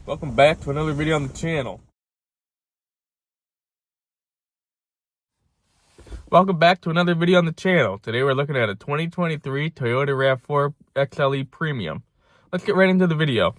Welcome back to another video on the channel. Today we're looking at a 2023 Toyota RAV4 XLE Premium. Let's get right into the video.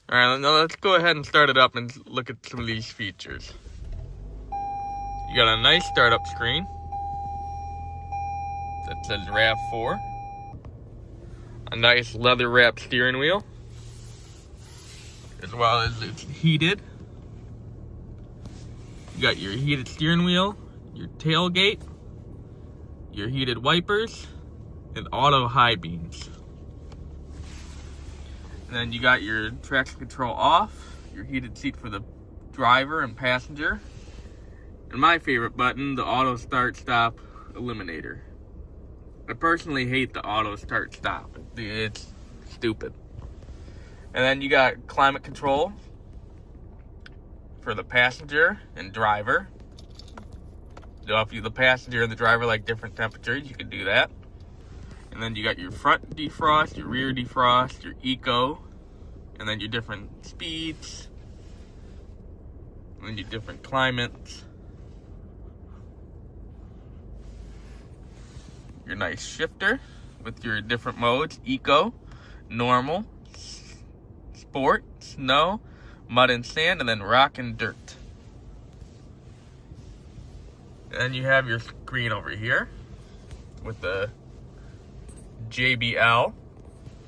Alright, now let's go ahead and start it up and look at some of these features. You got a nice startup screen that says RAV4. A nice leather wrapped steering wheel, as well as it's heated. You got your heated steering wheel, your tailgate, your heated wipers, and auto high beams. And then you got your traction control off, your heated seat for the driver and passenger, and my favorite button, the auto start stop eliminator. I personally hate the auto start stop. It's stupid. And then you got climate control for the passenger and driver. So if the passenger and the driver like different temperatures, you can do that. And then you got your front defrost, your rear defrost, your eco, and then your different speeds, and then your different climates. Your nice shifter with your different modes: eco, normal, sport, snow, mud and sand, and then rock and dirt. And then you have your screen over here with the JBL,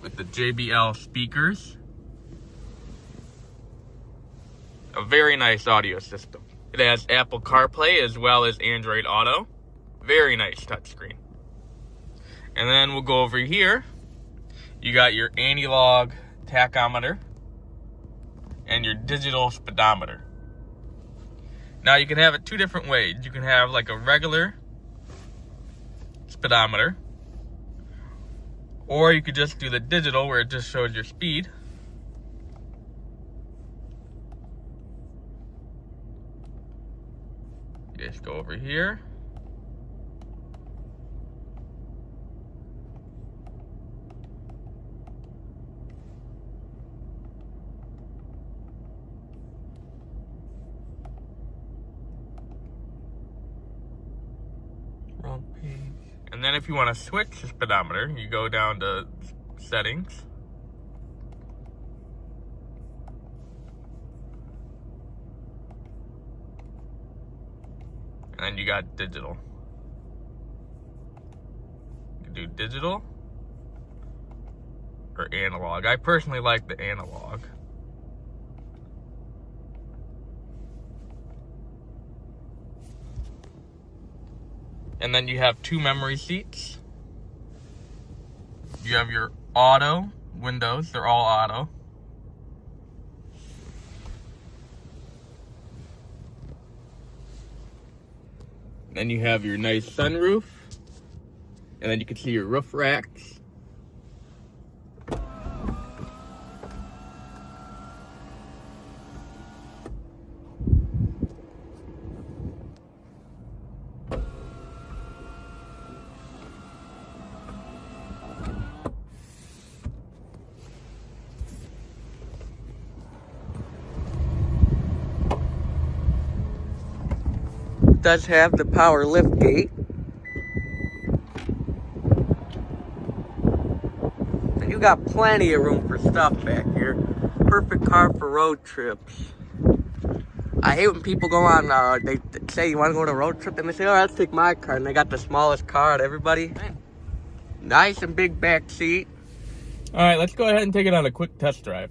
with the JBL speakers. A very nice audio system. It has Apple CarPlay as well as Android Auto. Very nice touchscreen. And then we'll go over here. You got your analog tachometer and your digital speedometer. Now you can have it two different ways. You can have like a regular speedometer, or you could just do the digital where it just shows your speed. You just go over here. Wrong page. And then if you want to switch the speedometer, you go down to settings. And then you got digital. You can do digital or analog. I personally like the analog. And then you have two memory seats. You have your auto windows, they're all auto. Then you have your nice sunroof, and then you can see your roof racks. It does have the power lift gate. And you got plenty of room for stuff back here. Perfect car for road trips. I hate when people go on, they say, you want to go on a road trip? And they say, oh, let's take my car. And they got the smallest car out of everybody. Nice and big back seat. All right, let's go ahead and take it on a quick test drive.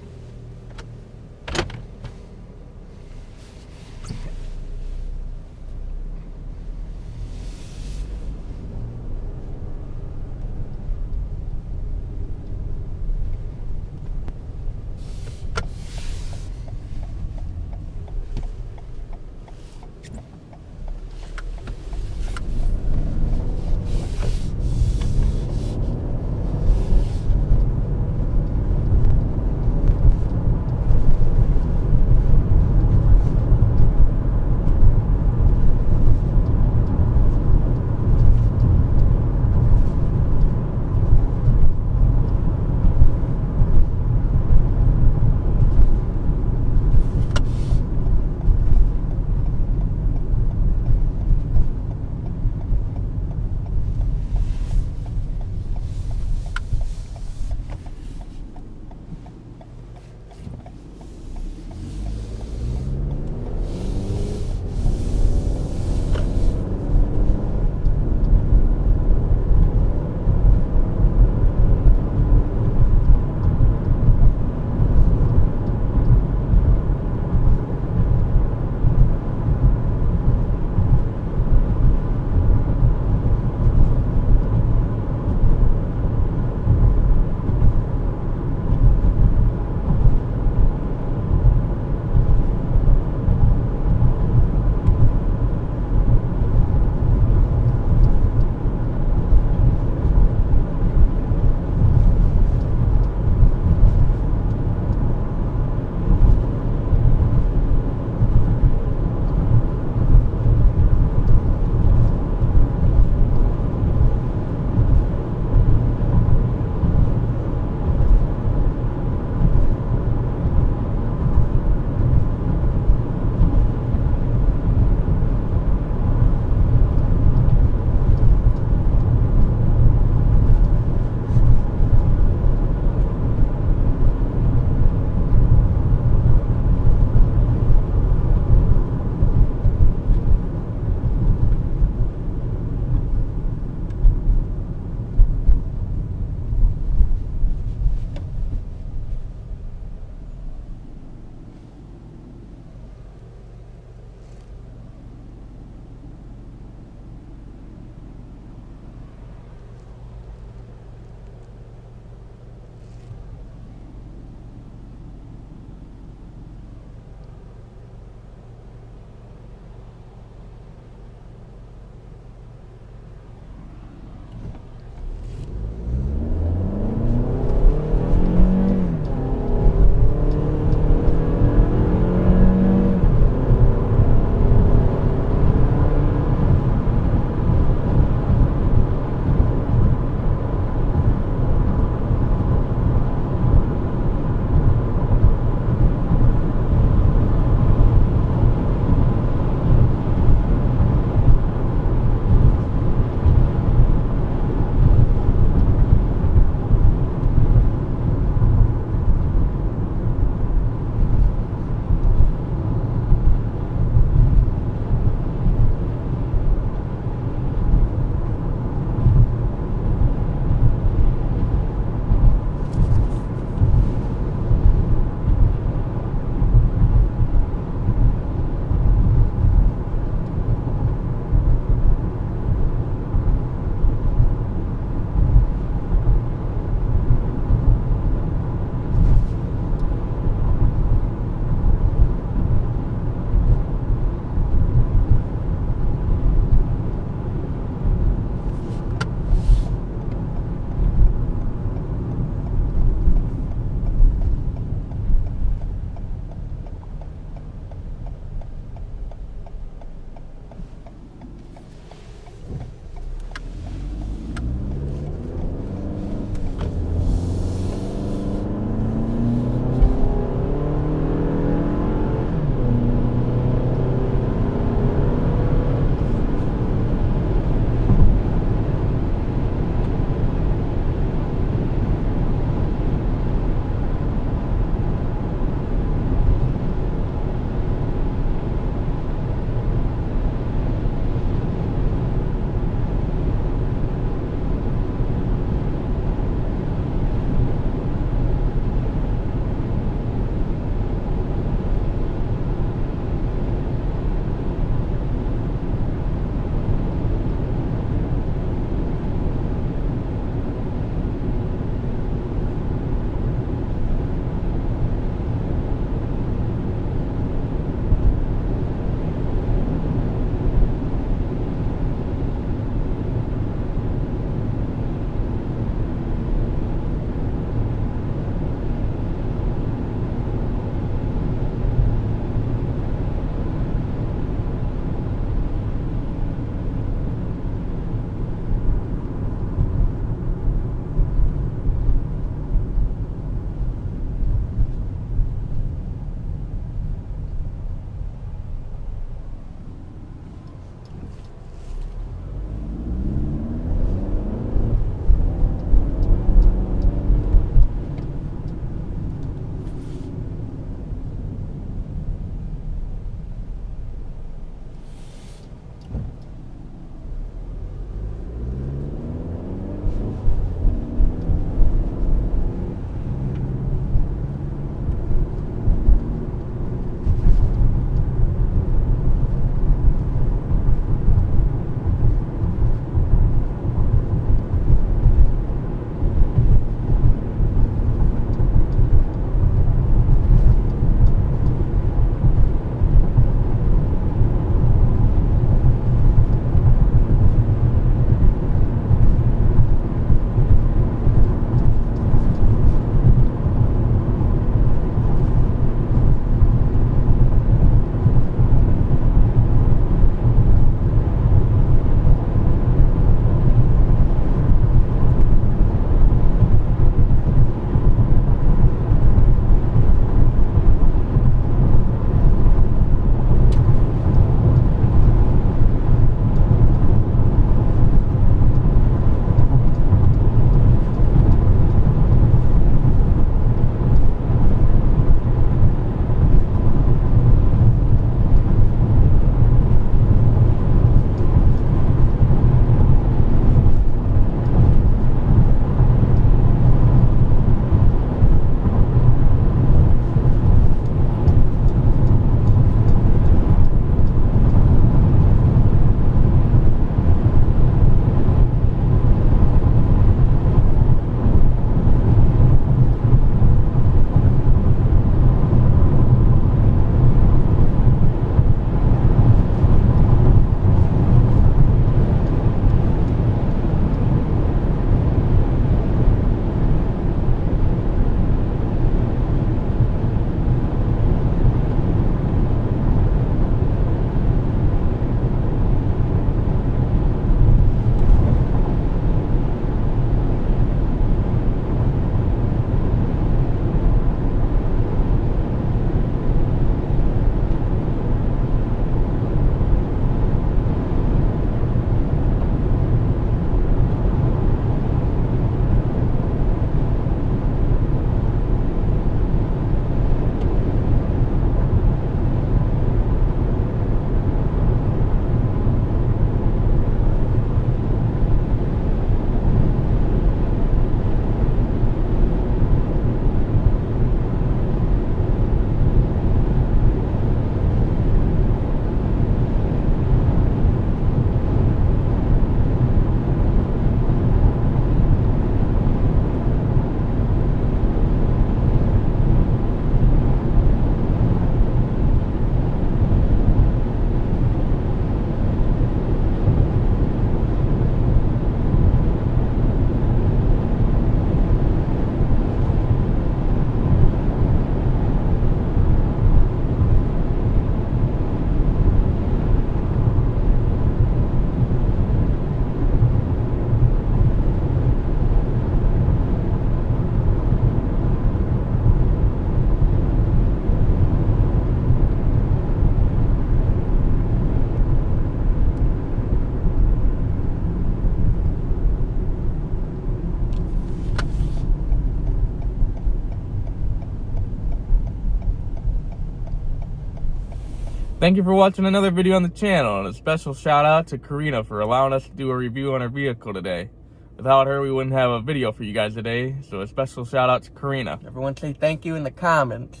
Thank you for watching another video on the channel, and a special shout out to Karina for allowing us to do a review on her vehicle today. Without her, we wouldn't have a video for you guys today, so a special shout out to Karina. Everyone say thank you in the comments.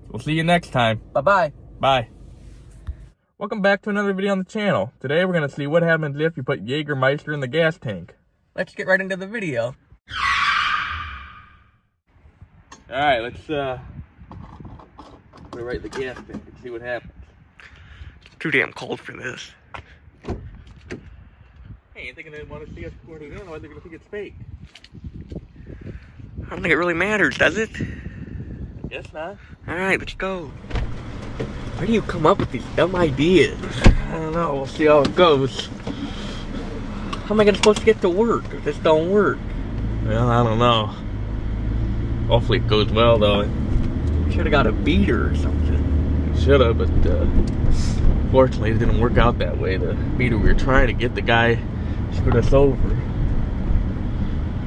We'll see you next time. Bye-bye. Bye. Welcome back to another video on the channel. Today we're going to see what happens if you put Jägermeister in the gas tank. Let's get right into the video. Alright, let's put it right in the gas tank and see what happens. It's too damn cold for this. Hey, you think they want to see us pour it in, or are they going to think it's fake? I don't think it really matters, does it? I guess not. Alright, let's go. Where do you come up with these dumb ideas? I don't know, we'll see how it goes. How am I supposed to get to work if this don't work? Well, I don't know. Hopefully it goes well, though. Should have got a beater or something. Should have, but fortunately it didn't work out that way. The beater we were trying to get, the guy screwed us over.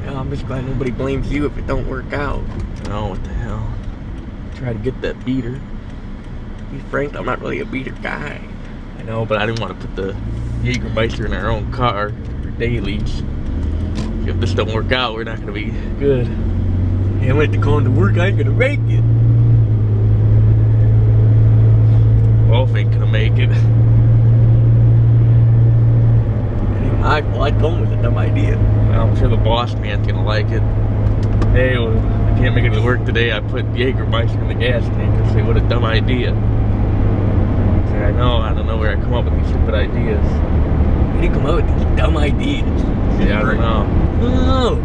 Yeah, I'm just glad nobody blames you if it don't work out. Oh, what the hell. Try to get that beater. To be frank, I'm not really a beater guy. I know, but I didn't want to put the Jägermeister in our own car for dailies. If this don't work out, we're not going to be good. Hey, I went to going to work, I ain't going to make it. Wolf ain't going to make it. It ain't my fault, I told him it was a dumb idea. Well, I'm sure the boss man's going to like it. Hey, well, I can't make it to work today. I put Jägermeister in the gas tank and say, what a dumb idea. Say, I don't know where I come up with these stupid ideas. Where do you come up with these dumb ideas? Yeah, I don't know. I don't know.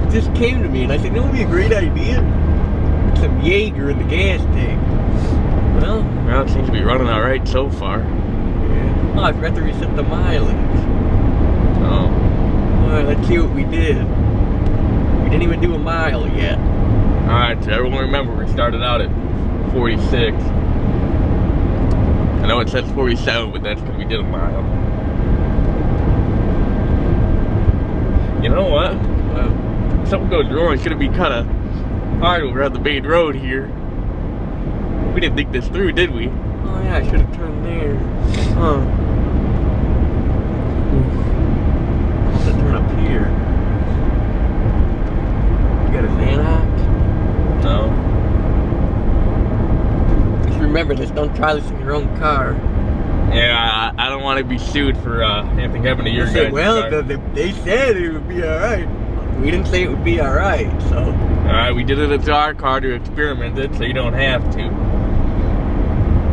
It just came to me and I said, you know what would be a great idea? Put some Jaeger in the gas tank. Well, it seems to be running alright so far. Yeah. Oh, I forgot to reset the mileage. Oh. Alright, let's see what we did. We didn't even do a mile yet. Alright, so everyone remember we started out at 46. I know it says 47, but that's because we did a mile. You know what? If something goes wrong, it's going to be kind of hard over on the main road here. We didn't think this through, did we? Oh yeah, I should have turned there. Huh. I'll have to turn up here. You got a Xanax? No. Just remember this, don't try this in your own car. Yeah, I don't want to be sued for anything happening to your guys' Well, car. they said it would be alright. We didn't say it would be alright, so. Alright, we did it to our car to experiment it, so you don't have to.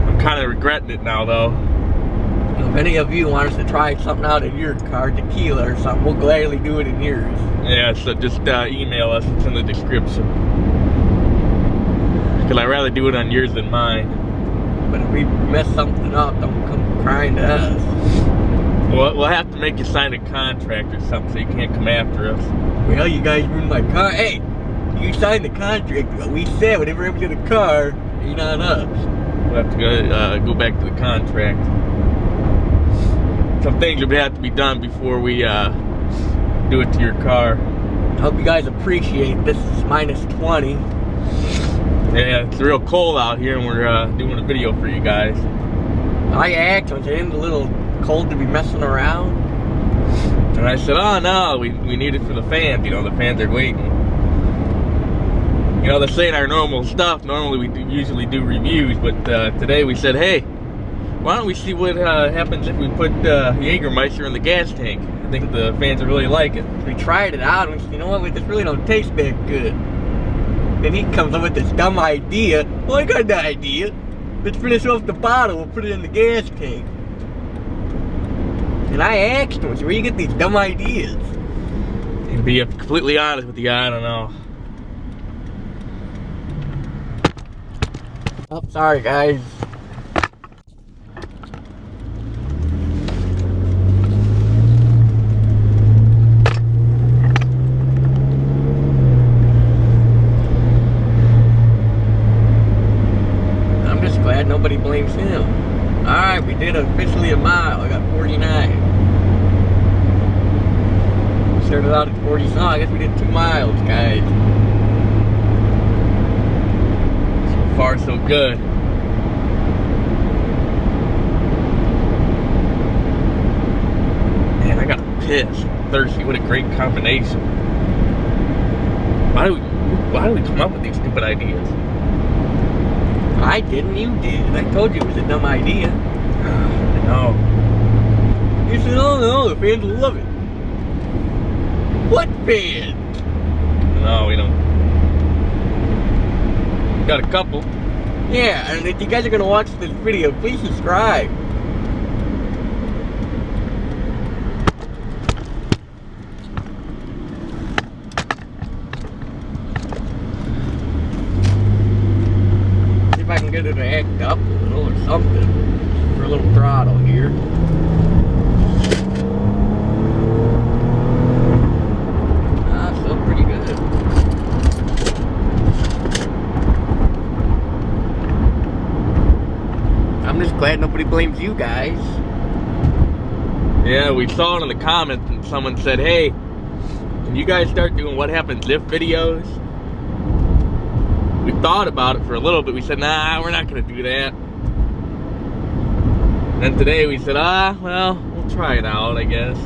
I'm kind of regretting it now, though. You know, if any of you want us to try something out in your car, tequila or something, we'll gladly do it in yours. Yeah, so just email us, it's in the description. Because I'd rather do it on yours than mine. But if we mess something up, don't come crying to us. We'll have to make you sign a contract or something so you can't come after us. Well, you guys ruined my car. Hey, you signed the contract, but we said whatever happened to the car ain't on us. We'll have to go back to the contract. Some things would have to be done before we do it to your car. I hope you guys appreciate this. It's minus 20. Yeah, it's real cold out here and we're doing a video for you guys. I asked, was it a little cold to be messing around? And I said, oh no, we need it for the fans. You know, the fans are waiting. You know, they're saying our normal stuff. Normally we usually do reviews, but today we said, hey, why don't we see what happens if we put Jägermeister in the gas tank? I think the fans will really like it. We tried it out and we said, you know what, this really don't taste that good. Then he comes up with this dumb idea. Well, I got the idea. Let's finish off the bottle, we'll put it in the gas tank. And I asked him, where do you get these dumb ideas? To be completely honest with you, I don't know. Oh, sorry guys. I'm just glad nobody blames him. Alright, we did officially a mile. I got 49. Started out at 40 something. I guess we did 2 miles, guys. So far, so good. pissed, thirsty. What a great combination. Why do we come up with these stupid ideas? I didn't, you did. I told you it was a dumb idea. I know. You said, oh no, the fans will love it. What fans? No, we don't. Got a couple. Yeah, and if you guys are gonna watch this video, please subscribe. See if I can get it to act up a little or something. For a little throttle here. Still pretty good. I'm just glad nobody blames you guys. Yeah, we saw it in the comments and someone said, hey, can you guys start doing what happens if videos? We thought about it for a little bit. We said, nah, we're not going to do that. And then today we said, well, we'll try it out, I guess.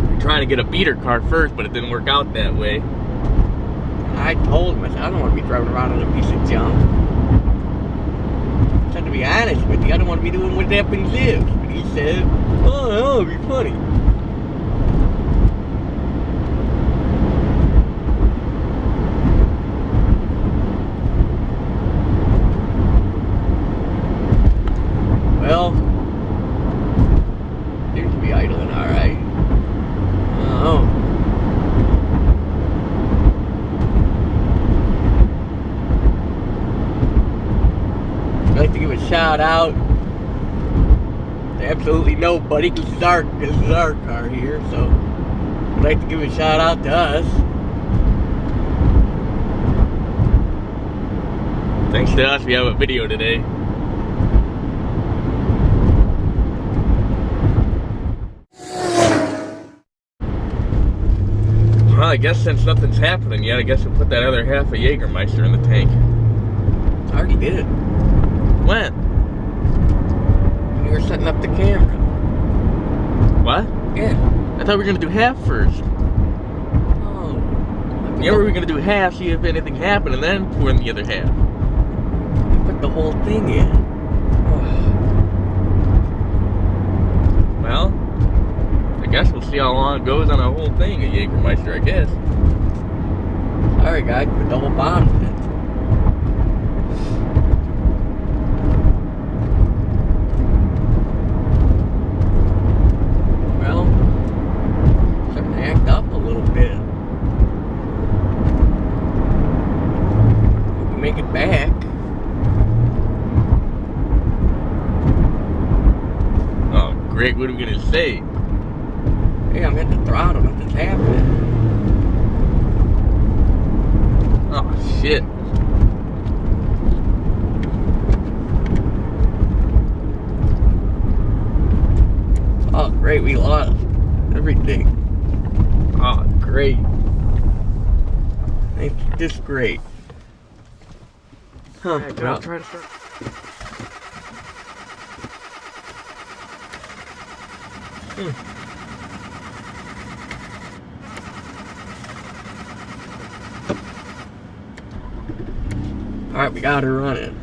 We're trying to get a beater car first, but it didn't work out that way. I told him, I said, I don't want to be driving around on a piece of junk. I said, to be honest with you, I don't want to be doing what happens if. But he said, oh, no, it'd be funny. Well, seems to be idling alright. Oh. I'd like to give a shout out to absolutely nobody. This is our car here, so I'd like to give a shout out to us. Thanks to us, we have a video today. Well, I guess since nothing's happening yet, I guess we'll put that other half of Jägermeister in the tank. I already did it. When? When you were setting up the camera. What? Yeah. I thought we were going to do half first. Oh. Yeah, we were going to do half, see if anything happened, and then pour in the other half. I put the whole thing in. Well, I guess we'll see how long it goes on a whole thing of Jägermeister, I guess. Sorry guys, put the whole bottle in. Well, starting to act up a little bit. Hope we make it back. Oh, great, what are we going to say? Hey, I'm hitting the throttle, nothing's happening. Oh, shit. Oh, great, we lost everything. Oh, great. It's just great. Huh, Alright, well, I'll try to start. Alright, we got her running.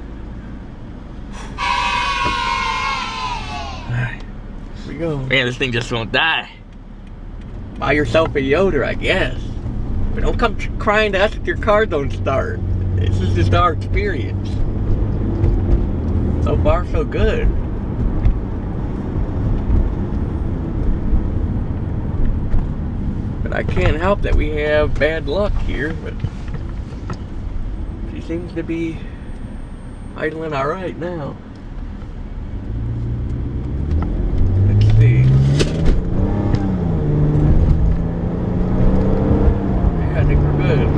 Alright. Here we go. Man, this thing just won't die. Buy yourself a Yoder, I guess. But don't come crying to us if your car don't start. This is just our experience. So far, so good. But I can't help that we have bad luck here, but she seems to be idling alright now. Let's see. Yeah, I think we're good.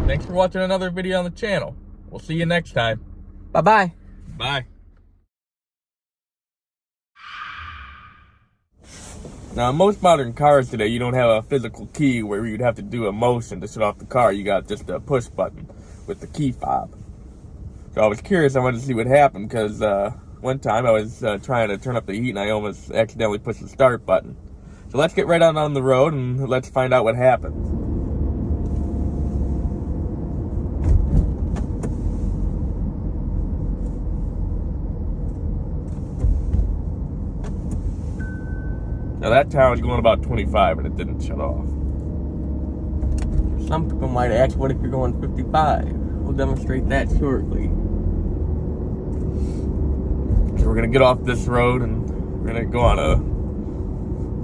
Thanks for watching another video on the channel. We'll see you next time. Bye-bye. Bye. Now, in most modern cars today, you don't have a physical key where you'd have to do a motion to shut off the car. You got just a push button with the key fob. So I was curious. I wanted to see what happened because one time I was trying to turn up the heat and I almost accidentally pushed the start button. So let's get right out on the road and let's find out what happens. Now that town was going about 25 and it didn't shut off. Some people might ask, what if you're going 55? We'll demonstrate that shortly. So we're gonna get off this road and we're gonna go on a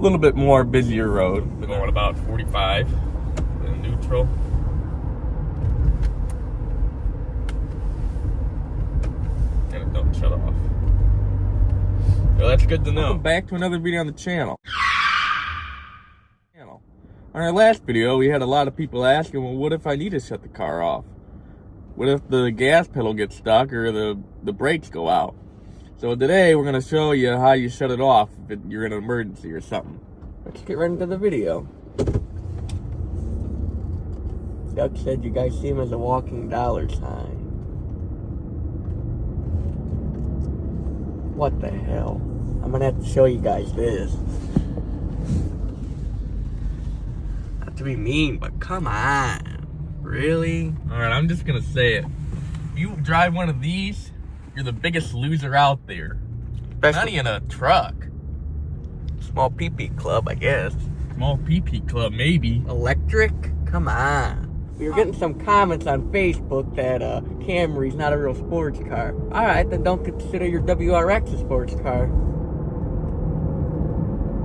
little bit more busier road. We're going about 45 in neutral. And it don't shut off. Well, that's good to know. Welcome back to another video on the channel. On our last video, we had a lot of people asking, well, what if I need to shut the car off? What if the gas pedal gets stuck or the brakes go out? So today, we're going to show you how you shut it off if you're in an emergency or something. Let's get right into the video. Doug said you guys see him as a walking dollar sign. What the hell? I'm gonna have to show you guys this. Not to be mean, but come on. Really? Alright, I'm just gonna say it. If you drive one of these, you're the biggest loser out there. Not even a truck. Small PP club, I guess. Small PP club, maybe. Electric? Come on. We were getting some comments on Facebook that Camry's not a real sports car. Alright, then don't consider your WRX a sports car.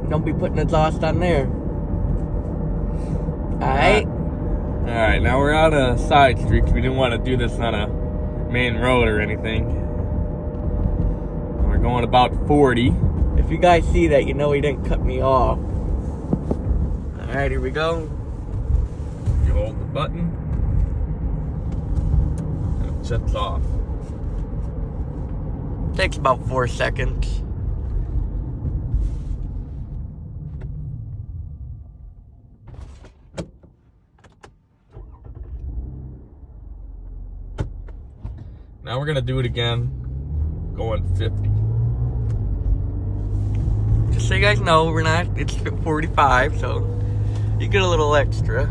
Don't be putting exhaust on there. Alright? Alright, now we're on a side street because we didn't want to do this on a main road or anything. We're going about 40. If you guys see that, you know he didn't cut me off. Alright, here we go. You hold the button. And it shuts off. Takes about 4 seconds. Now we're gonna do it again, going 50. Just so you guys know, it's 45, so you get a little extra.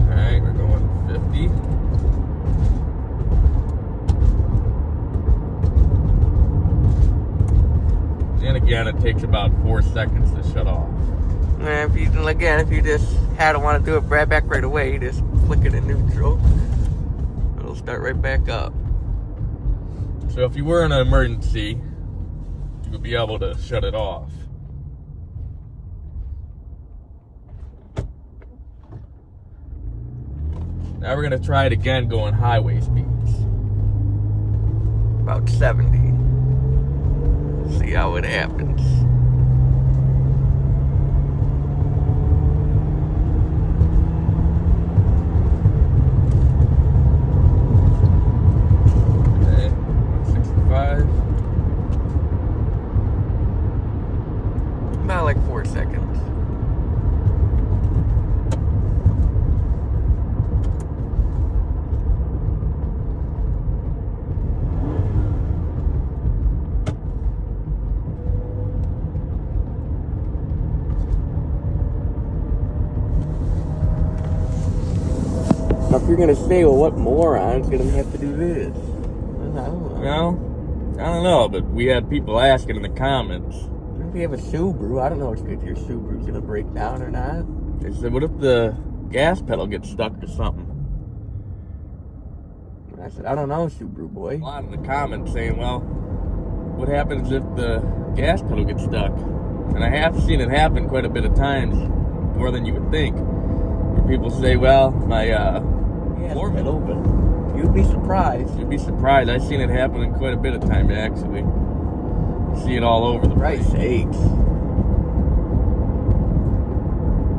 Alright, we're going 50. And again, it takes about 4 seconds to shut off. And if you just had to want to do it right back right away, you just flick it in neutral. It'll start right back up. So if you were in an emergency, you would be able to shut it off. Now we're gonna try it again going highway speeds. About 70. See how it happens. Okay, 65. About like 4 seconds. Now, if you're gonna say, well, what moron's gonna have to do this? I don't know. Well, I don't know, but we had people asking in the comments. If you have a Subaru, I don't know if your Subaru's gonna break down or not. They said, what if the gas pedal gets stuck or something? I said, I don't know, Subaru boy. A lot in the comments saying, well, what happens if the gas pedal gets stuck? And I have seen it happen quite a bit of times, more than you would think. Where people say, well, my floor pedal, but you'd be surprised. You'd be surprised. I've seen it happen in quite a bit of time, actually. You see it all over the place. Right sakes.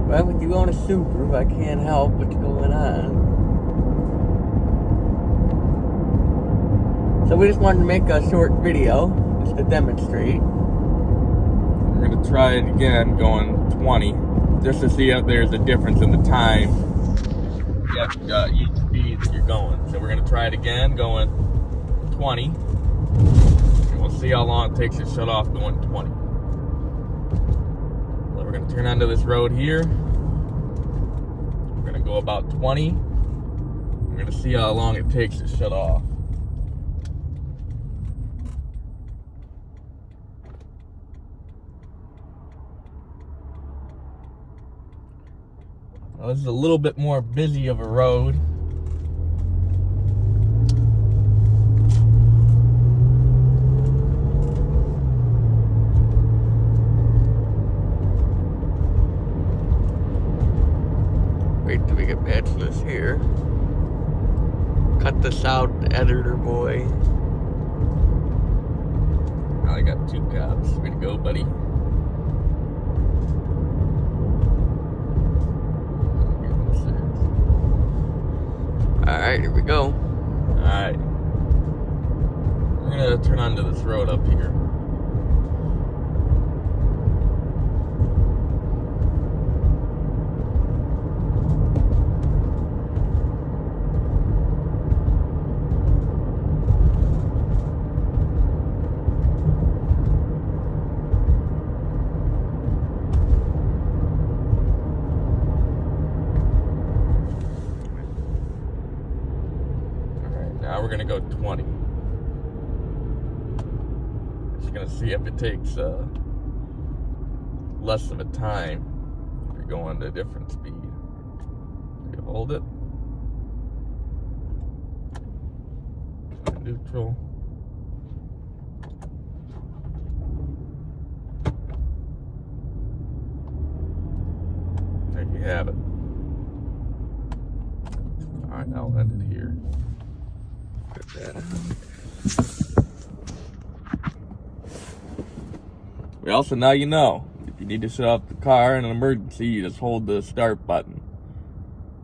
Well, with you on a Subaru, I can't help what's going on. So we just wanted to make a short video, just to demonstrate. We're going to try it again, going 20, just to see if there's a difference in the time at each speed that you're going. So we're going to try it again, going 20, and we'll see how long it takes to shut off going 20. So we're going to turn onto this road here. We're going to go about 20. We're going to see how long it takes to shut off. Well, this is a little bit more busy of a road. Wait till we get past this here. Cut this out, editor boy. Now I got 2 cops. Way to go, buddy. Alright, here we go. Alright. We're gonna turn onto this road up here. Now we're gonna go 20. Just gonna see if it takes less of a time if you're going to a different speed. You hold it. Neutral. There you have it. All right, now I'll end it here. We also, now you know, if you need to shut off the car in an emergency, you just hold the start button.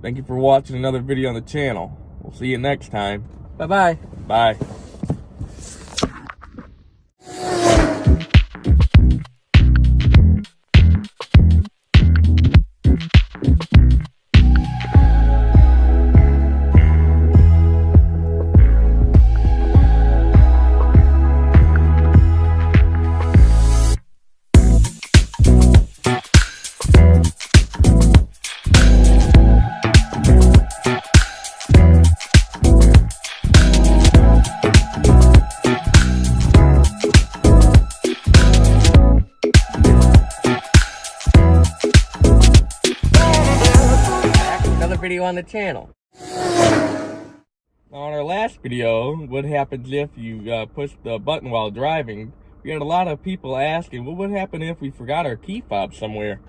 Thank you for watching another video on the channel. We'll see you next time. Bye-bye. Bye. Video on the channel. On our last video, what happens if you push the button while driving? We had a lot of people asking, what would happen if we forgot our key fob somewhere?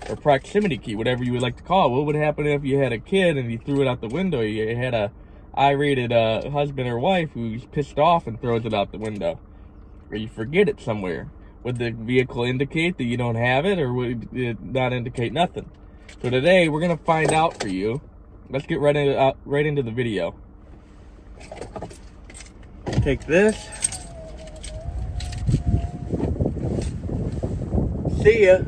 Or proximity key, whatever you would like to call it. What would happen if you had a kid and you threw it out the window? You had a irate husband or wife who's pissed off and throws it out the window. Or you forget it somewhere. Would the vehicle indicate that you don't have it, or would it not indicate nothing? So today, we're going to find out for you. Let's get right into the video. Take this. See ya.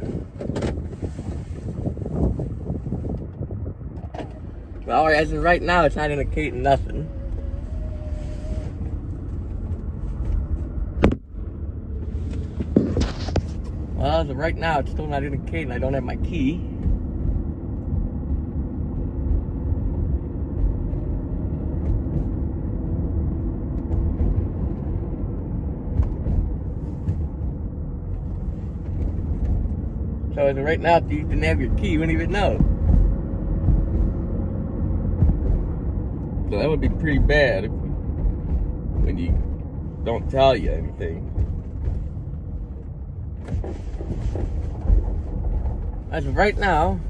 Well, as of right now, it's not indicating nothing. Well, as of right now, it's still not indicating I don't have my key. So as of right now, if you didn't have your key, you wouldn't even know. So that would be pretty bad if when you don't tell you anything. As of right now,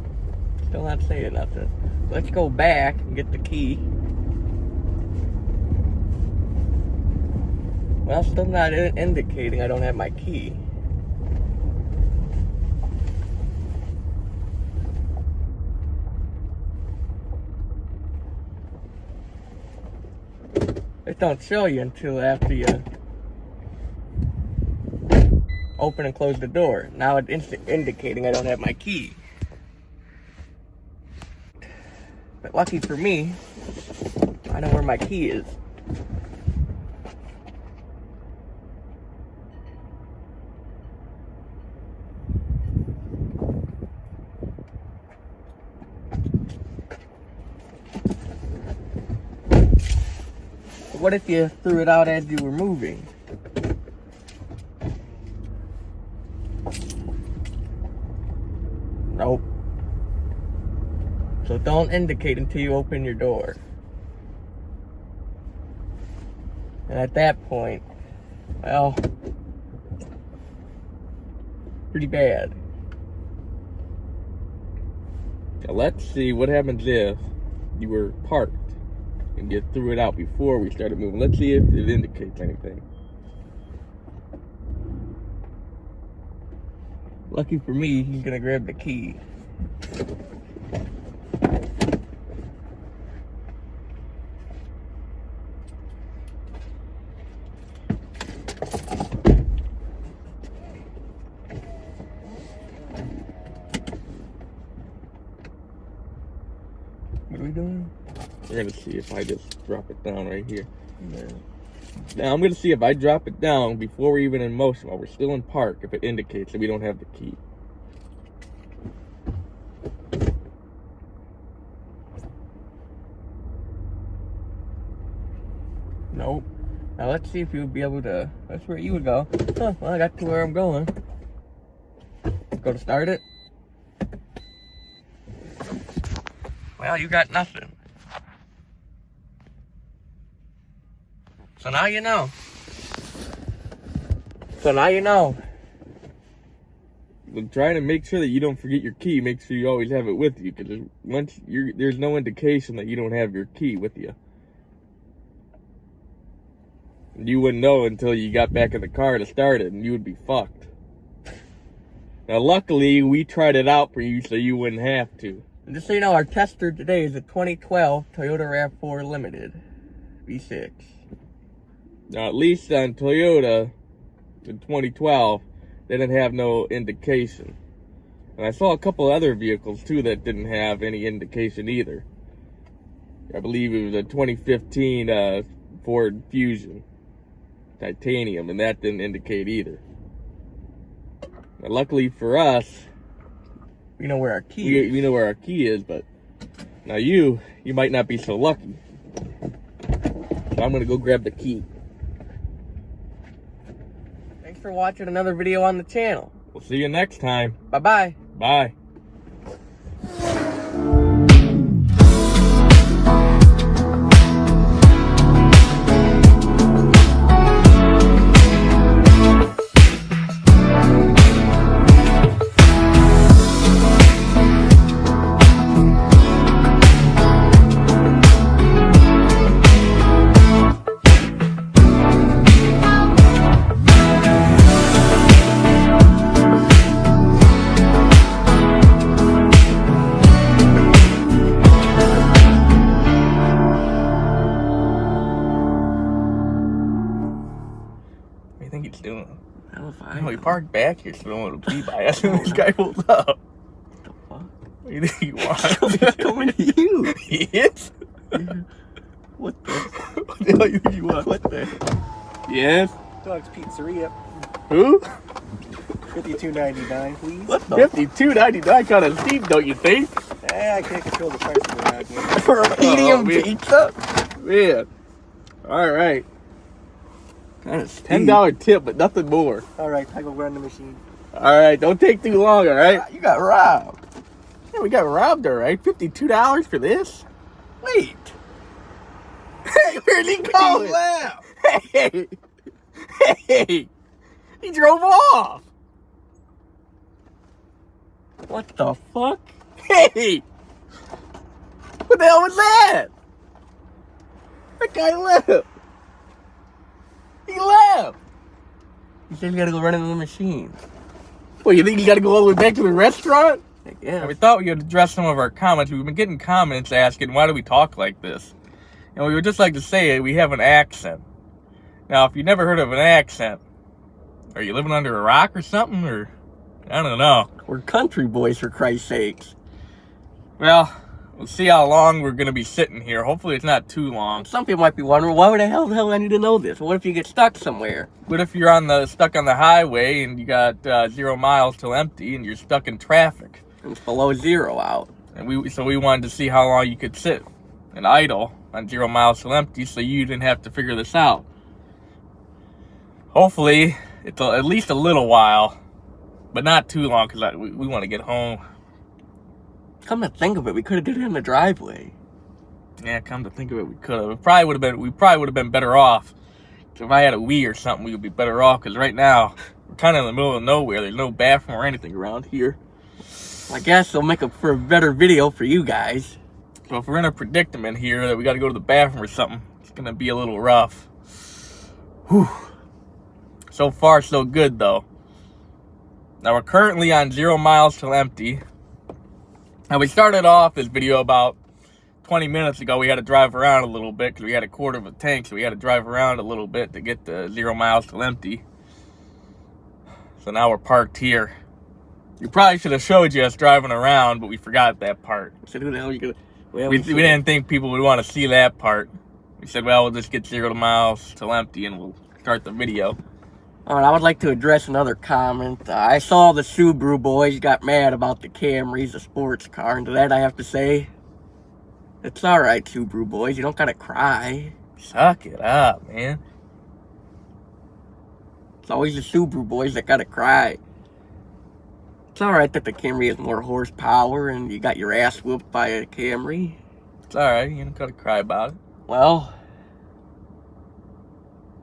still not saying nothing. Let's go back and get the key. Well, still not indicating I don't have my key. It don't show you until after you open and close the door. Now it's indicating I don't have my key. But lucky for me, I know where my key is. What if you threw it out as you were moving? Nope. So don't indicate until you open your door. And at that point, well, pretty bad. Now let's see what happens if you were parked and you threw it out before we started moving. Let's see if it indicates anything. Lucky for me, he's gonna grab the key. What are we doing? We're gonna see if I just drop it down right here. Yeah. Now I'm gonna see if I drop it down before we're even in motion, while we're still in park, if it indicates that we don't have the key. Nope. Now let's see if you'll be able to. That's where you would go. Huh, well, I got to where I'm going. Go to start it. Well, you got nothing. So now you know. So now you know. We're trying to make sure that you don't forget your key. Make sure you always have it with you, because there's no indication that you don't have your key with you. You wouldn't know until you got back in the car to start it, and you would be fucked. Now, luckily, we tried it out for you so you wouldn't have to. And just so you know, our tester today is a 2012 Toyota RAV4 Limited V6. Now, at least on Toyota in 2012, they didn't have no indication. And I saw a couple other vehicles, too, that didn't have any indication either. I believe it was a 2015 Ford Fusion Titanium, and that didn't indicate either. Now, luckily for us, we know where our key is. We know where our key is, but now you might not be so lucky. So I'm gonna go grab the key. Thanks for watching another video on the channel. We'll see you next time. Bye-bye. Bye. What do you think he's doing? I don't know if I No, know. he parked back here so no one would be by us when this guy pulls up. What the fuck? What do you think he wants? He's coming to you. He is? What the hell you think he wants? What the? Yes. Dog's Pizzeria, Who? $52.99, please. What the? $52.99 kind of steep, don't you think? I can't control the price around here. For a medium man. pizza? Man. All right. Kind of steep. $10 tip, but nothing more. All right, I go run the machine. All right, don't take too long, all right? You got robbed. Yeah, we got robbed, all right? $52 for this? Wait. Hey, where'd he go? left. Hey, hey, he drove off. What the fuck? Hey, what the hell was that? That guy left. He left. He said you gotta go run into the machine. Well, you think you gotta go all the way back to the restaurant? Yeah. We thought we would address some of our comments. We've been getting comments asking, why do we talk like this? And we would just like to say we have an accent. Now, if you've never heard of an accent, are you living under a rock or something? Or, I don't know. We're country boys, for Christ's sakes. Well, we'll see how long we're going to be sitting here. Hopefully it's not too long. Some people might be wondering, why the hell do I need to know this? What if you get stuck somewhere? What if you're stuck on the highway and you got 0 miles till empty and you're stuck in traffic? It's below 0 out. And so we wanted to see how long you could sit and idle on 0 miles till empty so you didn't have to figure this out. Hopefully it's at least a little while, but not too long because we want to get home. Come to think of it, we could have did it in the driveway. Yeah, come to think of it, we could have. We probably would have been better off. If I had a Wii or something, we would be better off. Because right now, we're kind of in the middle of nowhere. There's no bathroom or anything around here. I guess it'll make for a better video for you guys. So if we're in a predicament here that we got to go to the bathroom or something, it's going to be a little rough. Whew. So far, so good, though. Now, we're currently on 0 miles till empty. Now, we started off this video about 20 minutes ago. We had to drive around a little bit because we had a quarter of a tank, so we had to drive around a little bit to get the 0 miles till empty. So now we're parked here. You probably should have showed you us driving around, but we forgot that part. So who the hell are you gonna... We didn't think people would want to see that part. We said, well, we'll just get 0 miles till empty and we'll start the video. Alright, I would like to address another comment. I saw the Subaru boys got mad about the Camry's a sports car, and to that I have to say, it's alright, Subaru boys, you don't gotta cry. Suck it up, man. It's always the Subaru boys that gotta cry. It's alright that the Camry has more horsepower and you got your ass whooped by a Camry. It's alright, you don't gotta cry about it. Well,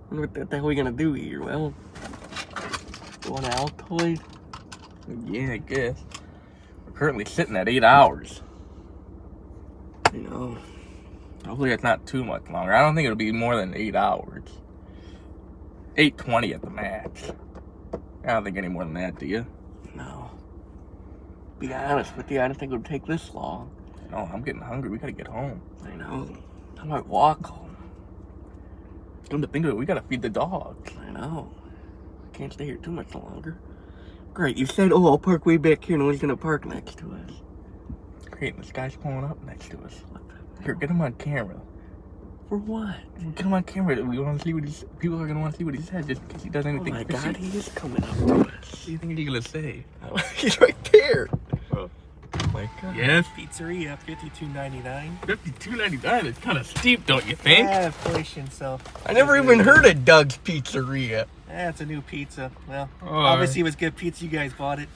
what the hell are we gonna do here? Well, go on Altoid? Yeah, I guess. We're currently sitting at 8 hours. You know. Hopefully it's not too much longer. I don't think it'll be more than 8 hours. 8:20 at the max. I don't think any more than that, do you? No. Be honest with you, I don't think it would take this long. No, I'm getting hungry. We gotta get home. I know. I might walk home. Come to think of it, we gotta feed the dogs. I know. I can't stay here too much longer. Great, you said, oh, I'll park way back here. No one's gonna park next to us. Great, this guy's pulling up next to us. What the Here, get him on camera. For what? Get him on camera. We want to see what he's. People are gonna want to see what he says just in case he does anything. Oh my fishy. God, he is coming up to us. What do you think he's gonna say? He's right there. Oh my God. Yes, Pizzeria, $52.99. $52.99. It's kind of steep, don't you think? Yeah, inflation, so. I never even heard of Doug's Pizzeria. Yeah, it's a new pizza. Well, Oh, obviously it was good pizza. You guys bought it.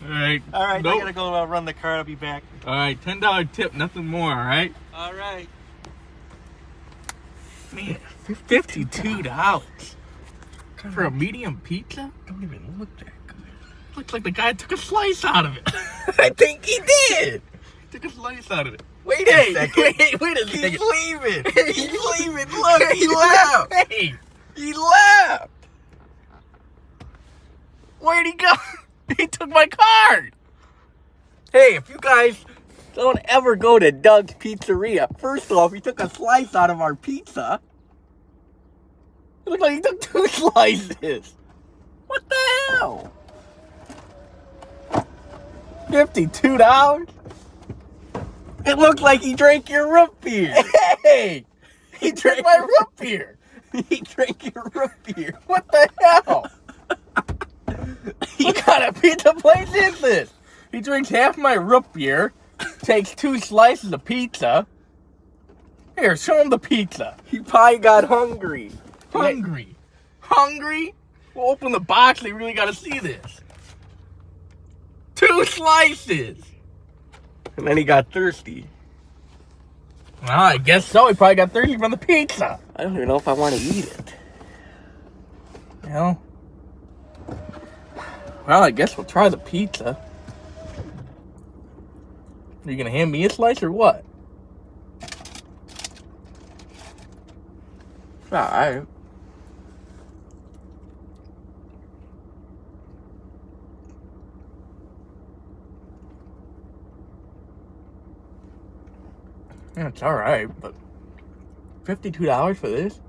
All right. All right, Nope. I gotta go run the car. I'll be back. All right, $10 tip, nothing more. All right. All right. Man, $52 for a medium pizza? Don't even look that good. Looks like the guy took a slice out of it. I think he did. Took a slice out of it. Wait a second. Wait a second. He's leaving. He's leaving. Look, he left. Hey, He left. where'd he go? He took my card. Hey, if you guys don't ever go to Doug's Pizzeria, first off, he took a slice out of our pizza. It looked like he took 2 slices. What the hell? $52? It looked like he drank your root beer. Hey, He drank my your root beer. He drank your root beer. What the hell? What kind of pizza place is this? He drinks half my root beer, takes 2 slices of pizza. Here, show him the pizza. He probably got hungry. Hungry. Hungry? We'll open the box. They really got to see this. 2 slices. And then he got thirsty. Well, I guess so. He probably got thirsty from the pizza. I don't even know if I want to eat it. You know? Well, I guess we'll try the pizza. Are you going to hand me a slice or what? Alright. Yeah, it's alright, but $52 for this?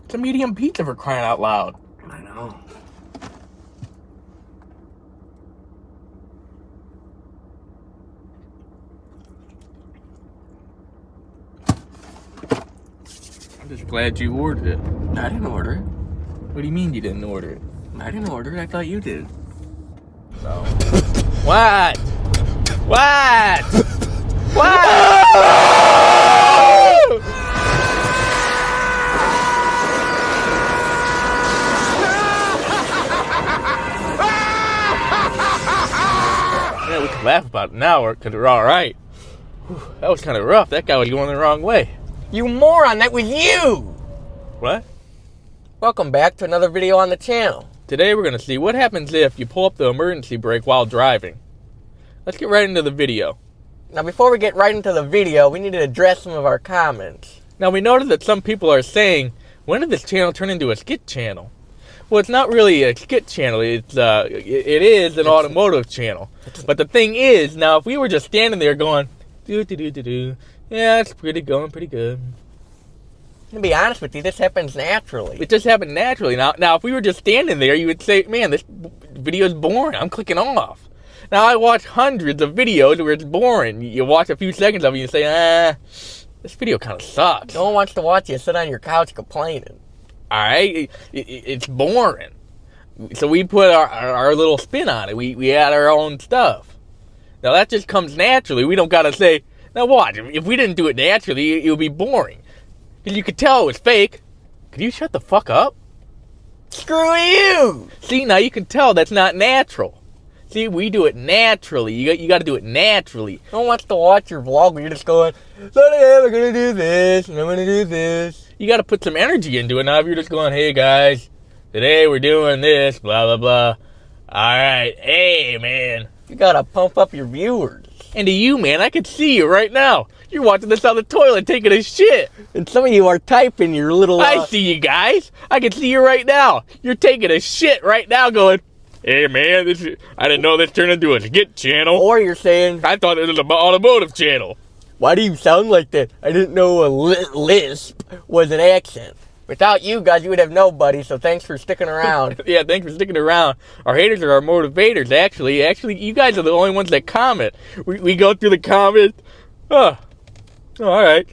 It's a medium pizza for crying out loud. I know. I'm just glad you ordered it. I didn't order it. What do you mean you didn't order it? I didn't order it. I thought you did. So. What? What? What? Yeah, we can laugh about it now because we're all right. Whew, that was kind of rough. That guy was going the wrong way. You moron, that was you! What? Welcome back to another video on the channel. Today we're going to see what happens if you pull up the emergency brake while driving. Let's get right into the video. Now before we get right into the video, we need to address some of our comments. Now we noticed that some people are saying, when did this channel turn into a skit channel? Well, it's not really a skit channel, it is an automotive channel. But the thing is, now if we were just standing there going, do, yeah, it's going pretty good. To be honest with you, this happens naturally. It just happened naturally. Now if we were just standing there, you would say, man, this video is boring, I'm clicking off. Now I watch hundreds of videos where it's boring. You watch a few seconds of it and you say, this video kind of sucks. No one wants to watch you sit on your couch complaining. Alright, it's boring. So we put our little spin on it. We add our own stuff. Now that just comes naturally. We don't gotta say, now watch, if we didn't do it naturally, it would be boring. Because you could tell it was fake. Could you shut the fuck up? Screw you! See, now you can tell that's not natural. See, we do it naturally. You got to do it naturally. No one wants to watch your vlog where you're just going, today we're going to do this, and I'm going to do this. You got to put some energy into it. Now, if you're just going, hey guys, today we're doing this, blah, blah, blah. Alright, hey man. You got to pump up your viewers. And to you, man, I can see you right now. You're watching this on the toilet taking a shit. And some of you are typing your little... I see you guys. I can see you right now. You're taking a shit right now going, hey man, I didn't know this turned into a skit channel. Or you're saying, I thought it was an automotive channel. why do you sound like that? I didn't know a lisp was an accent. Without you guys, you would have nobody, so thanks for sticking around. Yeah, thanks for sticking around. Our haters are our motivators, actually. Actually, you guys are the only ones that comment. We go through the comments. Oh, alright.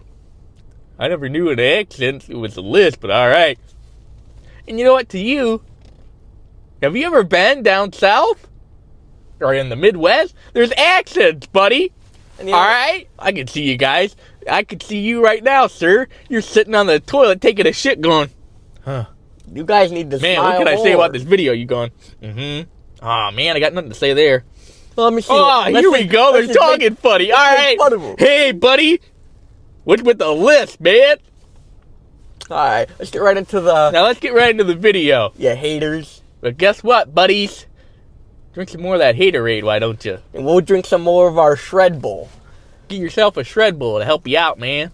I never knew an accent. It was a lisp, but alright. And you know what, to you, have you ever been down south? Or in the Midwest? There's accents, buddy. And you know, Alright? I can see you guys. I can see you right now, sir. You're sitting on the toilet taking a shit going, huh. you guys need to Man, smile what can I say more. about this video? You going, oh man, I got nothing to say there. Well, let me see. Oh, here we go. They're talking funny. Alright. fun of 'em. Hey, buddy. What's with the list, man? Alright, let's get right into the... Now let's get right into the video. You haters. But guess what, buddies? Drink some more of that haterade, why don't you? And we'll drink some more of our Shred Bowl. Get yourself a Shred Bowl to help you out, man.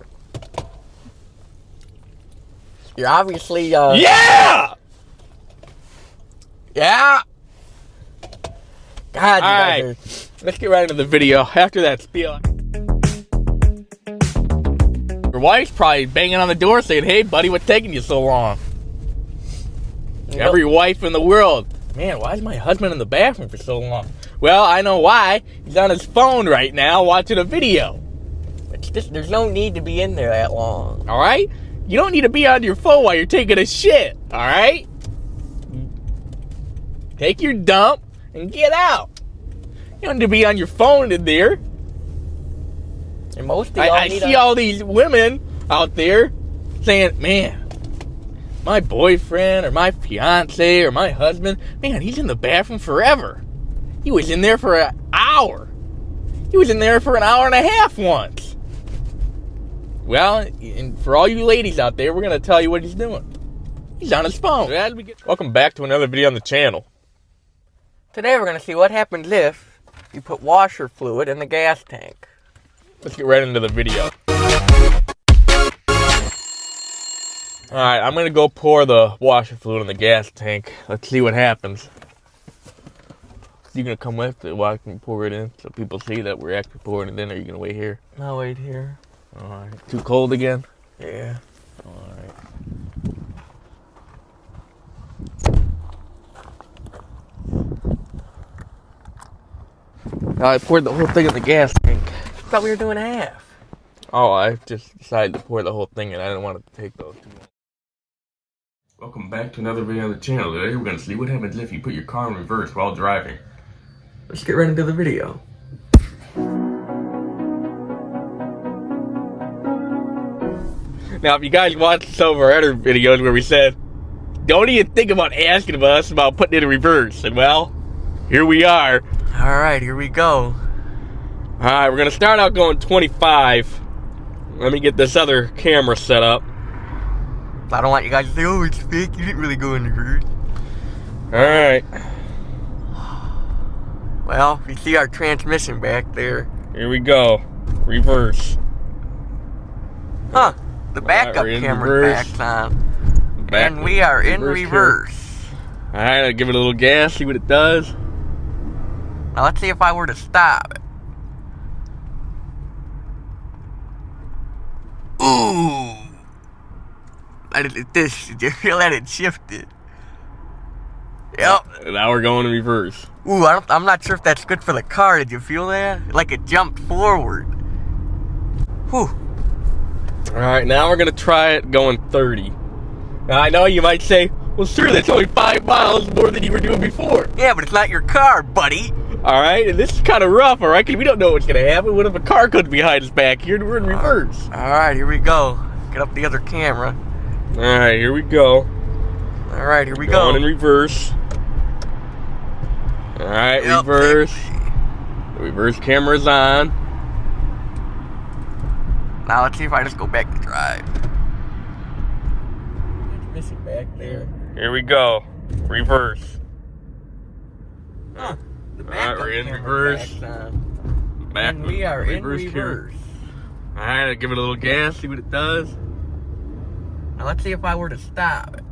You're obviously, Yeah! Yeah! God, you Alright, guys let's get right into the video. After that spiel. Your wife's probably banging on the door saying, hey, buddy, what's taking you so long? are... Every wife in the world. Man, why is my husband in the bathroom for so long? Well, I know why. He's on his phone right now watching a video. There's no need to be in there that long. Alright? You don't need to be on your phone while you're taking a shit. Alright? Take your dump and get out. You don't need to be on your phone in there. And most of y'all I need see all these women out there saying, man, my boyfriend or my fiance or my husband, man, he's in the bathroom forever. He was in there for an hour. He was in there for an hour and a half once. Well, and for all you ladies out there, we're going to tell you what he's doing. He's on his phone. Welcome back to another video on the channel. Today we're going to see what happens if you put washer fluid in the gas tank. Let's get right into the video. Alright, I'm going to go pour the washer fluid in the gas tank. Let's see what happens. You going to come with it while I can pour it in so people see that we're actually pouring it in, or are you going to wait here? I'll wait here. Alright. Too cold again? Yeah. Alright. I poured the whole thing in the gas tank. I thought we were doing half. Oh, I just decided to pour the whole thing in. I didn't want to take those too long. Welcome back to another video on the channel. Today we're going to see what happens if you put your car in reverse while driving. Let's get right into the video. Now, if you guys watched some of our other videos where we said, don't even think about asking us about putting it in reverse. And well, here we are. Alright, here we go. Alright, we're going to start out going 25. Let me get this other camera set up. I don't want you guys to say, oh, it's fake. You didn't really go in reverse. Alright. Well, you see our transmission back there. Here we go. Reverse. Huh. The backup we're in camera reverse. back's on. And we are in reverse. Alright, I'll give it a little gas, see what it does. Now let's see if I were to stop it. Ooh. I did this. Did you feel that it shifted? Yep. Now we're going in reverse. Ooh, I'm not sure if that's good for the car. Did you feel that? Like it jumped forward. Whew. Alright, now we're going to try it going 30. Now, I know you might say, well, sir, that's only 5 miles more than you were doing before. Yeah, but it's not your car, buddy. Alright, and this is kind of rough, alright, because we don't know what's going to happen. What if a car comes behind us back here and we're in reverse? Alright, here we go. Get up the other camera. Alright, here we go. Alright, here we Going go. in reverse. Alright, Yep, reverse. The reverse camera's on. Now let's see if I just go back to drive. Missing back there. Here we go. Reverse. Huh. The Alright, we're in camera reverse. back's on. Back And we are in reverse reverse. Alright, I'll give it a little gas, see what it does. Now let's see if I were to stop it.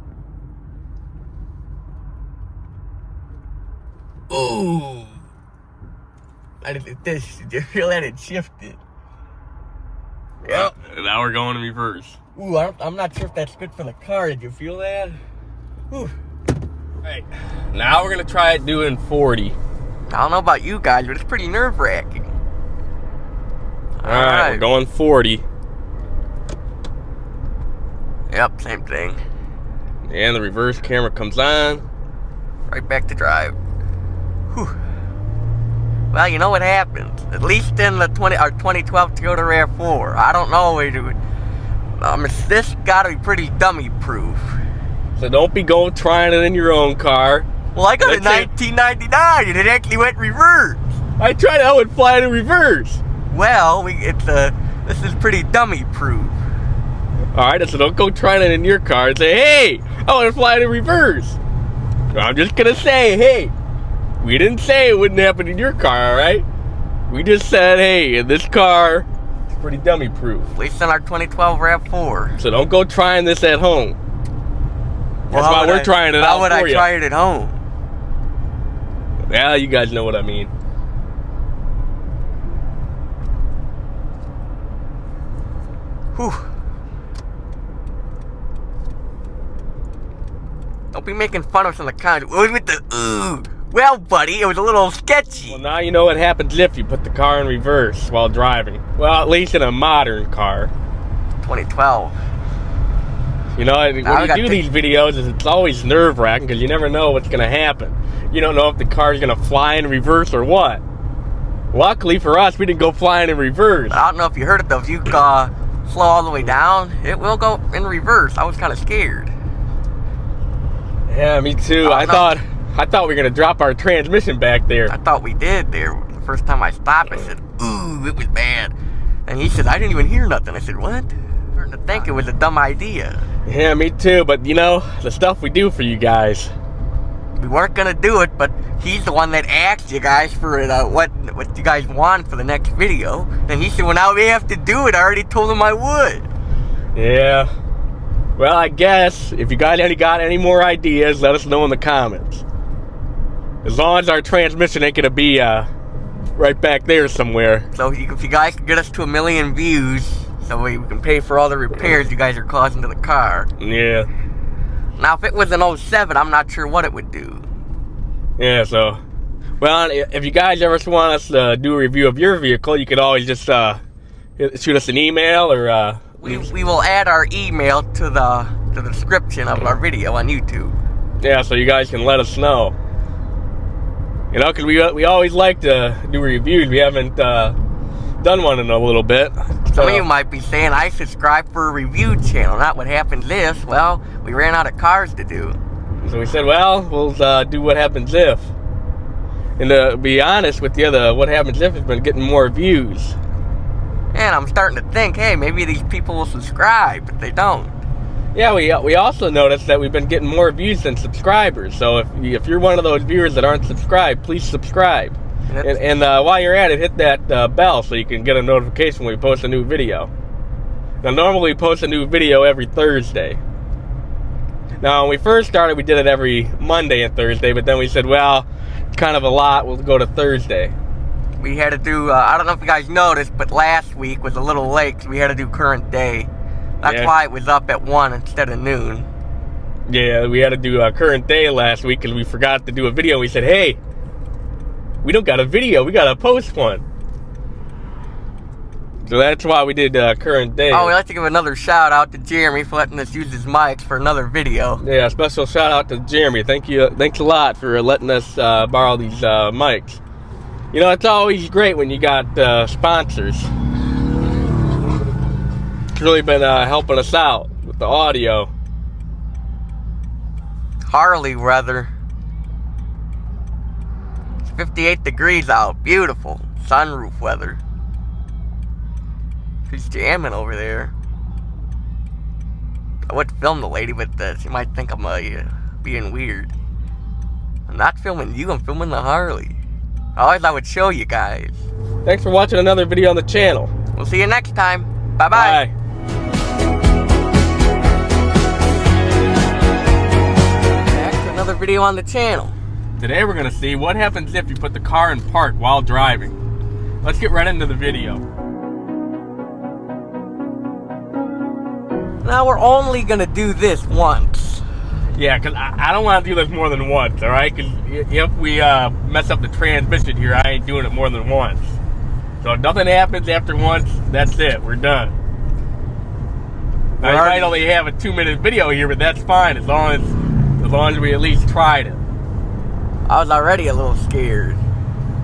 Ooh. I did this. Did you feel that it shifted? Yep. Now we're going in reverse. Ooh, I'm not sure if that's good for the car. Did you feel that? Ooh. Alright, now we're gonna try it doing 40. I don't know about you guys, but it's pretty nerve-wracking. Alright, we're going 40. Yep, same thing. And the reverse camera comes on. Right back to drive. Whew. Well, you know what happens. At least in the 2012 Toyota RAV4. I don't know what to do. This gotta be pretty dummy-proof. So don't be going trying it in your own car. Well, I got a Let's say- 1999 and it actually went reverse. I tried it, I would fly it in reverse. Well, this is pretty dummy-proof. Alright, so don't go trying it in your car and say, hey, I want to fly it in reverse. I'm just gonna say, hey, we didn't say it wouldn't happen in your car, alright? We just said, hey, in this car, it's pretty dummy proof. At least in our 2012 RAV4. So don't go trying this at home. That's Well, why we're trying it out How would for I you. try it at home? Yeah, you guys know what I mean. Whew. Don't be making fun of us in the comments. What was with the ooh? Well, buddy, it was a little sketchy. Well, now you know what happens if you put the car in reverse while driving. Well, at least in a modern car. 2012. You know, when Now we you got do the- these videos, it's always nerve-wracking because you never know what's going to happen. You don't know if the car's going to fly in reverse or what. Luckily for us, we didn't go flying in reverse. I don't know if you heard it though. If you slow all the way down, it will go in reverse. I was kind of scared. Yeah, me too. I thought we were going to drop our transmission back there. I thought we did there. The first time I stopped, I said, ooh, it was bad. And he said, I didn't even hear nothing. I said, what? I'm starting to think it was a dumb idea. Yeah, me too. But, you know, the stuff we do for you guys. We weren't going to do it, but he's the one that asked you guys for what you guys want for the next video. And he said, well, now we have to do it. I already told him I would. Yeah. Well, I guess if you guys got any more ideas, let us know in the comments. As long as our transmission ain't going to be right back there somewhere. So if you guys can get us to 1 million views, So we can pay for all the repairs you guys are causing to the car. Yeah. Now, if it was an 07, I'm not sure what it would do. Yeah, so... Well, if you guys ever want us to do a review of your vehicle, you could always just shoot us an email or... We will add our email to the description of our video on YouTube. Yeah, so you guys can let us know. You know, because we always like to do reviews. We haven't done one in a little bit. Some of you might be saying, I subscribe for a review channel. Not what happens if. Well, we ran out of cars to do. So we said, well, we'll do what happens if. And to be honest with you, the what happens if has been getting more views. And I'm starting to think, hey, maybe these people will subscribe, but they don't. Yeah, we also noticed that we've been getting more views than subscribers. So if you're one of those viewers that aren't subscribed, please subscribe. And while you're at it, hit that bell so you can get a notification when we post a new video. Now, normally we post a new video every Thursday. Now, when we first started, we did it every Monday and Thursday, but then we said, well, it's kind of a lot, we'll go to Thursday. We had to do, I don't know if you guys noticed, but last week was a little late because we had to do current day. That's why it was up at 1 instead of noon. Yeah, we had to do a current day last week because we forgot to do a video. We said, hey, we don't got a video. We got to post one. So that's why we did current day. Oh, we'd like to give another shout out to Jeremy for letting us use his mics for another video. Yeah, special shout out to Jeremy. Thank you. Thanks a lot for letting us borrow these mics. You know, it's always great when you got sponsors. It's really been helping us out with the audio. Harley weather. It's 58 degrees out. Beautiful. Sunroof weather. She's jamming over there. I would film the lady, but she might think I'm being weird. I'm not filming you, I'm filming the Harley. Otherwise, I would show you guys. Thanks for watching another video on the channel. We'll see you next time. Bye-bye. Bye. Another video on the channel. Today we're going to see what happens if you put the car in park while driving. Let's get right into the video. Now we're only going to do this once. Yeah, because I don't want to do this more than once, alright? Because if we mess up the transmission here, I ain't doing it more than once. So if nothing happens after once, that's it. We're done. Now, you might only have a 2-minute video here, but that's fine as long as we at least tried it. I was already a little scared.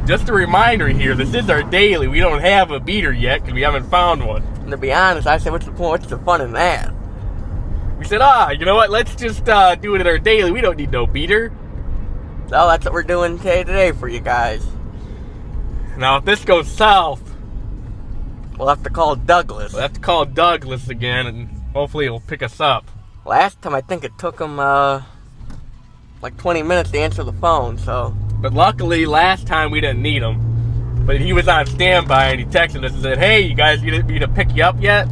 Just a reminder here, this is our daily. We don't have a beater yet because we haven't found one. And to be honest, I said, what's the point? What's the fun in that? We said, you know what? Let's just do it at our daily. We don't need no beater. So that's what we're doing today for you guys. Now, if this goes south, we'll have to call Douglas. We'll have to call Douglas again, and hopefully he'll pick us up. Last time, I think it took him like 20 minutes to answer the phone, so. But luckily, last time we didn't need him. But he was on standby, and he texted us and said, hey, you guys need me to pick you up yet?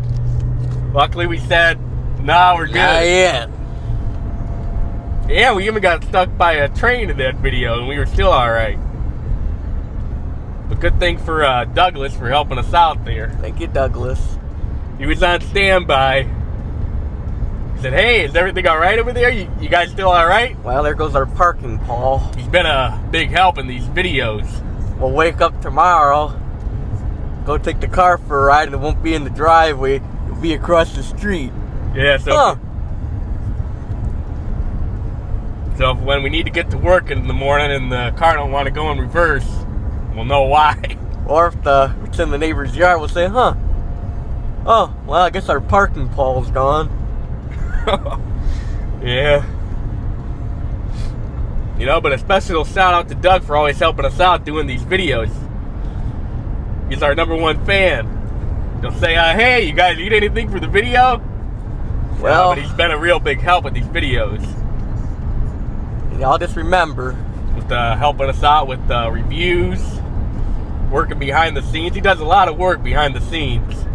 Luckily, we said, nah, we're good. Not yet. Yeah, we even got stuck by a train in that video, and we were still alright. But good thing for Douglas for helping us out there. Thank you, Douglas. He was on standby. He said, hey, is everything alright over there? You guys still alright? Well, there goes our parking, Paul. He's been a big help in these videos. We'll wake up tomorrow, go take the car for a ride, and it won't be in the driveway. It'll be across the street. Yeah, so... So when we need to get to work in the morning and the car don't want to go in reverse, we'll know why. Or if it's in the neighbor's yard, we'll say, oh, well, I guess our parking pole's gone. Yeah. You know, but a special shout out to Doug for always helping us out doing these videos. He's our #1 fan. He'll say, hey, you guys need anything for the video? Well, but he's been a real big help with these videos. Y'all just remember. With helping us out with reviews, working behind the scenes. He does a lot of work behind the scenes.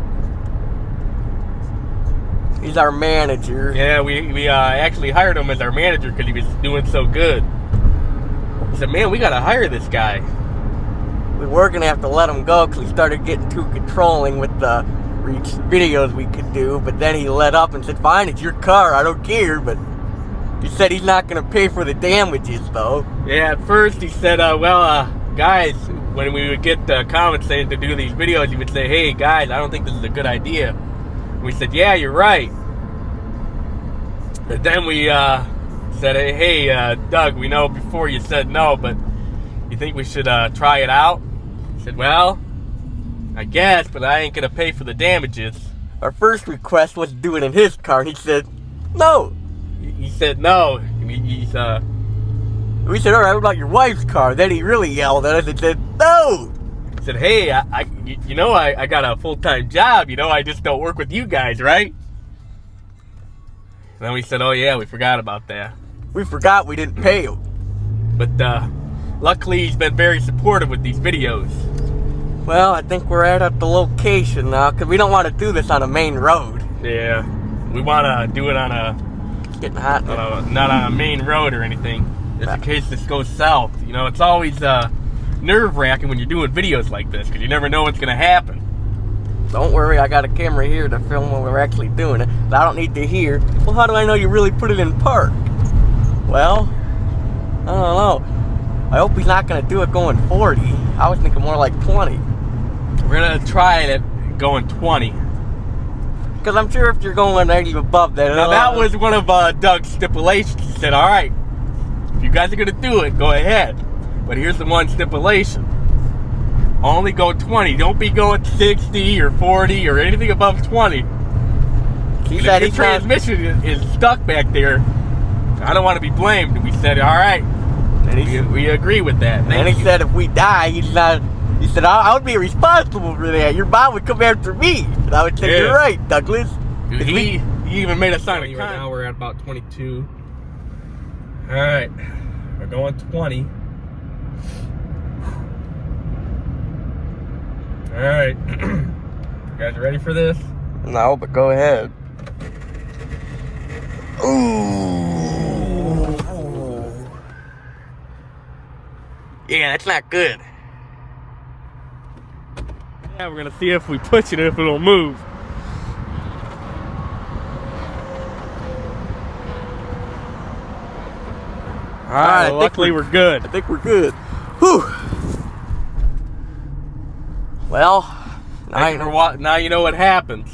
He's our manager. Yeah, we actually hired him as our manager because he was doing so good. He said, man, we got to hire this guy. We were going to have to let him go because he started getting too controlling with the outreach videos we could do, but then he let up and said, fine, it's your car, I don't care, but he said he's not going to pay for the damages, though. Yeah, at first he said, guys, when we would get comments saying to do these videos, he would say, hey, guys, I don't think this is a good idea. We said, yeah, you're right. But then we said, hey, Doug, we know before you said no, but you think we should try it out? He said, well, I guess, but I ain't going to pay for the damages. Our first request was to do it in his car, and he said, no. He said no. We said, all right, what about your wife's car? Then he really yelled at us and said, no. He said, hey, I got a full-time job. I just don't work with you guys, right? And then we said, oh, yeah, we forgot about that. We forgot we didn't pay him. But luckily, he's been very supportive with these videos. Well, I think we're at the location now, because we don't want to do this on a main road. Yeah, we want to do it on It's getting hot. not on a main road or anything, just in case this goes south. It's always nerve-wracking when you're doing videos like this, because you never know what's going to happen. Don't worry, I got a camera here to film when we're actually doing it. But I don't need to hear, well, how do I know you really put it in park? Well, I don't know. I hope he's not going to do it going 40. I was thinking more like 20. We're going to try it going 20. Because I'm sure if you're going any above that... Now, that was one of Doug's stipulations. He said, all right, if you guys are going to do it, go ahead. But here's the one stipulation. Only go 20. Don't be going 60 or 40 or anything above 20. If your transmission is stuck back there, I don't want to be blamed. We said, all right. And we agree with that. And he said if we die, he said, I would be responsible for that. Your mom would come after me. And I would say, you're right, Douglas. He even made a sign. Right now we're at about 22. All right. We're going 20. All right. You guys ready for this? No, but go ahead. Ooh. Yeah, that's not good. Yeah, we're gonna see if we push it, if it'll move. All right, well, luckily we're good. I think we're good. Whew. Well, now you know what happens.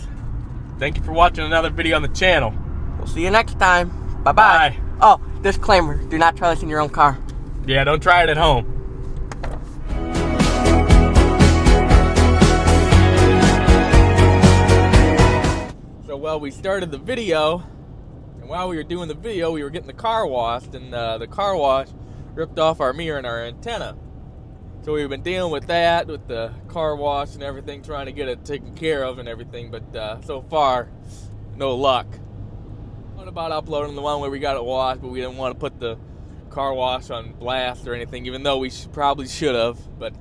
Thank you for watching another video on the channel. We'll see you next time. Bye-bye. Oh, disclaimer. Do not try this in your own car. Yeah, don't try it at home. So, well, we started the video, and while we were doing the video, we were getting the car washed, and the car wash ripped off our mirror and our antenna. So we've been dealing with that, with the car wash and everything, trying to get it taken care of and everything, but so far, no luck. What about uploading the one where we got it washed, but we didn't want to put the car wash on blast or anything, even though we probably should have, but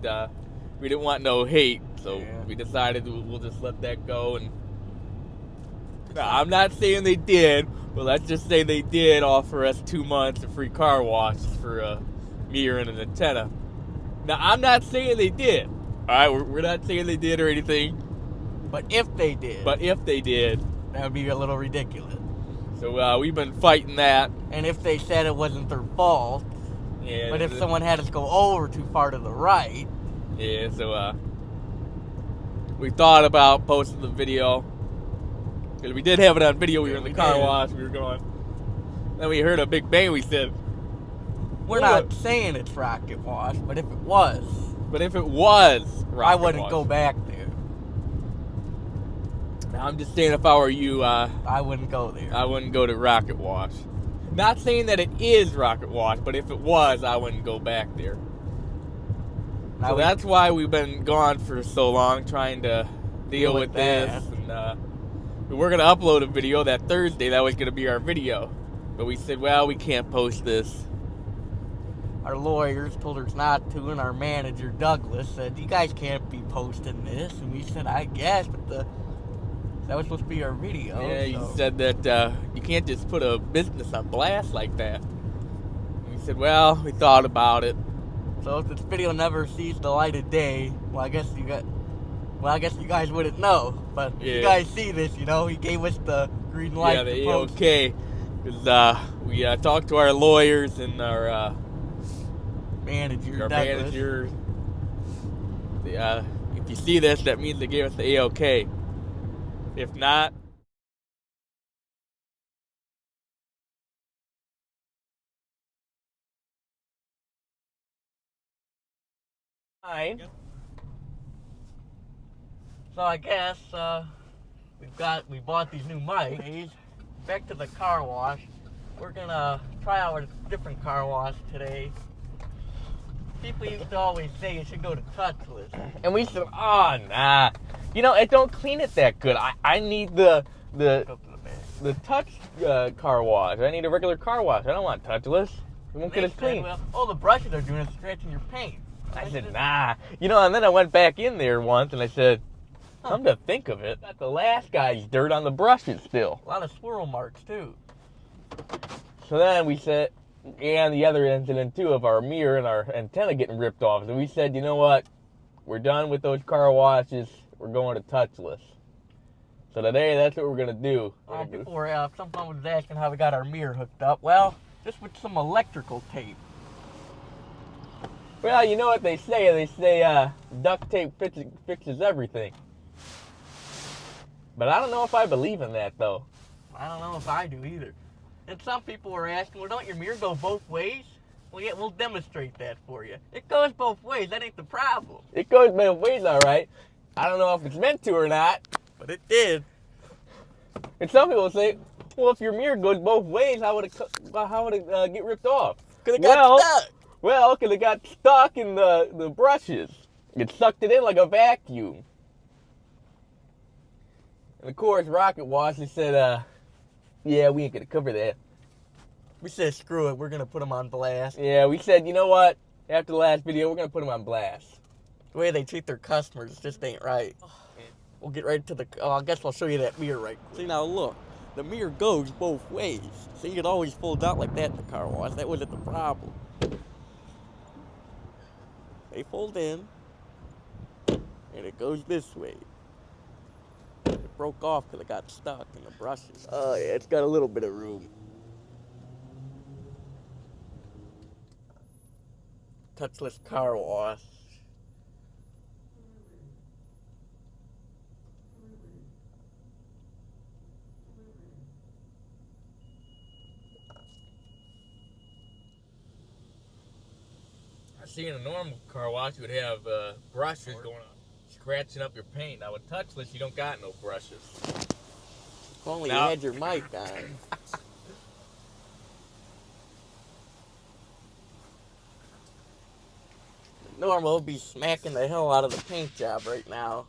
we didn't want no hate, so we decided we'll just let that go. And I'm not saying they did, but let's just say they did offer us 2 months of free car washes for a mirror and an antenna. Now, I'm not saying they did. All right, we're not saying they did or anything. But if they did. That would be a little ridiculous. So we've been fighting that. And if they said it wasn't their fault. Yeah. But if someone had us go over too far to the right. Yeah, so we thought about posting the video. Because we did have it on video. We were in the car wash. We were going. Then we heard a big bang. We said, we're not saying it's rocket wash, but if it was. I wouldn't go back there. Now, I'm just saying if I were you, I wouldn't go there. I wouldn't go to rocket wash. Not saying that it is rocket wash, but if it was, I wouldn't go back there. So that's why we've been gone for so long, trying to deal with this. And we were going to upload a video that Thursday. That was going to be our video. But we said, well, we can't post this. Our lawyers told us not to, and our manager, Douglas, said, you guys can't be posting this. And we said, I guess, but that was supposed to be our video. Yeah, so. You said that you can't just put a business on blast like that. And we said, well, we thought about it. So if this video never sees the light of day, well, I guess Well, I guess you guys wouldn't know, but if you guys see this, you know, he gave us the green light. Yeah, the A-OK. Because we talked to our lawyers and our manager. If you see this, that means they gave us the A-OK. If not, fine. So I guess we bought these new mics. Back to the car wash. We're gonna try out a different car wash today. People used to always say you should go to touchless, and we said, oh nah, you know it don't clean it that good. I need the touch car wash. I need a regular car wash. I don't want touchless. It won't get as clean. Well, all the brushes are doing is scratching your paint. I said, nah. You know, and then I went back in there once and I said, come to think of it, got the last guy's dirt on the brushes still. A lot of swirl marks, too. So then we said, and the other incident, too, of our mirror and our antenna getting ripped off. So we said, you know what? We're done with those car washes. We're going to touchless. So today, that's what we're going to do. People were, someone was asking how we got our mirror hooked up. Well, just with some electrical tape. Well, you know what they say? They say duct tape fixes everything. But I don't know if I believe in that, though. I don't know if I do either. And some people were asking, well, don't your mirror go both ways? Well, yeah, we'll demonstrate that for you. It goes both ways. That ain't the problem. It goes both ways, all right. I don't know if it's meant to or not, but it did. And some people say, well, if your mirror goes both ways, how would it get ripped off? Because it got stuck. Well, because it got stuck in the brushes. It sucked it in like a vacuum. And of course, Rocket Wash, they said, yeah, we ain't going to cover that. We said, screw it, we're going to put them on blast. Yeah, we said, you know what? After the last video, we're going to put them on blast. The way they treat their customers just ain't right. We'll get right to the... Oh, I guess I'll show you that mirror right quick. See, now look. The mirror goes both ways. See, it always folds out like that in the car wash. That wasn't the problem. They fold in, and it goes this way. It broke off because it got stuck in the brushes. Oh, yeah, it's got a little bit of room. Touchless car wash. See, in a normal car wash, you would have brushes going on, scratching up your paint. Now with touchless, you don't got no brushes. If only you had your mic on. Normal would be smacking the hell out of the paint job right now.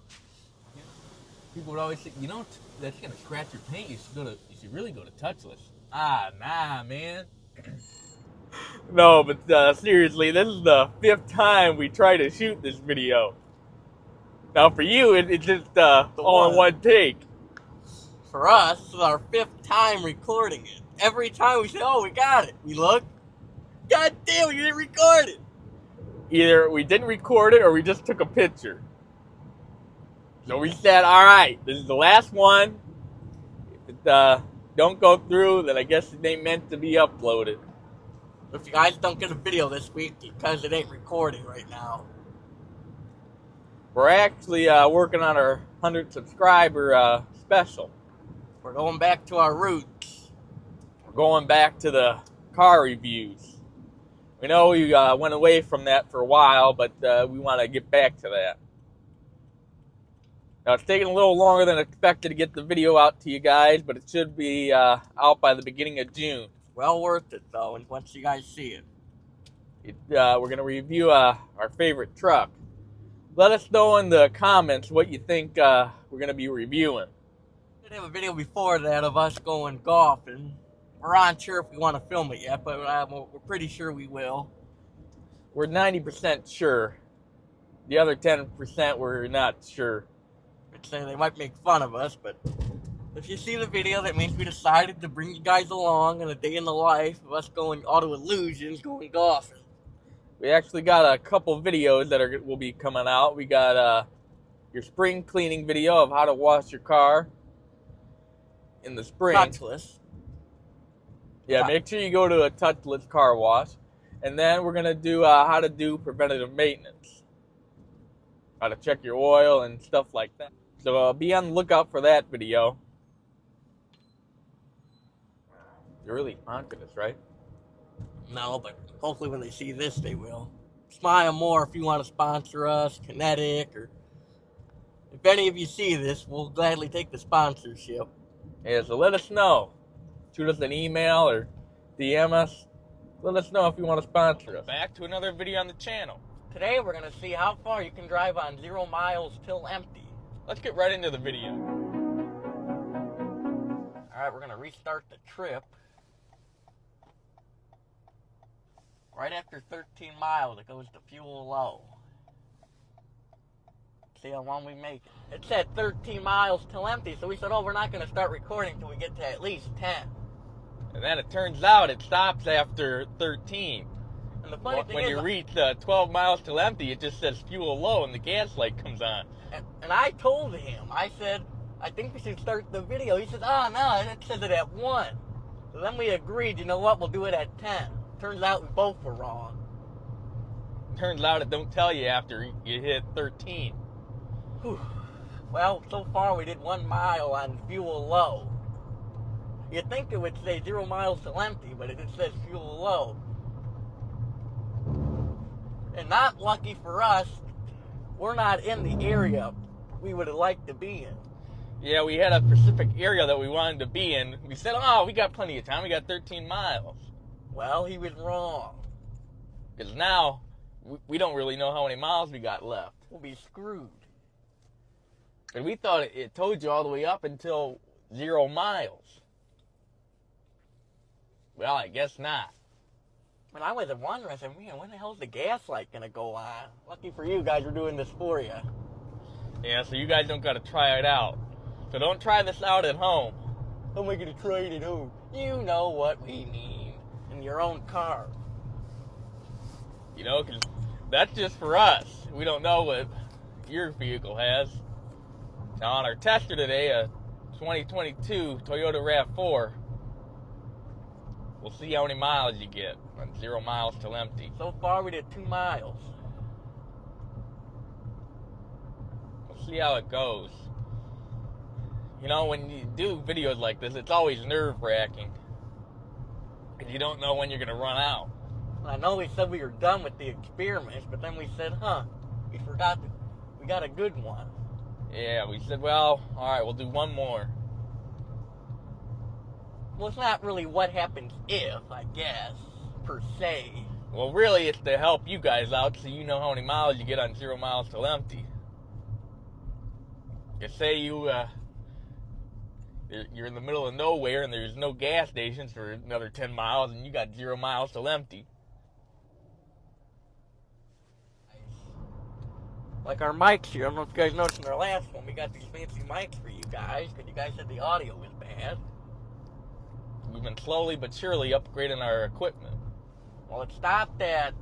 People would always say, you know, that's gonna scratch your paint. You should really go to touchless. Ah, nah, man. No, but seriously, this is the 5th time we try to shoot this video. Now for you, it's just all in one take. For us, this is our 5th time recording it. Every time we say, oh, we got it. We look, God damn, we didn't record it. Either we didn't record it or we just took a picture. So we said, all right, this is the last one. If it don't go through, then I guess it ain't meant to be uploaded. If you guys don't get a video this week because it ain't recording right now. We're actually working on our 100 subscriber special. We're going back to our roots. We're going back to the car reviews. We know we went away from that for a while, but we want to get back to that. Now, it's taking a little longer than expected to get the video out to you guys, but it should be out by the beginning of June. Well worth it, though, and once you guys see it. We're going to review our favorite truck. Let us know in the comments what you think we're going to be reviewing. We did have a video before that of us going golfing. We're not sure if we want to film it yet, but we're pretty sure we will. We're 90% sure. The other 10% we're not sure. I'd say they might make fun of us, but if you see the video, that means we decided to bring you guys along on a day in the life of us going Autoillusions, going golfing. We actually got a couple videos that will be coming out. We got your spring cleaning video of how to wash your car in the spring. Touchless. Yeah, make sure you go to a touchless car wash. And then we're going to do how to do preventative maintenance. How to check your oil and stuff like that. So be on the lookout for that video. You're really honking this, right? No, but hopefully when they see this, they will. Smile more if you want to sponsor us, Kinetic, or if any of you see this, we'll gladly take the sponsorship. Yeah, so let us know. Shoot us an email or DM us. Let us know if you want to sponsor us. Back to another video on the channel. Today we're going to see how far you can drive on 0 miles till empty. Let's get right into the video. Alright, we're going to restart the trip. Right after 13 miles, it goes to fuel low. See how long we make it. It said 13 miles till empty, so we said, oh, we're not going to start recording until we get to at least 10. And then it turns out it stops after 13. And the funny thing when is, you reach 12 miles till empty, it just says fuel low and the gas light comes on. and I told him, I said, I think we should start the video. He said, oh, no, it says it at 1. So then we agreed, you know what, we'll do it at 10. Turns out we both were wrong. Turns out it don't tell you after you hit 13. Whew. Well, so far we did 1 mile on fuel low. You'd think it would say 0 miles till empty, but it says fuel low. And not lucky for us, we're not in the area we would have liked to be in. Yeah, we had a specific area that we wanted to be in. We said, oh, we got plenty of time. We got 13 miles. Well, he was wrong. Because now, we don't really know how many miles we got left. We'll be screwed. And we thought it told you all the way up until 0 miles. Well, I guess not. When I was wondering, I said, man, when the hell's the gas light going to go on? Lucky for you guys, we're doing this for you. Yeah, so you guys don't got to try it out. So don't try this out at home. How am I going to try it at home? You know what we mean. In your own car. You know, because that's just for us. We don't know what your vehicle has. Now, on our tester today, a 2022 Toyota RAV4, we'll see how many miles you get on 0 miles till empty. So far, we did 2 miles. We'll see how it goes. You know, when you do videos like this, it's always nerve-wracking. Because you don't know when you're going to run out. I know we said we were done with the experiments, but then we said, we forgot that we got a good one. Yeah, we said, well, alright, we'll do one more. Well, it's not really what happens if, I guess, per se. Well, really, it's to help you guys out so you know how many miles you get on 0 miles till empty. You say you're in the middle of nowhere and there's no gas stations for another 10 miles and you got 0 miles till empty. Like our mics here, I don't know if you guys noticed in our last one, we got these fancy mics for you guys, because you guys said the audio was bad. We've been slowly but surely upgrading our equipment. Well, it stopped at,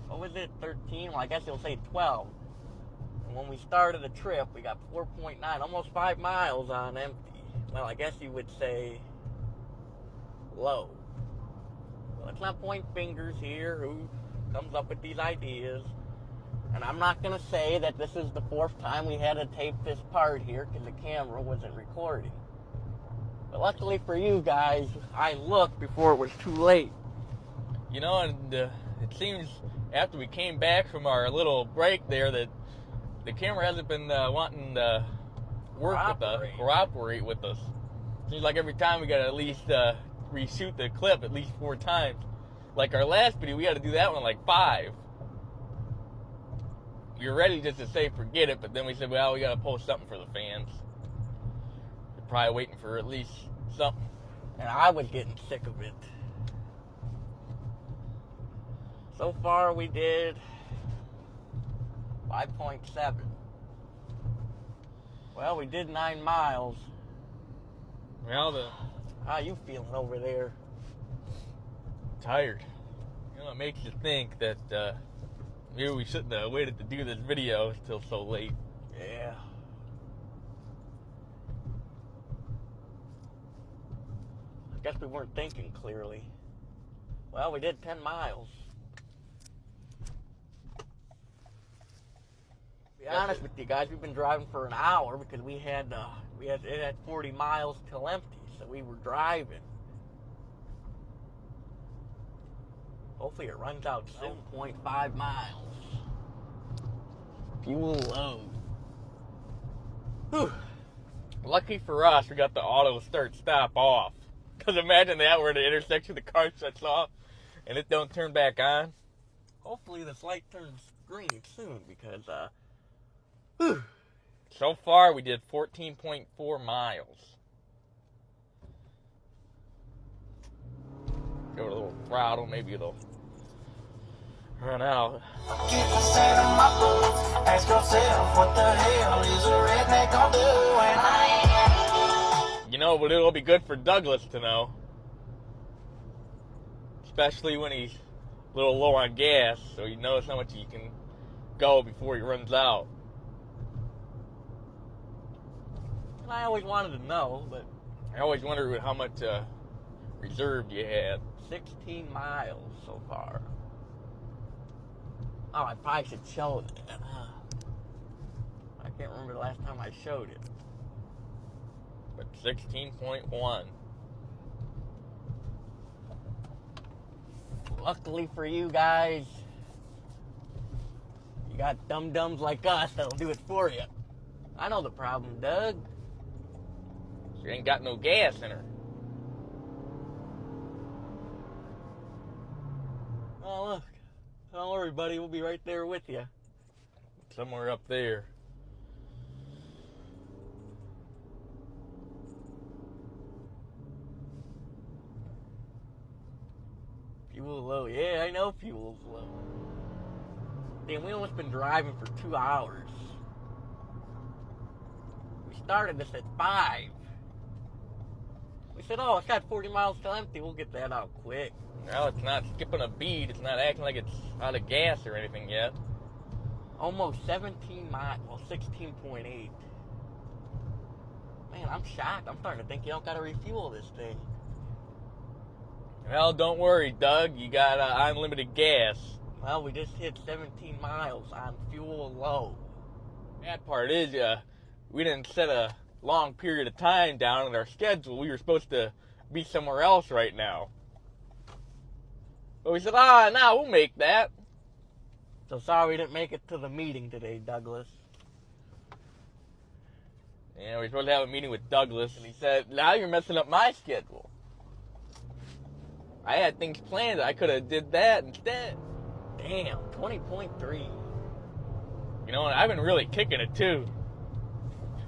what was it, 13? Well, I guess it'll say 12. And when we started the trip, we got 4.9, almost 5 miles on empty. Well, I guess you would say low. Well, let's not point fingers here, who comes up with these ideas. And I'm not going to say that this is the 4th time we had to tape this part here because the camera wasn't recording. But luckily for you guys, I looked before it was too late. You know, and it seems after we came back from our little break there that the camera hasn't been wanting to cooperate with us. Seems like every time we got to at least reshoot the clip at least 4 times. Like our last video, we had to do that one like 5. We were ready just to say forget it, but then we said, well, we got to post something for the fans. They're probably waiting for at least something. And I was getting sick of it. So far we did 5.7. Well, we did 9 miles. Well, How you feeling over there? tired. You know, it makes you think that maybe we shouldn't have waited to do this video till so late. Yeah. I guess we weren't thinking clearly. Well, we did 10 miles. To be honest with you guys, we've been driving for an hour because it had 40 miles till empty, so we were driving. Hopefully it runs out soon. 0.5 miles. Fuel low. Whew. Lucky for us, we got the auto start stop off. Because imagine that, we're at the intersection, the car shuts off, and it don't turn back on. Hopefully this light turns green soon because, So far, we did 14.4 miles. Go to a little throttle, maybe it'll run out. Get the sand in my boots. Ask yourself, what the hell is a redneck gonna do when You know, but it'll be good for Douglas to know. Especially when he's a little low on gas, so he knows how much he can go before he runs out. and I always wanted to know, but I always wondered how much reserved you had. 16 miles so far. Oh, I probably should show it. I can't remember the last time I showed it. But 16.1. Luckily for you guys, you got dum-dums like us that'll do it for you. I know the problem, Doug. She ain't got no gas in her. Oh, look. Don't worry, buddy. We'll be right there with you. Somewhere up there. Fuel's low. Yeah, I know fuel's low. Damn, we almost been driving for 2 hours. We started this at 5. We said, oh, it's got 40 miles till empty. We'll get that out quick. Well, it's not skipping a beat. It's not acting like it's out of gas or anything yet. Almost 17 miles. Well, 16.8. Man, I'm shocked. I'm starting to think you don't got to refuel this thing. Well, don't worry, Doug. You got unlimited gas. Well, we just hit 17 miles on fuel low. Bad part is, we didn't set a long period of time down in our schedule. We were supposed to be somewhere else right now. But we said, no, we'll make that. So sorry we didn't make it to the meeting today, Douglas. Yeah, we were supposed to have a meeting with Douglas, and he said, now you're messing up my schedule. I had things planned. I could have did that instead. Damn, 20.3. You know, and I've been really kicking it, too.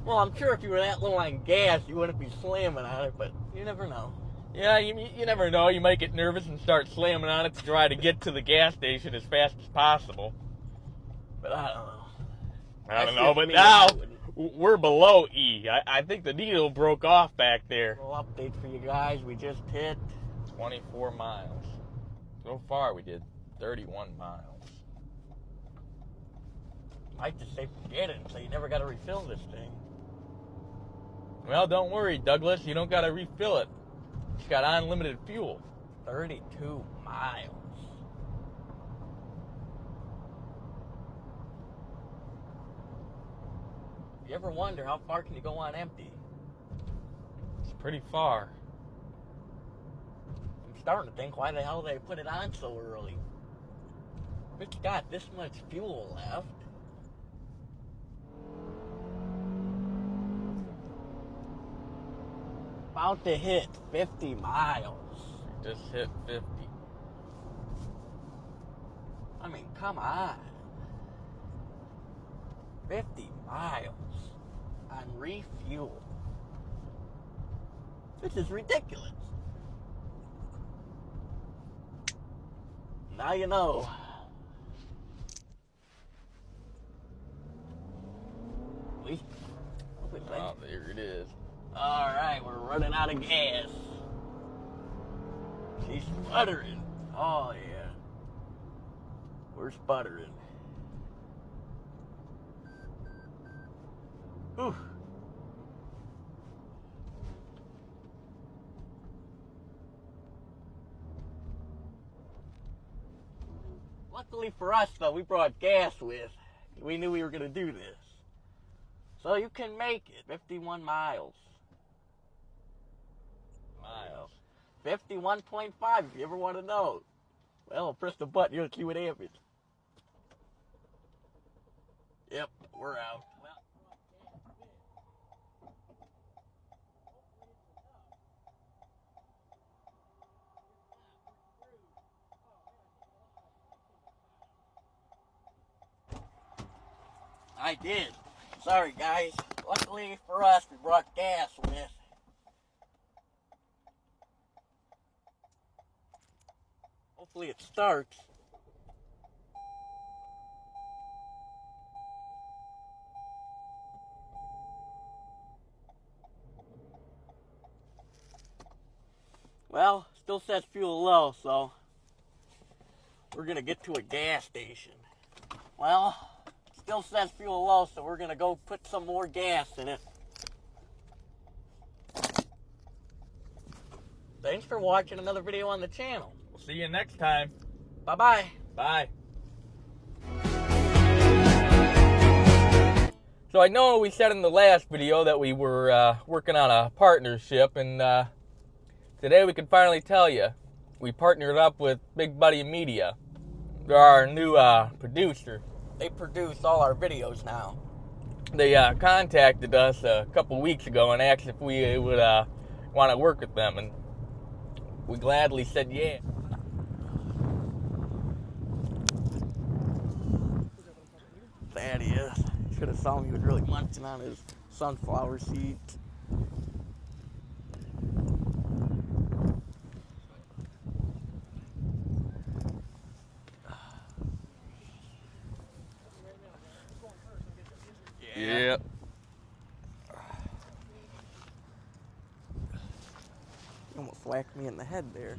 Well, I'm sure if you were that low on gas, you wouldn't be slamming on it, but you never know. Yeah, you never know. You might get nervous and start slamming on it to try to get to the gas station as fast as possible. But I don't know. I don't know, but now we're below E. I think the needle broke off back there. A little update for you guys. We just hit 24 miles. So far, we did 31 miles. Might just say forget it, so you never got to refill this thing. Well, don't worry, Douglas. You don't got to refill it. It's got unlimited fuel. 32 miles. You ever wonder how far can you go on empty? It's pretty far. I'm starting to think why the hell they put it on so early. It's got this much fuel left. About to hit 50 miles. Just hit 50. I mean, come on. 50 miles on refuel. This is ridiculous. Now you know. Oh, there it is. Alright, we're running out of gas. She's sputtering. Oh, yeah. We're sputtering. Whew. Luckily for us, though, we brought gas with. We knew we were going to do this. So you can make it. 51 miles. 51.5 if you ever want to know. Well, press the button, you'll see what happens. Yep, we're out. I did. Sorry, guys. Luckily for us, we brought gas with. Hopefully it starts. Well, still says fuel low, so we're gonna get to a gas station. Well, still says fuel low, so we're gonna go put some more gas in it. Thanks for watching another video on the channel. We'll see you next time. Bye-bye. Bye. So I know we said in the last video that we were working on a partnership, and today we can finally tell you we partnered up with Big Buddy Media. They're our new producer. They produce all our videos now. They contacted us a couple weeks ago and asked if we would want to work with them, and we gladly said yeah. There he is. Should have saw him. He was really munching on his sunflower seeds. Yep. You almost whacked me in the head there.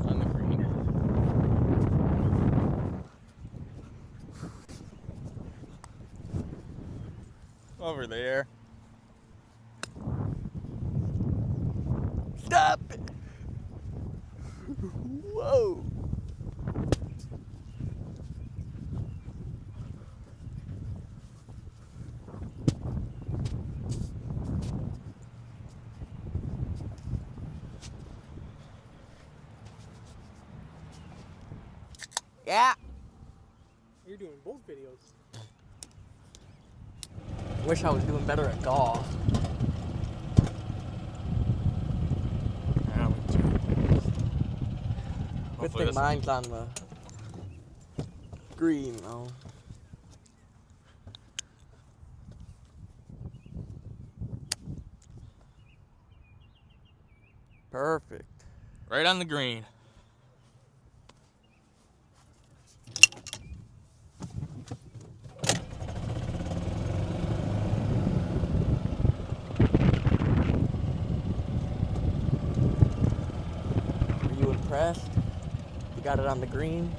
On the green. Over there. Stop it! Whoa! Yeah! You're doing both videos. Wish I was doing better at golf. Good thing mine's on the green, though. Perfect. Right on the green. Are you impressed? You got it on the green?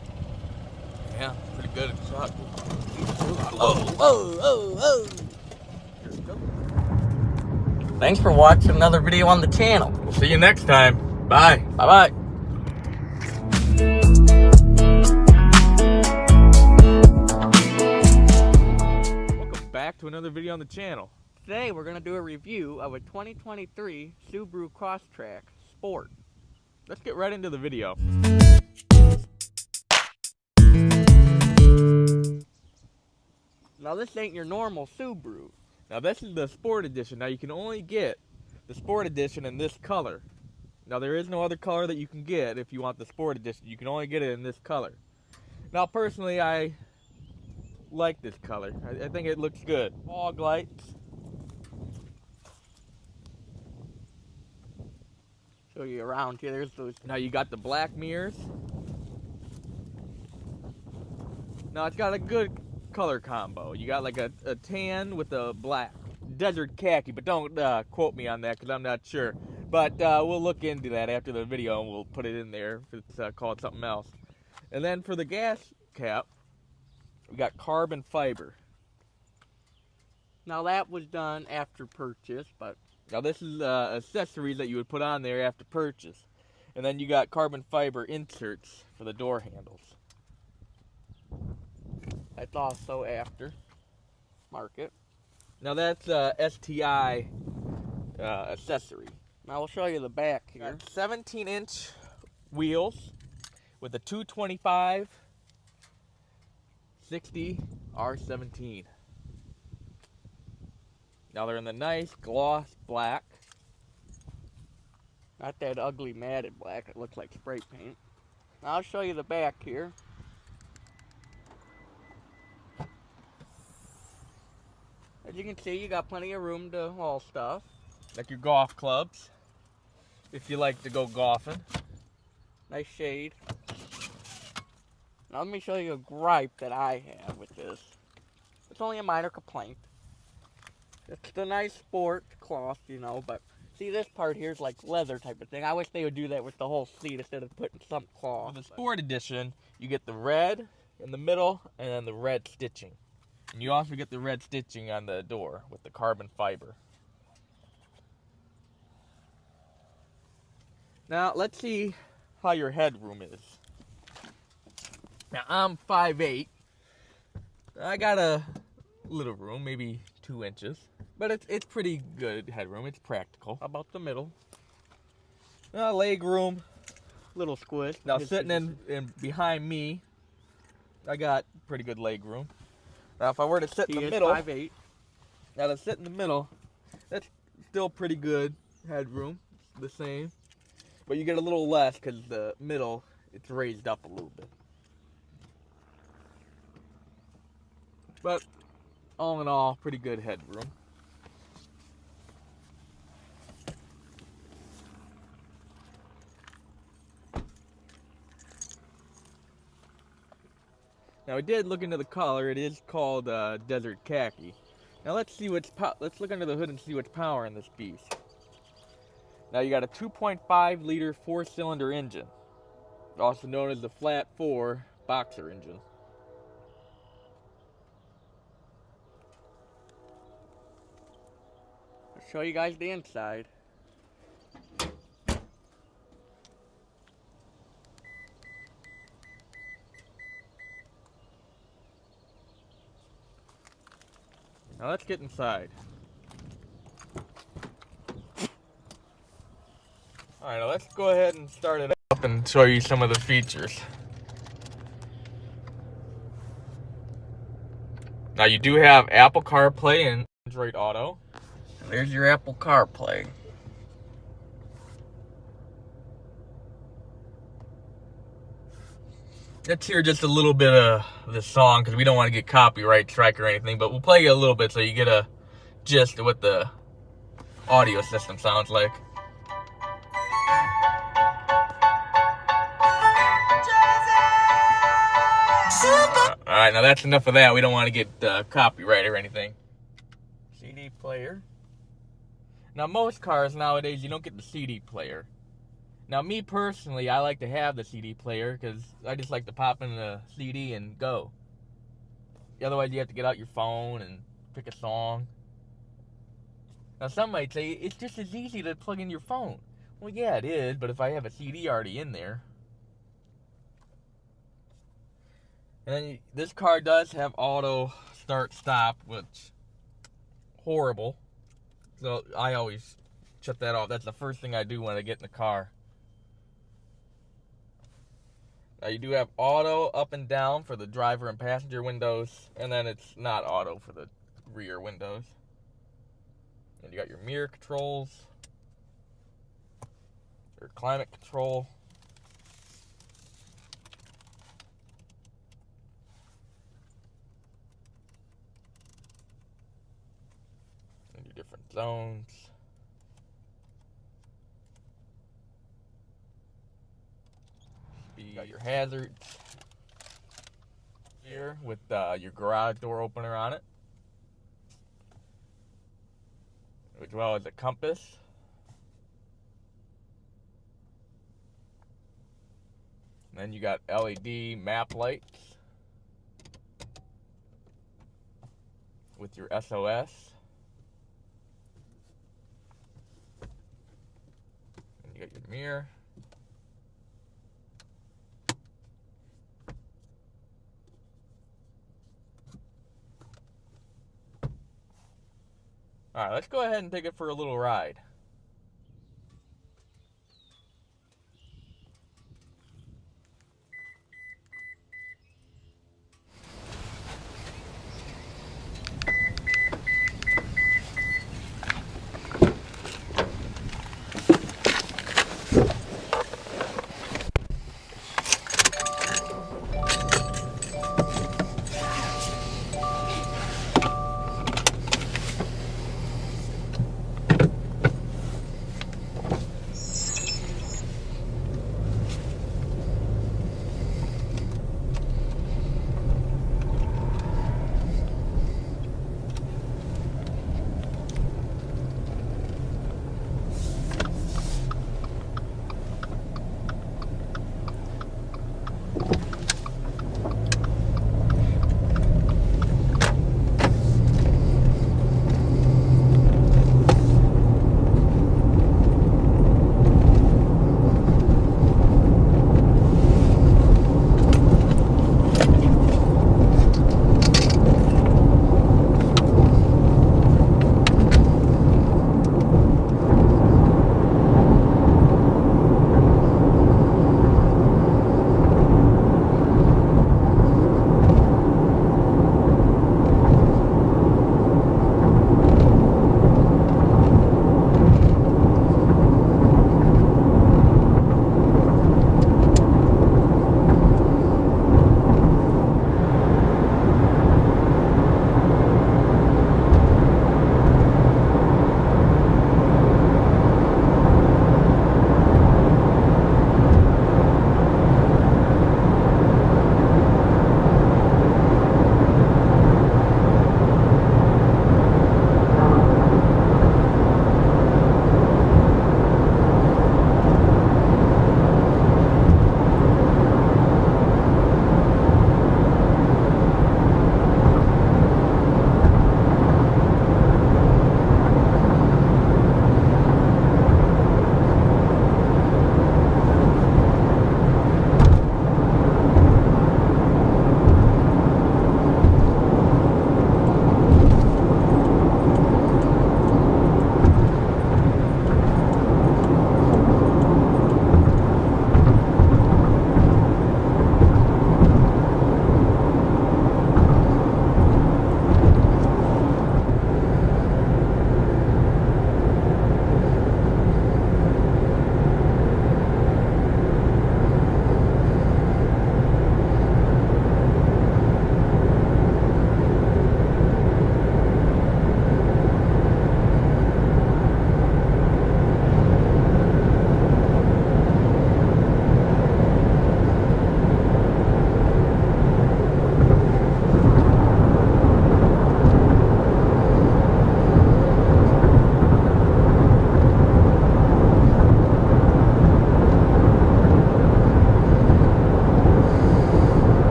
Yeah, pretty good shot. Whoa, whoa, whoa, whoa! Thanks for watching another video on the channel. We'll see you next time. Bye. Bye-bye. Welcome back to another video on the channel. Today we're going to do a review of a 2023 Subaru Crosstrek Sport. Let's get right into the video. Now this ain't your normal Subaru. Now this is the Sport Edition. Now you can only get the Sport Edition in this color. Now there is no other color that you can get if you want the Sport Edition. You can only get it in this color. Now personally I like this color. I think it looks good. Fog lights. Show you around here. There's those. Now you got the black mirrors. Now it's got a good color combo. You got like a tan with a black. desert khaki, but don't quote me on that because I'm not sure. But we'll look into that after the video and we'll put it in there if it's called something else. And then for the gas cap, we got carbon fiber. Now that was done after purchase, but Now this is accessories that you would put on there after purchase. And then you got carbon fiber inserts for the door handles. that's also after market. Now that's STI accessory. Now I'll show you the back here. Got 17-inch wheels with a 225 60 R17. Now they're in the nice gloss black. Not that ugly matted black, it looks like spray paint. Now I'll show you the back here. As you can see, you got plenty of room to haul stuff. Like your golf clubs, if you like to go golfing. Nice shade. Now let me show you a gripe that I have with this. It's only a minor complaint. It's a nice sport cloth, you know, but see this part here is like leather type of thing. I wish they would do that with the whole seat instead of putting some cloth. For the sport edition, you get the red in the middle and then the red stitching. And you also get the red stitching on the door with the carbon fiber. Now, let's see how your headroom is. Now, I'm 5'8". I got a little room, maybe 2 inches. But it's pretty good headroom. It's practical. How about the middle? Leg room. Little squish. Now, sitting in behind me, I got pretty good leg room. Now, if I were to sit in the middle, 5'8". now to sit in the middle, that's still pretty good headroom. It's the same. But you get a little less because the middle, it's raised up a little bit. But all in all, pretty good headroom. Now we did look into the color. It is called desert khaki. Now let's see let's look under the hood and see what's powering this beast. Now you got a 2.5 liter 4-cylinder engine, also known as the flat 4 boxer engine. I'll show you guys the inside. Now let's get inside. Alright, now let's go ahead and start it up and show you some of the features. Now you do have Apple CarPlay and Android Auto. There's your Apple CarPlay. Let's hear just a little bit of the song because we don't want to get copyright strike or anything, but we'll play you a little bit so you get a gist of what the audio system sounds like. Alright, now that's enough of that. We don't want to get copyright or anything. CD player. Now most cars nowadays, you don't get the CD player. Now me personally, I like to have the CD player because I just like to pop in the CD and go. Otherwise you have to get out your phone and pick a song. Now some might say, it's just as easy to plug in your phone. Well yeah it is, but if I have a CD already in there. And then this car does have auto start stop, which horrible. So I always shut that off. That's the first thing I do when I get in the car. Now you do have auto up and down for the driver and passenger windows, and then it's not auto for the rear windows. And you got your mirror controls, your climate control. And your different zones. You got your hazards here with your garage door opener on it. as well as a compass. And then you got LED map lights with your SOS. And you got your mirror. Alright, let's go ahead and take it for a little ride.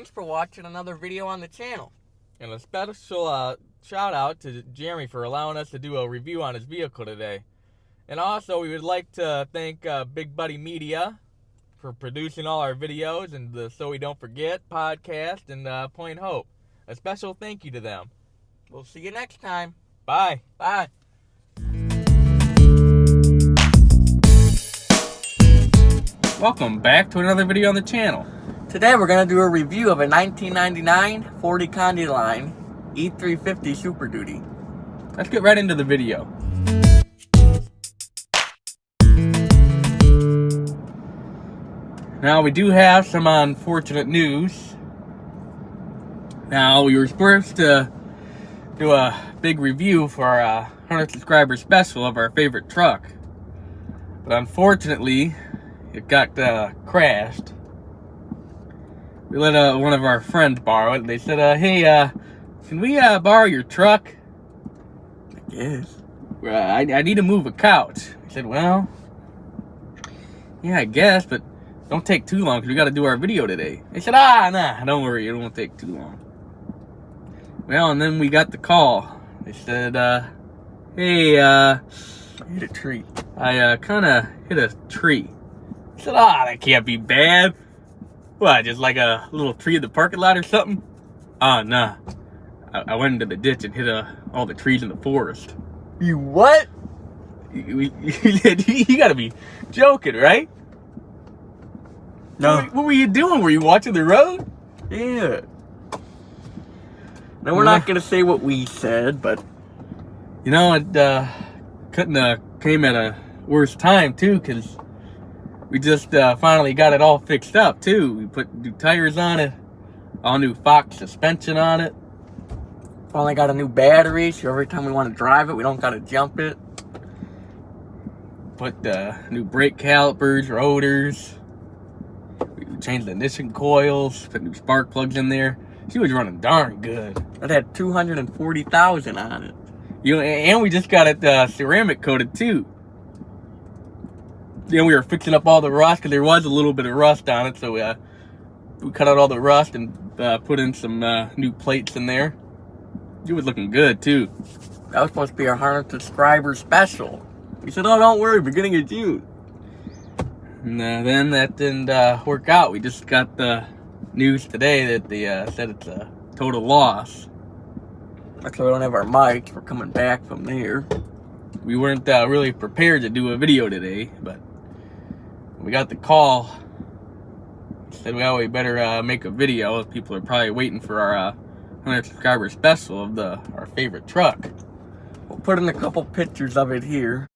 thanks for watching another video on the channel. And a special shout out to Jeremy for allowing us to do a review on his vehicle today. And also, we would like to thank Big Buddy Media for producing all our videos and the So We Don't Forget podcast and Point Hope. A special thank you to them. We'll see you next time. Bye. Bye. Welcome back to another video on the channel. Today we're going to do a review of a 1999 Ford Econoline E350 Super Duty. Let's get right into the video. Now we do have some unfortunate news. Now we were supposed to do a big review for our 100 subscriber special of our favorite truck. But unfortunately, it got crashed. We let one of our friends borrow it. They said, hey, can we borrow your truck? Yes. I need to move a couch. I said, well, yeah, I guess, but don't take too long because we got to do our video today. They said, nah, don't worry, it won't take too long. Well, and then we got the call. They said, hey, I hit a tree. I kind of hit a tree. I said, that can't be bad. What, just like a little tree in the parking lot or something? Nah. I went into the ditch and hit all the trees in the forest. You what? You gotta be joking, right? No. What were you doing? Were you watching the road? Yeah. Now we're not going to say what we said, but... You know, it couldn't have came at a worse time, too, because we just finally got it all fixed up, too. We put new tires on it, all new Fox suspension on it. Finally got a new battery, so every time we want to drive it, we don't got to jump it. Put new brake calipers, rotors. We changed the ignition coils, put new spark plugs in there. She was running darn good. It had 240,000 on it. And we just got it ceramic coated too. Then we were fixing up all the rust because there was a little bit of rust on it, so we cut out all the rust and put in some new plates in there. It was looking good too. That was supposed to be our 100 subscriber special. We said, oh, don't worry, beginning of June. And then that didn't work out. We just got the news today that they said it's a total loss. That's why we don't have our mics. We're coming back from there. We weren't really prepared to do a video today, but we got the call. Said, well, we better make a video. People are probably waiting for our 100 subscriber special of our favorite truck. We'll put in a couple pictures of it here.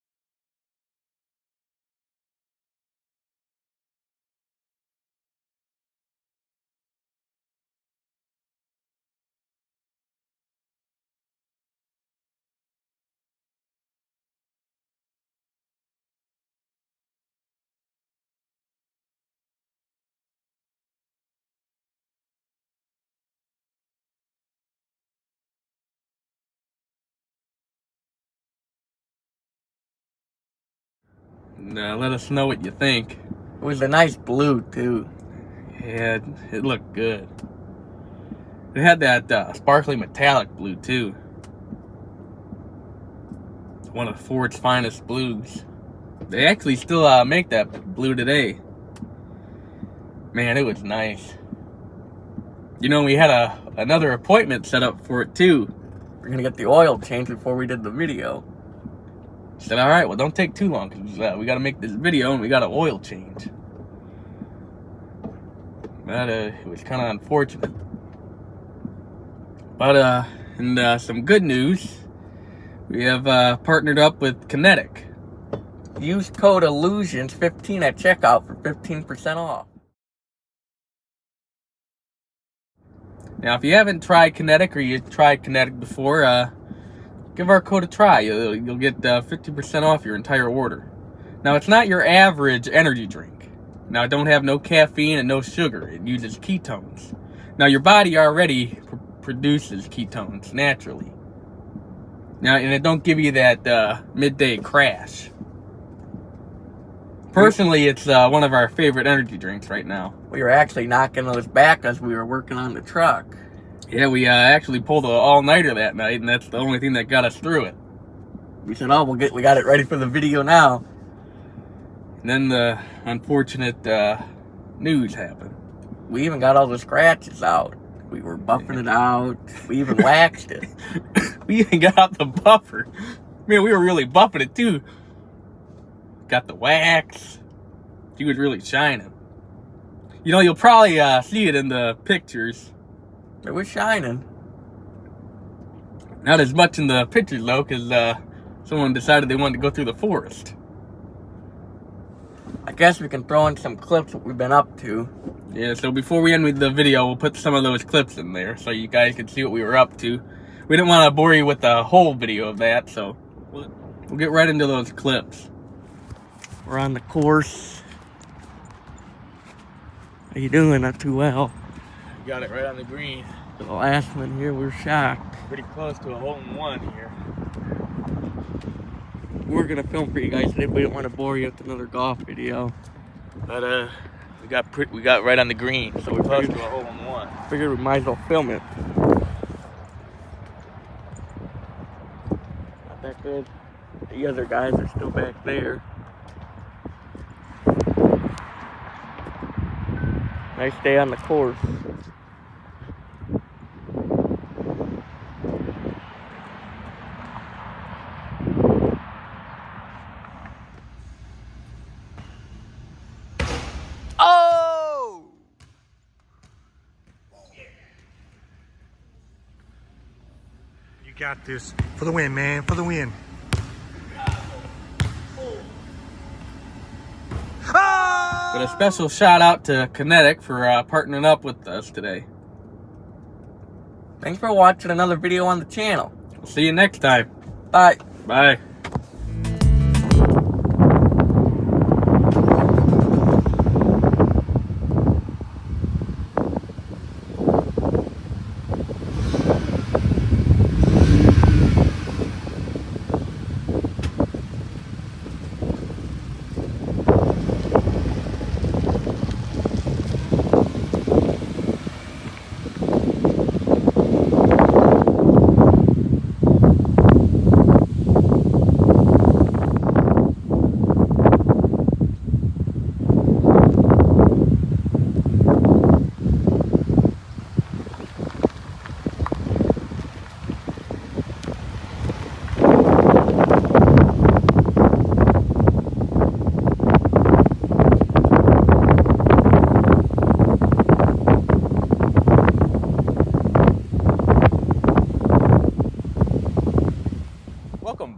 And let us know what you think. It was a nice blue, too. Yeah, it looked good. It had that sparkly metallic blue, too. One of Ford's finest blues. They actually still make that blue today. Man, it was nice. You know, we had another appointment set up for it, too. We're going to get the oil changed before we did the video. Said, all right, well, don't take too long, because we got to make this video and we got an oil change. But it was kind of unfortunate. But and some good news, we have partnered up with Kinetic. Use code Illusions15 at checkout for 15% off. Now, if you haven't tried Kinetic or you've tried Kinetic before, give our code a try. You'll get 50% off your entire order. Now, it's not your average energy drink. Now, it don't have no caffeine and no sugar. It uses ketones. Now, your body already produces ketones naturally. Now, and it don't give you that midday crash. Personally, it's one of our favorite energy drinks right now. We were actually knocking those back as we were working on the truck. Yeah, we actually pulled an all-nighter that night, and that's the only thing that got us through it. We said, oh, we got it ready for the video now. And then the unfortunate news happened. We even got all the scratches out. We were buffing it out. We even waxed it. We even got out the buffer. Man, we were really buffing it too. Got the wax. He was really shining. You know, you'll probably see it in the pictures. It was shining. Not as much in the pictures though, because someone decided they wanted to go through the forest. I guess we can throw in some clips what we've been up to. Yeah, so before we end with the video, we'll put some of those clips in there so you guys can see what we were up to. We didn't want to bore you with the whole video of that, so we'll get right into those clips. We're on the course. How you doing? Not too well. Got it right on the green. The last one here, we're shocked. Pretty close to a hole-in-one here. We're gonna film for you guys today, but we don't want to bore you with another golf video. But we got right on the green, so we're close to a hole-in-one. Figured we might as well film it. Not that good. The other guys are still back there. Nice day on the course. Oh! You got this. For the win, man. For the win. But a special shout out to Kinetic for partnering up with us today. Thanks for watching another video on the channel. We'll see you next time. Bye. Bye.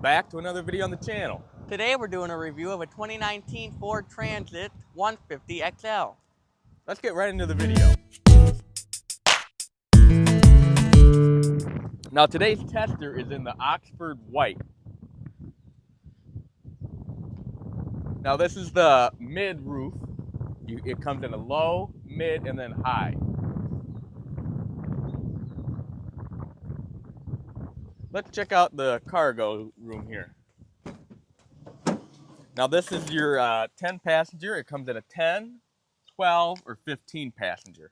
Back to another video on the channel. Today we're doing a review of a 2019 Ford Transit 150 XL. Let's get right into the video. Now today's tester is in the Oxford White. Now this is the mid roof. It comes in a low, mid, and then high. Let's check out the cargo room here. Now this is your 10 passenger. It comes in a 10, 12, or 15 passenger.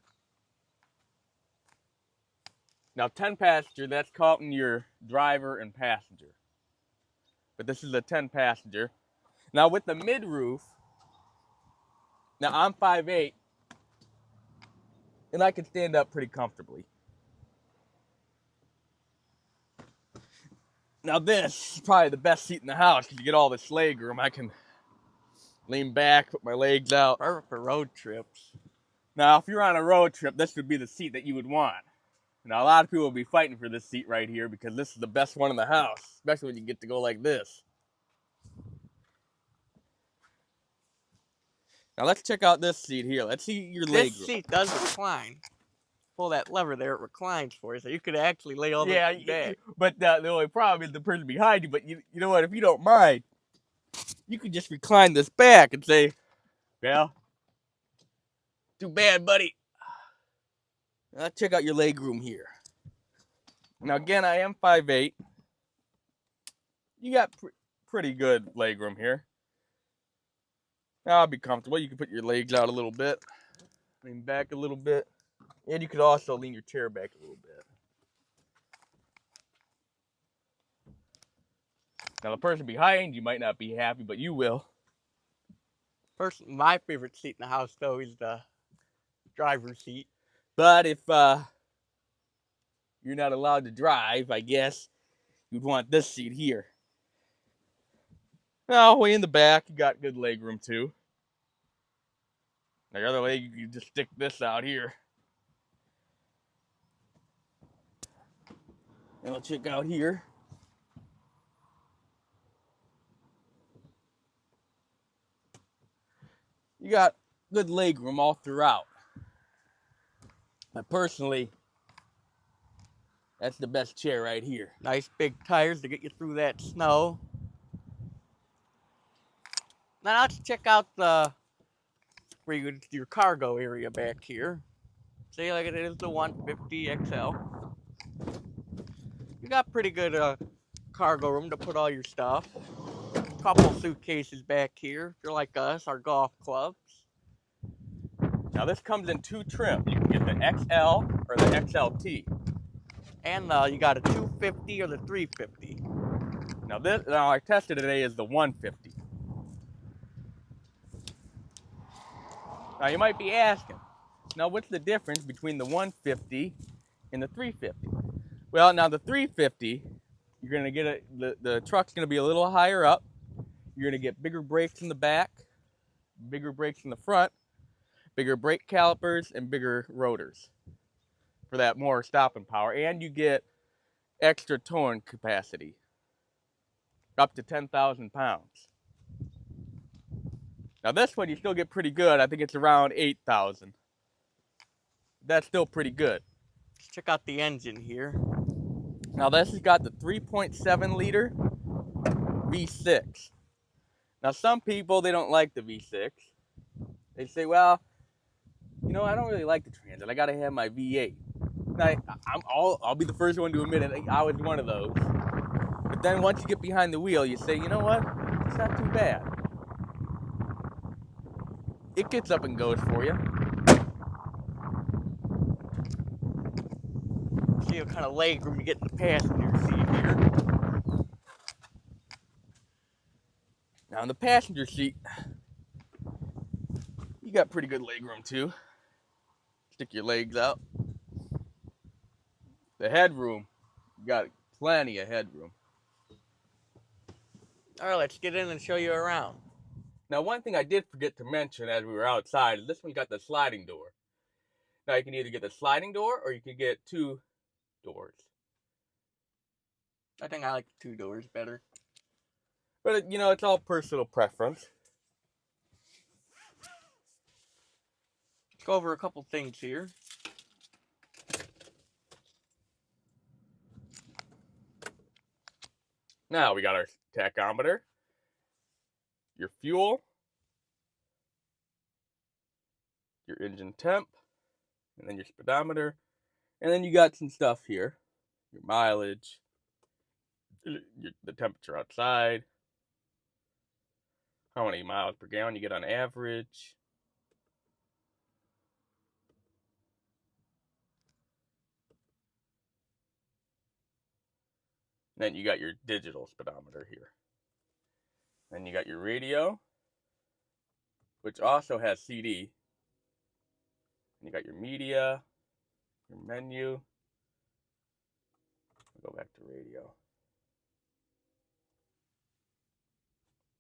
Now 10 passenger, that's counting your driver and passenger. But this is a 10 passenger. Now with the mid roof, now I'm 5'8", and I can stand up pretty comfortably. Now this is probably the best seat in the house because you get all this leg room. I can lean back, put my legs out. Perfect for road trips. Now if you're on a road trip, this would be the seat that you would want. Now a lot of people will be fighting for this seat right here because this is the best one in the house, especially when you get to go like this. Now let's check out this seat here. Let's see your leg room. This seat does recline. Pull that lever there, it reclines for you, so you could actually lay all the way back. But the only problem is the person behind you. But you know what? If you don't mind, you could just recline this back and say, well, too bad, buddy. Now check out your leg room here. Now again, I am 5'8". You got pretty good leg room here. That'll be comfortable. You can put your legs out a little bit, lean back a little bit, and you could also lean your chair back a little bit. Now the person behind you might not be happy, but you will. My favorite seat in the house, though, is the driver's seat. But if you're not allowed to drive, I guess you'd want this seat here. Now, way in the back, you got good leg room too. Now, your other leg, you can just stick this out here. And we'll check out here. You got good leg room all throughout. But personally, that's the best chair right here. Nice big tires to get you through that snow. Now let's check out your cargo area back here. See, like it is the 150 XL. You got pretty good cargo room to put all your stuff. Couple suitcases back here. If you're like us, our golf clubs. Now this comes in 2 trims. You can get the XL or the XLT. And you got a 250 or the 350. Now I tested today is the 150. Now you might be asking, now what's the difference between the 150 and the 350? Well, now the 350, you're gonna get the truck's gonna be a little higher up. You're gonna get bigger brakes in the back, bigger brakes in the front, bigger brake calipers, and bigger rotors for that more stopping power. And you get extra towing capacity, up to 10,000 pounds. Now this one you still get pretty good. I think it's around 8,000. That's still pretty good. Let's check out the engine here. Now this has got the 3.7 liter V6. Now some people, they don't like the V6. They say, well, you know, I don't really like the Transit. I gotta have my V8. Now, I'll be the first one to admit it. I was one of those. But then once you get behind the wheel, you say, you know what? It's not too bad. It gets up and goes for you. See what kind of leg room you get in the passenger seat here. Now in the passenger seat, you got pretty good leg room too. Stick your legs out. The headroom, you got plenty of headroom. All right, let's get in and show you around. Now one thing I did forget to mention as we were outside is this one got the sliding door. Now you can either get the sliding door or you can get 2 doors. I think I like the 2 doors better. But you know, it's all personal preference. Let's go over a couple things here. Now we got our tachometer, your fuel, your engine temp, and then your speedometer, and then you got some stuff here, your mileage, the temperature outside, how many miles per gallon you get on average. Then you got your digital speedometer here. Then you got your radio, which also has CD. And you got your media, your menu. I'll go back to radio.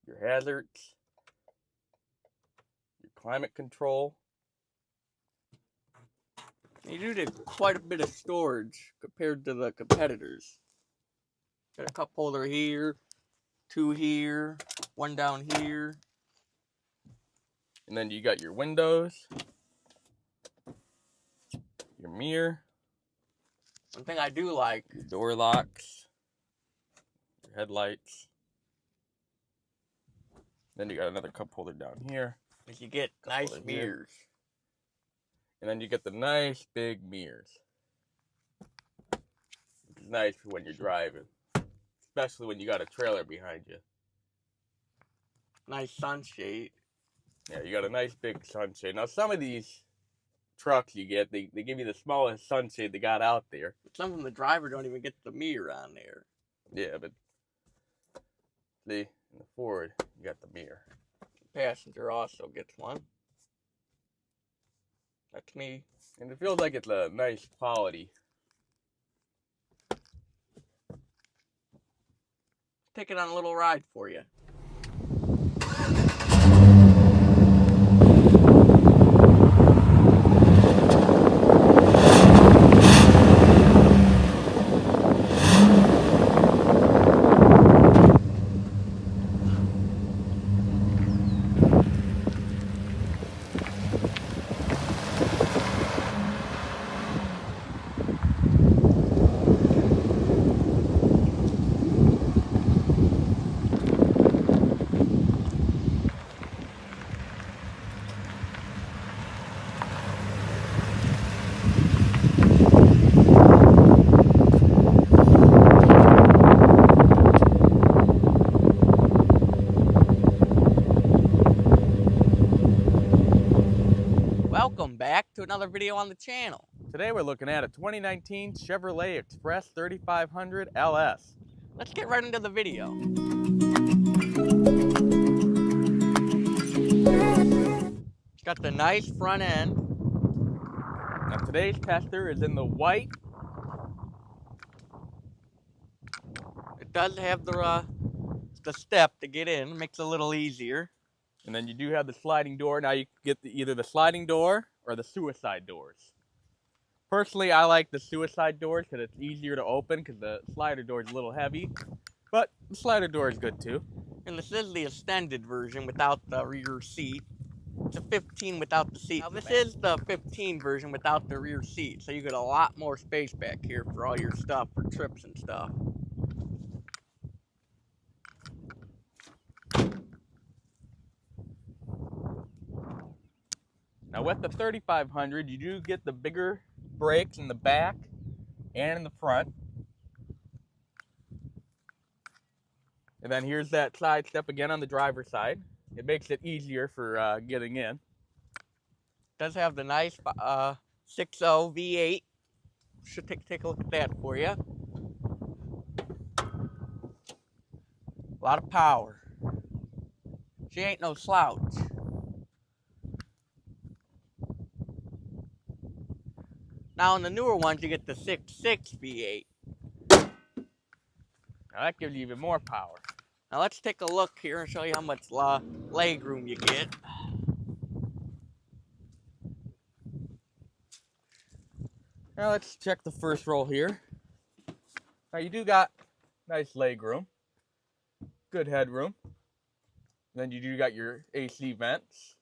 Your hazards, your climate control. You do get quite a bit of storage compared to the competitors. Got a cup holder here, 2 here, 1 down here. And then you got your windows, your mirror. One thing I do like, Your door locks, your headlights. Then you got another cup holder down here. is you get nice mirrors. And then you get the nice big mirrors. Which is nice for when you're driving. Especially when you got a trailer behind you. Nice sunshade. Yeah, you got a nice big sunshade. Now, some of these trucks you get, they give you the smallest sunshade they got out there. Some of them, the driver don't even get the mirror on there. Yeah, but see, in the Ford, you got the mirror. Passenger also gets one. That's me. And it feels like it's a nice quality. Take it on a little ride for you. Welcome back to another video on the channel. Today we're looking at a 2019 Chevrolet Express 3500 LS. Let's get right into the video. It's got the nice front end. Now today's tester is in the white. It does have the step to get in, makes it a little easier. And then you do have the sliding door. Now you can get either the sliding door or the suicide doors. Personally, I like the suicide doors because it's easier to open because the slider door is a little heavy. But the slider door is good too. And this is the extended version without the rear seat. It's a 15 without the seat. Now this is the 15 version without the rear seat, so you get a lot more space back here for all your stuff, for trips and stuff. Now with the 3500, you do get the bigger brakes in the back and in the front. And then here's that side step again on the driver's side. It makes it easier for getting in. It does have the nice 6.0 V8. Should take a look at that for you. A lot of power. She ain't no slouch. Now in the newer ones, you get the 6.6 V8. Now that gives you even more power. Now let's take a look here and show you how much leg room you get. Now let's check the first row here. Now you do got nice leg room, good headroom. Then you do got your AC vents.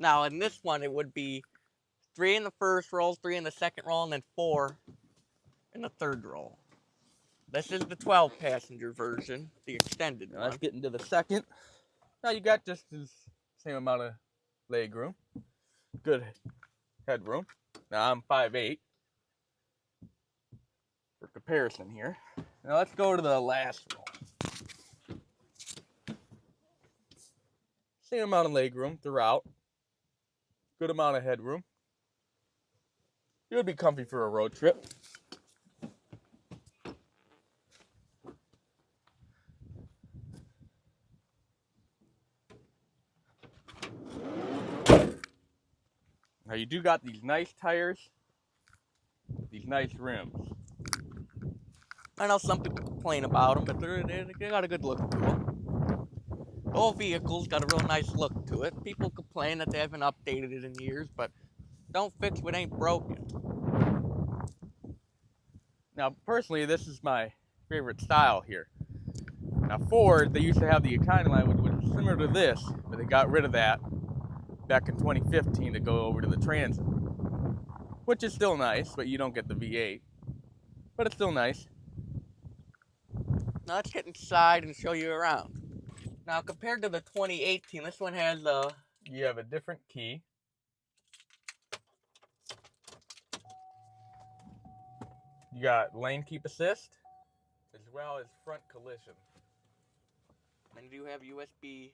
Now in this one, it would be 3 in the first row, 3 in the second row, and then 4 in the third row. This is the 12 passenger version, the extended Now one. let's get into the second. Now you got just the same amount of leg room, good headroom. Now I'm 5'8". For comparison here. Now let's go to the last row. Same amount of leg room throughout. Good amount of headroom. It would be comfy for a road trip. Now you do got these nice tires, these nice rims. I know some people complain about them, but they got a good look to them. The whole vehicle's got a real nice look to it. People complain that they haven't updated it in years, but don't fix what ain't broken. Now, personally, this is my favorite style here. Now, Ford, they used to have the economy line, which was similar to this, but they got rid of that back in 2015 to go over to the Transit, which is still nice, but you don't get the V8. But it's still nice. Now let's get inside and show you around. Now compared to the 2018, this one has You have a different key. You got lane keep assist, as well as front collision. And you do have USB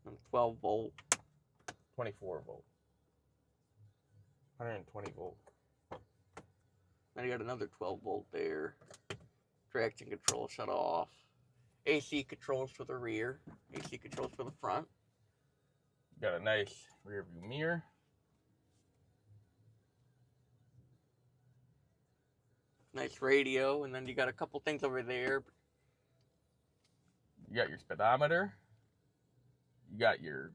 and 12 volt. 24 volt. 120 volt. Then you got another 12 volt there. Traction control shut off. AC controls for the rear. AC controls for the front. Got a nice rear view mirror. Nice radio, and then you got a couple things over there. You got your speedometer. You got your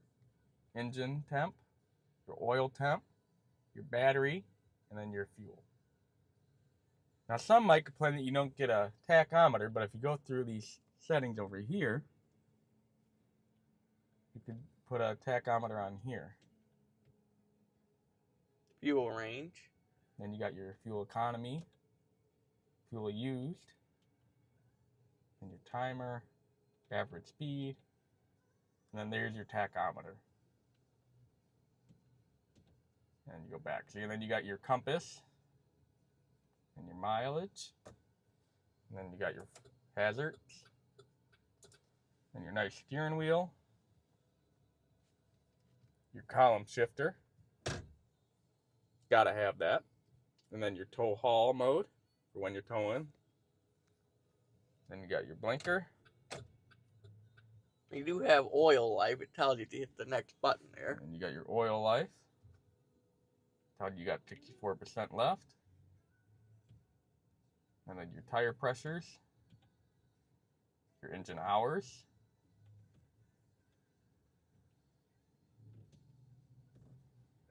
engine temp, your oil temp, your battery, and then your fuel. Now some might complain that you don't get a tachometer, but if you go through these settings over here, you could put a tachometer on here. Fuel range. Then you got your fuel economy, fuel used, and your timer, average speed, and then there's your tachometer. And you go back. See, and then you got your compass and your mileage, and then you got your hazards and your nice steering wheel, your column shifter, gotta have that, and then your tow haul mode for when you're towing. Then you got your blinker. You do have oil life. It tells you to hit the next button there. And you got your oil life. Tells you got 64% left. And then your tire pressures, your engine hours,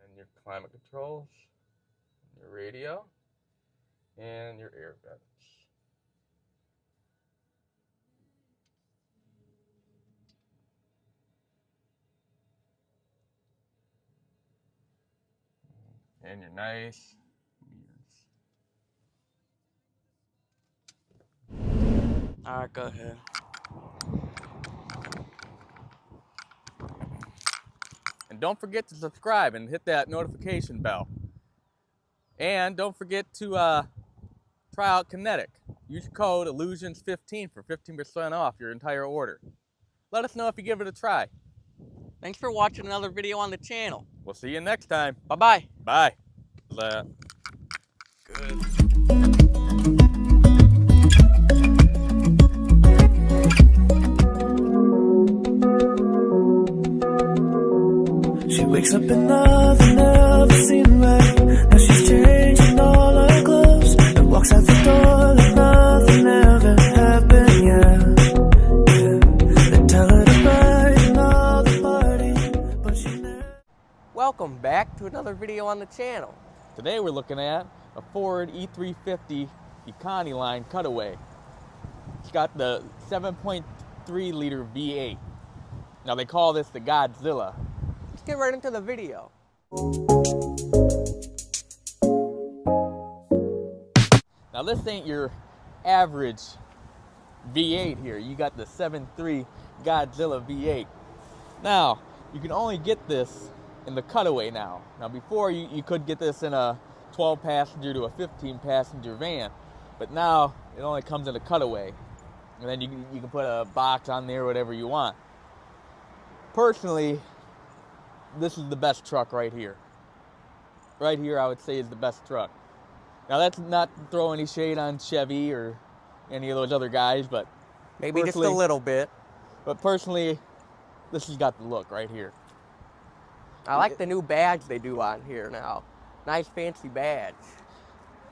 and your climate controls, your radio, and your air vents. And your nice mirrors. Alright, go ahead. And don't forget to subscribe and hit that notification bell. And don't forget to try out Kinetic. Use code Illusions15 for 15% off your entire order. Let us know if you give it a try. Thanks for watching another video on the channel. We'll see you next time. Bye-bye. Bye. Good. She wakes up in nothing ever seemed right. Now she's changing all her clothes and walks out the door like nothing ever happened, yeah. They tell her to brighten all the party, but she never. Welcome back to another video on the channel. Today we're looking at a Ford E350 Econoline Cutaway. It's got the 7.3 liter V8. Now they call this the Godzilla. Let's get right into the video. Now this ain't your average V8 here. You got the 7.3 Godzilla V8. Now, you can only get this in the Cutaway now. Now before you could get this in a 12 passenger to a 15 passenger van, but now it only comes in a Cutaway. And then you can put a box on there, whatever you want. Personally, this is the best truck right here. Right here, I would say, is the best truck. Now that's not to throw any shade on Chevy or any of those other guys, but Maybe just a little bit. But personally, this has got the look right here. I like the new badge they do on here now. Nice fancy badge.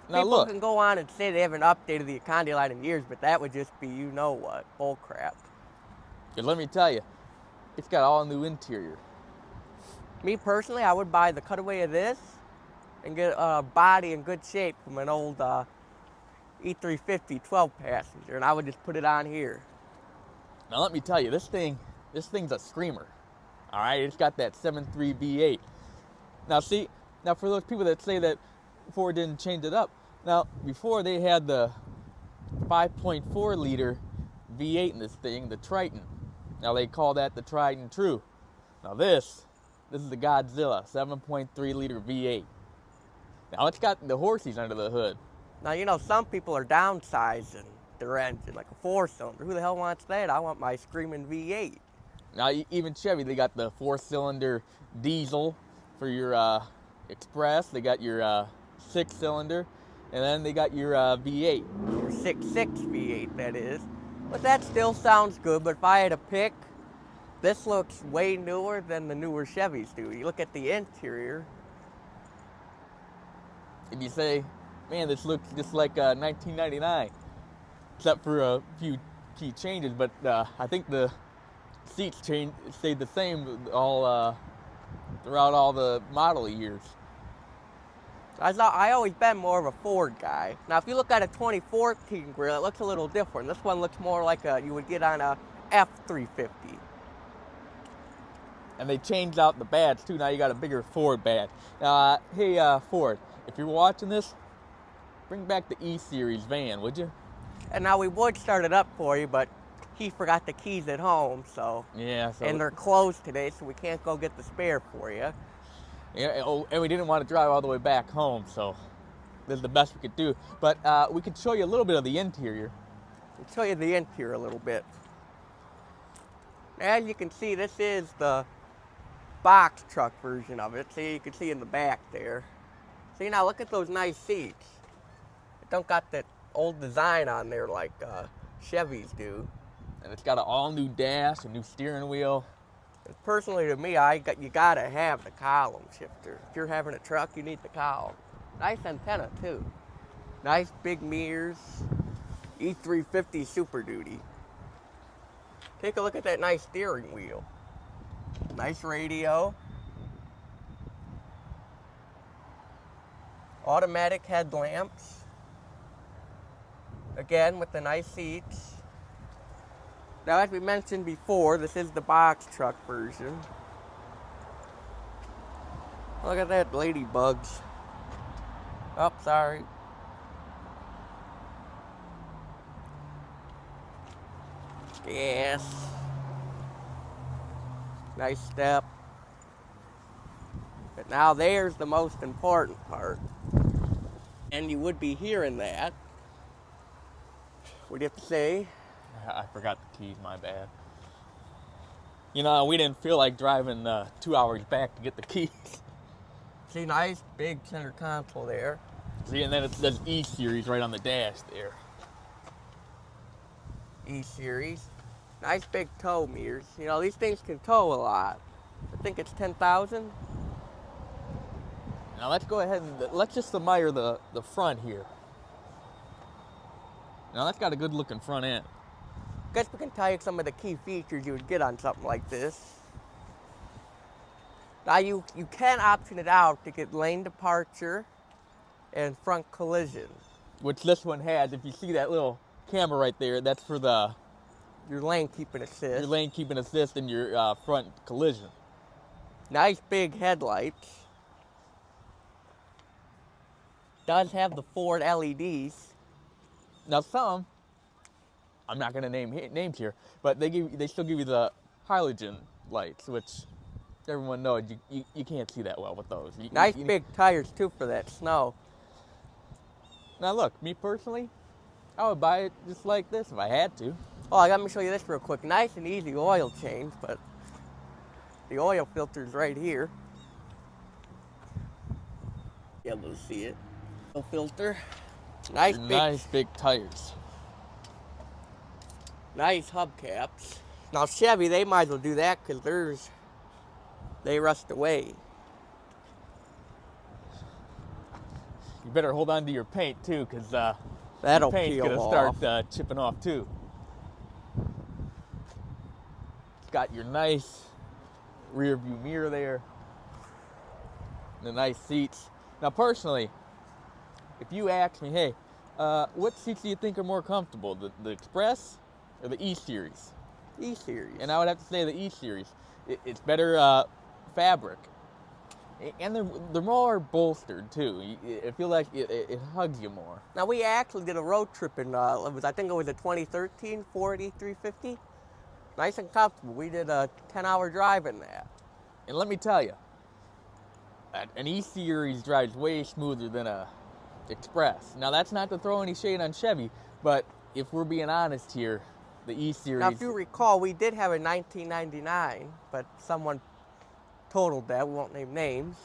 Now People look, can go on and say they haven't updated the Econoline in years, but that would just be, you know what, bull crap. 'cause let me tell you, it's got all new interior. Me personally, I would buy the Cutaway of this and get a body in good shape from an old E350 12 passenger, and I would just put it on here. Now let me tell you, this thing's a screamer. All right, it's got that 7.3 V8. Now see, now for those people that say that Ford didn't change it up, now before they had the 5.4 liter V8 in this thing, the Triton. Now they call that the Triton True. Now this is the Godzilla 7.3 liter V8. Now it's got the horsies under the hood. Now, you know, some people are downsizing cylinder engine, like a 4-cylinder. Who the hell wants that? I want my screaming V8. Now, even Chevy, they got the 4-cylinder diesel for your Express. They got your 6-cylinder, and then they got your V8. Your 6.6 V8, that is. But that still sounds good, but if I had to pick, this looks way newer than the newer Chevys do. You look at the interior. And you say, man, this looks just like 1999, except for a few key changes. But I think the seats stayed the same all throughout all the model years. I always been more of a Ford guy. Now, if you look at a 2014 grill, it looks a little different. This one looks more like you would get on a F350. And they changed out the badge too. Now you got a bigger Ford badge. Hey Ford, if you're watching this, bring back the E-Series van, would you? And now we would start it up for you, but he forgot the keys at home, so. Yeah. So and they're closed today, so we can't go get the spare for you. Yeah, and we didn't want to drive all the way back home, so this is the best we could do. But we could show you a little bit of the interior. I'll show you the interior a little bit. As you can see, this is the box truck version of it. See, you can see in the back there. See, now look at those nice seats. It don't got that old design on there like Chevys do. And it's got an all-new dash, a new steering wheel. Personally, to me, you gotta have the column shifter. If you're having a truck, you need the column. Nice antenna too. Nice big mirrors. E350 Super Duty. Take a look at that nice steering wheel. Nice radio. Automatic headlamps. Again, with the nice seats. Now, as we mentioned before, this is the box truck version. Look at that, ladybugs. Oh, sorry. Gas. Nice step. But now there's the most important part. And you would be hearing that. What do you have to say? I forgot the keys, my bad. You know, we didn't feel like driving 2 hours back to get the keys. See, nice big center console there. See, and then it says E-Series right on the dash there. E-Series. Nice big tow mirrors. You know, these things can tow a lot. I think it's 10,000. Now let's go ahead and let's just admire the front here. Now that's got a good looking front end. Guess we can tell you some of the key features you would get on something like this. Now you can option it out to get lane departure and front collision. Which this one has. If you see that little camera right there, that's for your lane keeping assist. Your lane keeping assist and your front collision. Nice big headlights. Does have the Ford LEDs. Now some, I'm not going to name names here, but they still give you the halogen lights, which everyone knows you can't see that well with those. Nice big tires too for that snow. Now look, me personally, I would buy it just like this if I had to. Oh, let me show you this real quick. Nice and easy oil change, but the oil filter's right here. Be able to see it. Oil filter. Nice big tires. Nice hubcaps. Now Chevy, they might as well do that because they rust away. You better hold on to your paint too, because that'll paint's peel gonna off. start chipping off too. It's got your nice rear view mirror there. And the nice seats. Now personally, if you ask me, hey, what seats do you think are more comfortable, the Express or the E-Series? E-Series. And I would have to say the E-Series. It's better fabric. And they're more bolstered too. I feel like it hugs you more. Now we actually did a road trip in, I think it was a 2013 Ford E350. Nice and comfortable. We did a 10-hour drive in that. And let me tell you, an E-Series drives way smoother than a Express. Now that's not to throw any shade on Chevy, but if we're being honest here, the E-Series... Now, if you recall, we did have a 1999, but someone totaled that. We won't name names.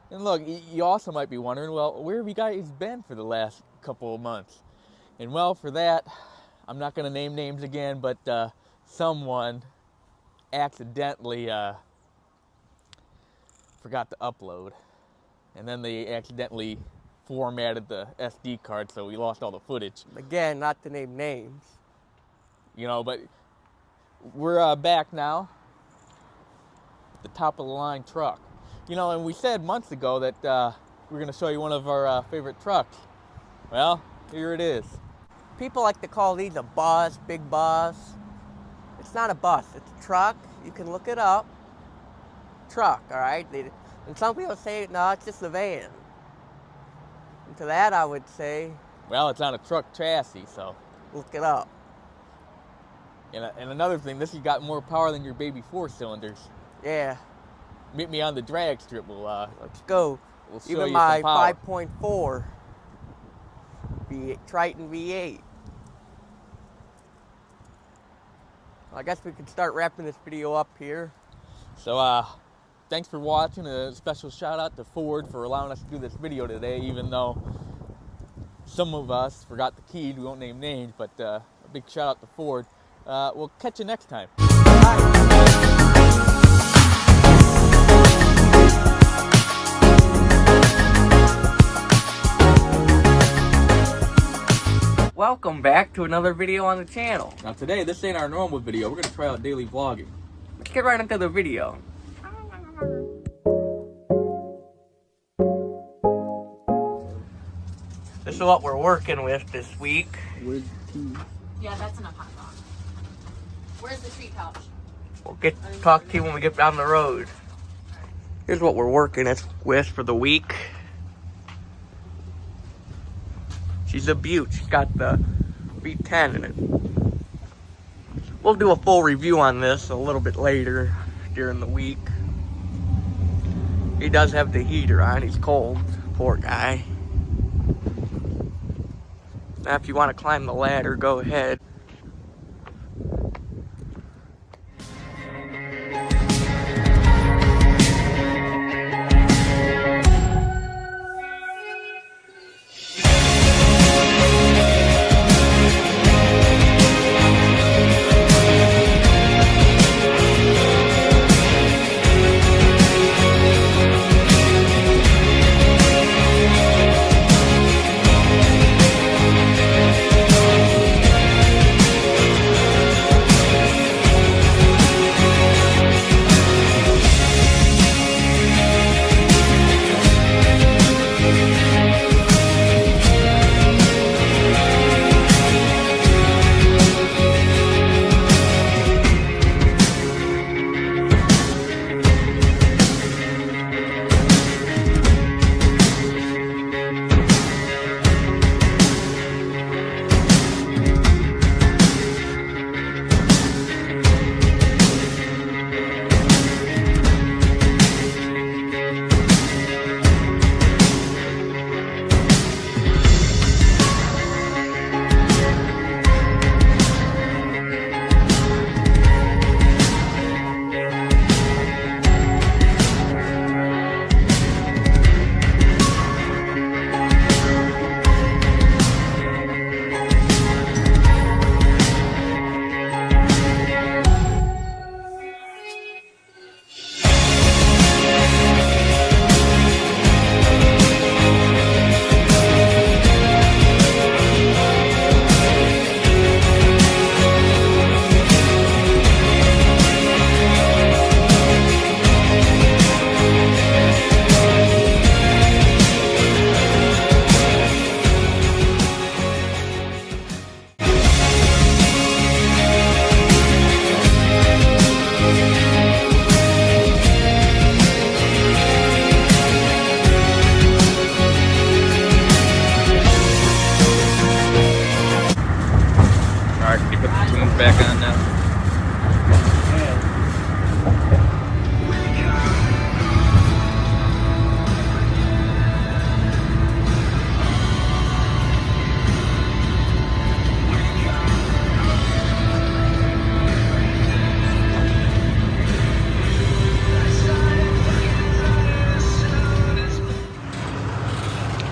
And look, you also might be wondering, well, where have you guys been for the last couple of months? And well, for that, I'm not going to name names again, but someone accidentally forgot to upload. And then they accidentally formatted the SD card, so we lost all the footage. Again, not to name names. You know, but we're back now. The top of the line truck. You know, and we said months ago that we're going to show you one of our favorite trucks. Well, here it is. People like to call these a bus, big bus. It's not a bus, it's a truck. You can look it up. Truck, all right? And some people say, no, it's just a van. And to that I would say... Well, it's on a truck chassis, so... Look it up. And another thing, this has got more power than your baby 4 cylinders. Yeah. Meet me on the drag strip. Let's go. We'll show Even you my some power. 5.4 Triton V8. I guess we can start wrapping this video up here. So, thanks for watching. A special shout out to Ford for allowing us to do this video today, even though some of us forgot the key. We won't name names, but a big shout out to Ford. We'll catch you next time. Bye. Welcome back to another video on the channel. Now today, this ain't our normal video. We're gonna try out daily vlogging. Let's get right into the video. This is what we're working with this week. Where's the key? Yeah, that's enough hot dog. Where's the treat pouch? We'll talk to you when we get down the road. Here's what we're working with for the week. She's a beaut. She's got the V10 in it. We'll do a full review on this a little bit later during the week. He does have the heater on. He's cold. Poor guy. Now, if you want to climb the ladder, go ahead.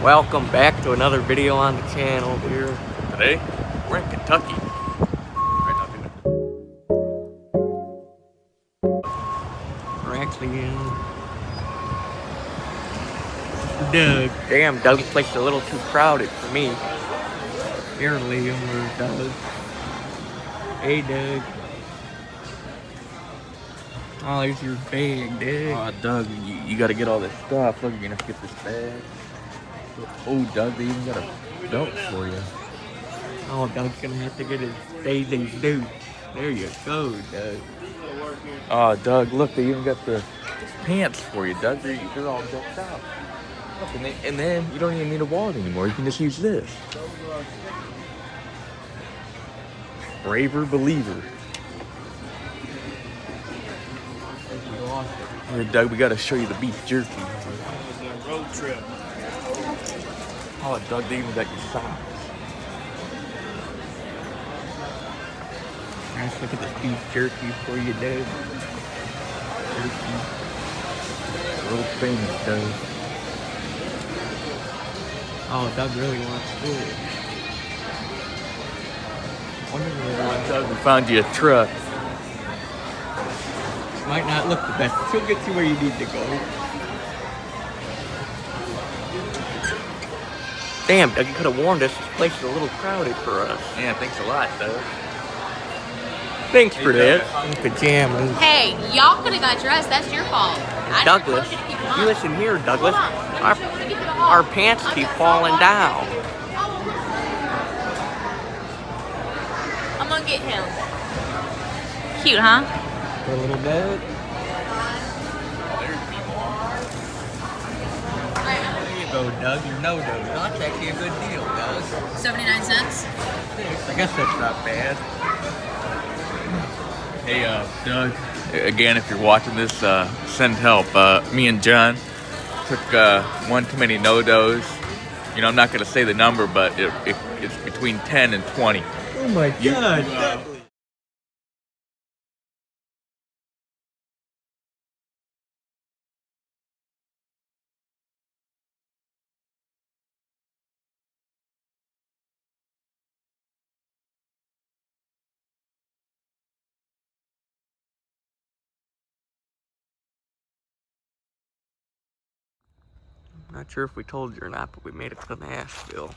Welcome back to another video on the channel here. Today, we're in Kentucky. We're actually in Doug. Damn, Doug's place is a little too crowded for me. Here, Liam, where's Doug? Hey, Doug. Oh, there's your bag, Doug. Oh, Doug, you gotta get all this stuff. Look, you're gonna have to get this bag. Oh, Doug, they even got a belt for you. Oh, Doug's gonna have to get his bathing suit. There you go, Doug. Oh, Doug, look, they even got the pants for you, Doug. They're all decked out. Look, and then you don't even need a wallet anymore. You can just use this. Braver believer. All right, Doug, we gotta show you the beef jerky. It was a road trip. Oh, Doug, they even got your socks. Let's look at this beef jerky for you, Doug. Jerky. World famous, Doug. Oh, Doug really wants food. Doug, we found you a truck. Might not look the best, but she'll get you where you need to go. Damn, Doug, you could have warned us. This place is a little crowded for us. Yeah, thanks a lot, Doug. Thanks for that. In pajamas. Hey, y'all could have got dressed. That's your fault. I didn't Douglas, tell you to keep them you on. listen here, Douglas. Hold on. Let me show you when we get to the hall. Our pants keep falling down. I'm gonna get him. Cute, huh? For a little bit. There you go, Doug. Your no-no. That's actually a good deal, Doug. 79 cents. I guess that's not bad. Hey, Doug, again, if you're watching this, send help. Me and John took one too many no-dos. You know, I'm not going to say the number, but it's between 10 and 20. Oh my God. Not sure if we told you or not, but we made it to Nashville.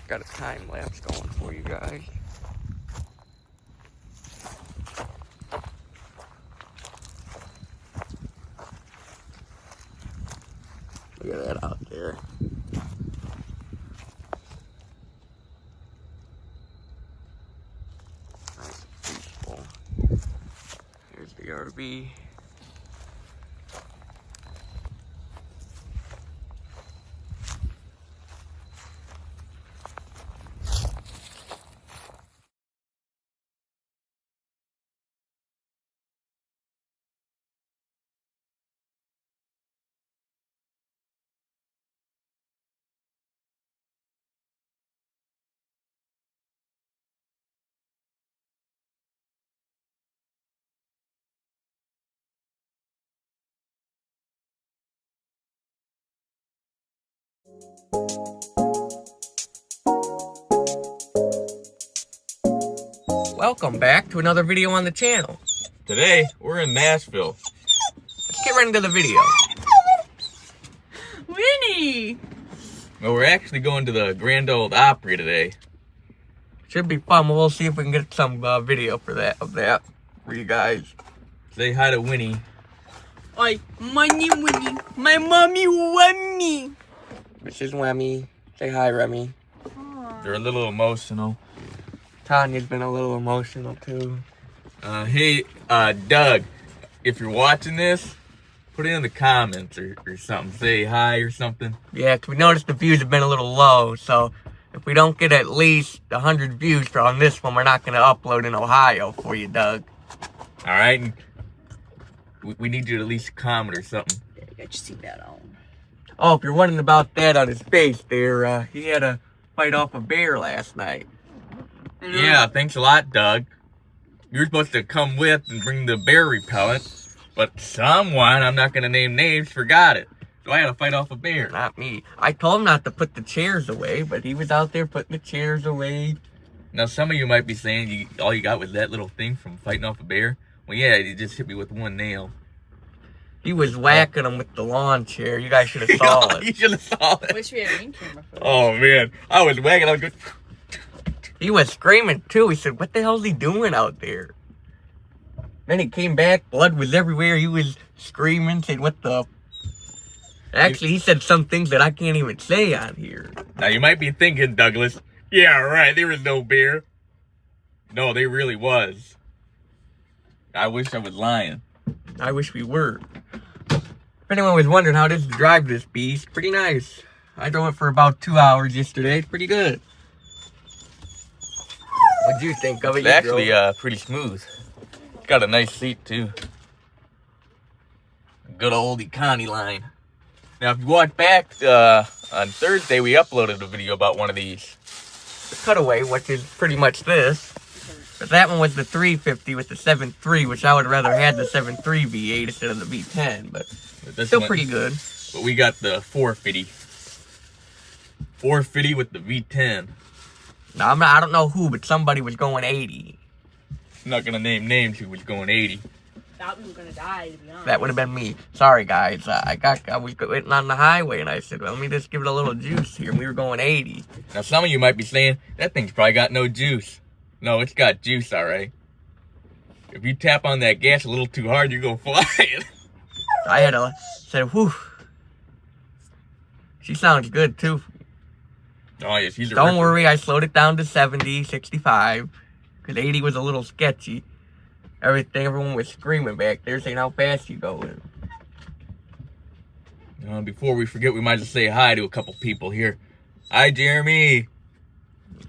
Got a time lapse going for you guys. Look at that out there. Nice and peaceful. Here's the RV. Welcome back to another video on the channel. Today, we're in Nashville. Let's get right into the video. Winnie! Well, we're actually going to the Grand Ole Opry today. Should be fun. We'll see if we can get some video for that for you guys. Say hi to Winnie. Oi, money, Winnie. My mommy want me. This is Remy. Say hi, Remy. They're a little emotional. Tanya's been a little emotional too. Hey, Doug, if you're watching this, put it in the comments or something. Say hi or something. Yeah, 'cause we noticed the views have been a little low, so if we don't get at least 100 views on this one, we're not going to upload in Ohio for you, Doug. All right? And we need you to at least comment or something. Yeah, you got your seatbelt on. Oh, if you're wondering about that on his face there, he had to fight off a bear last night. Yeah, thanks a lot, Doug. You're supposed to come with and bring the bear repellent. But someone, I'm not going to name names, forgot it. So I had to fight off a bear. Not me. I told him not to put the chairs away, but he was out there putting the chairs away. Now, some of you might be saying all you got was that little thing from fighting off a bear. Well, yeah, he just hit me with one nail. He was whacking him with the lawn chair. You guys should have saw it. You should have saw it. Wish we had ring camera footage. Oh, man. I was whacking. I was going... He was screaming, too. He said, what the hell is he doing out there? Then he came back. Blood was everywhere. He was screaming, saying, what the... Actually, he said some things that I can't even say on here. Now, you might be thinking, Douglas, yeah, right, there was no bear. No, there really was. I wish I was lying. I wish we were. If anyone was wondering how to drive this beast, pretty nice. I drove it for about 2 hours yesterday. Pretty good. What'd you think of it? It's actually pretty smooth. It's got a nice seat, too. Good old economy line. Now, if you watch back on Thursday, we uploaded a video about one of these. The cutaway, which is pretty much this. But that one was the 350 with the 7.3, which I would rather had the 7.3 V8 instead of the V10, but still pretty good. But we got the 450. 450 with the V10. Now, I don't know who, but somebody was going 80. I'm not going to name names who was going 80. Thought we were gonna die, to be honest. That would have been me. Sorry, guys. I was waiting on the highway, and I said, well, let me just give it a little juice here. And we were going 80. Now, some of you might be saying, that thing's probably got no juice. No, it's got juice, all right. If you tap on that gas a little too hard, you're going flying. I had to say, whew. She sounds good, too. Oh, yeah, she's a Don't ripper. worry, I slowed it down to 70, 65. Because 80 was a little sketchy. Everyone was screaming back there, saying how fast you going. Before we forget, we might as well say hi to a couple people here. Hi, Jeremy.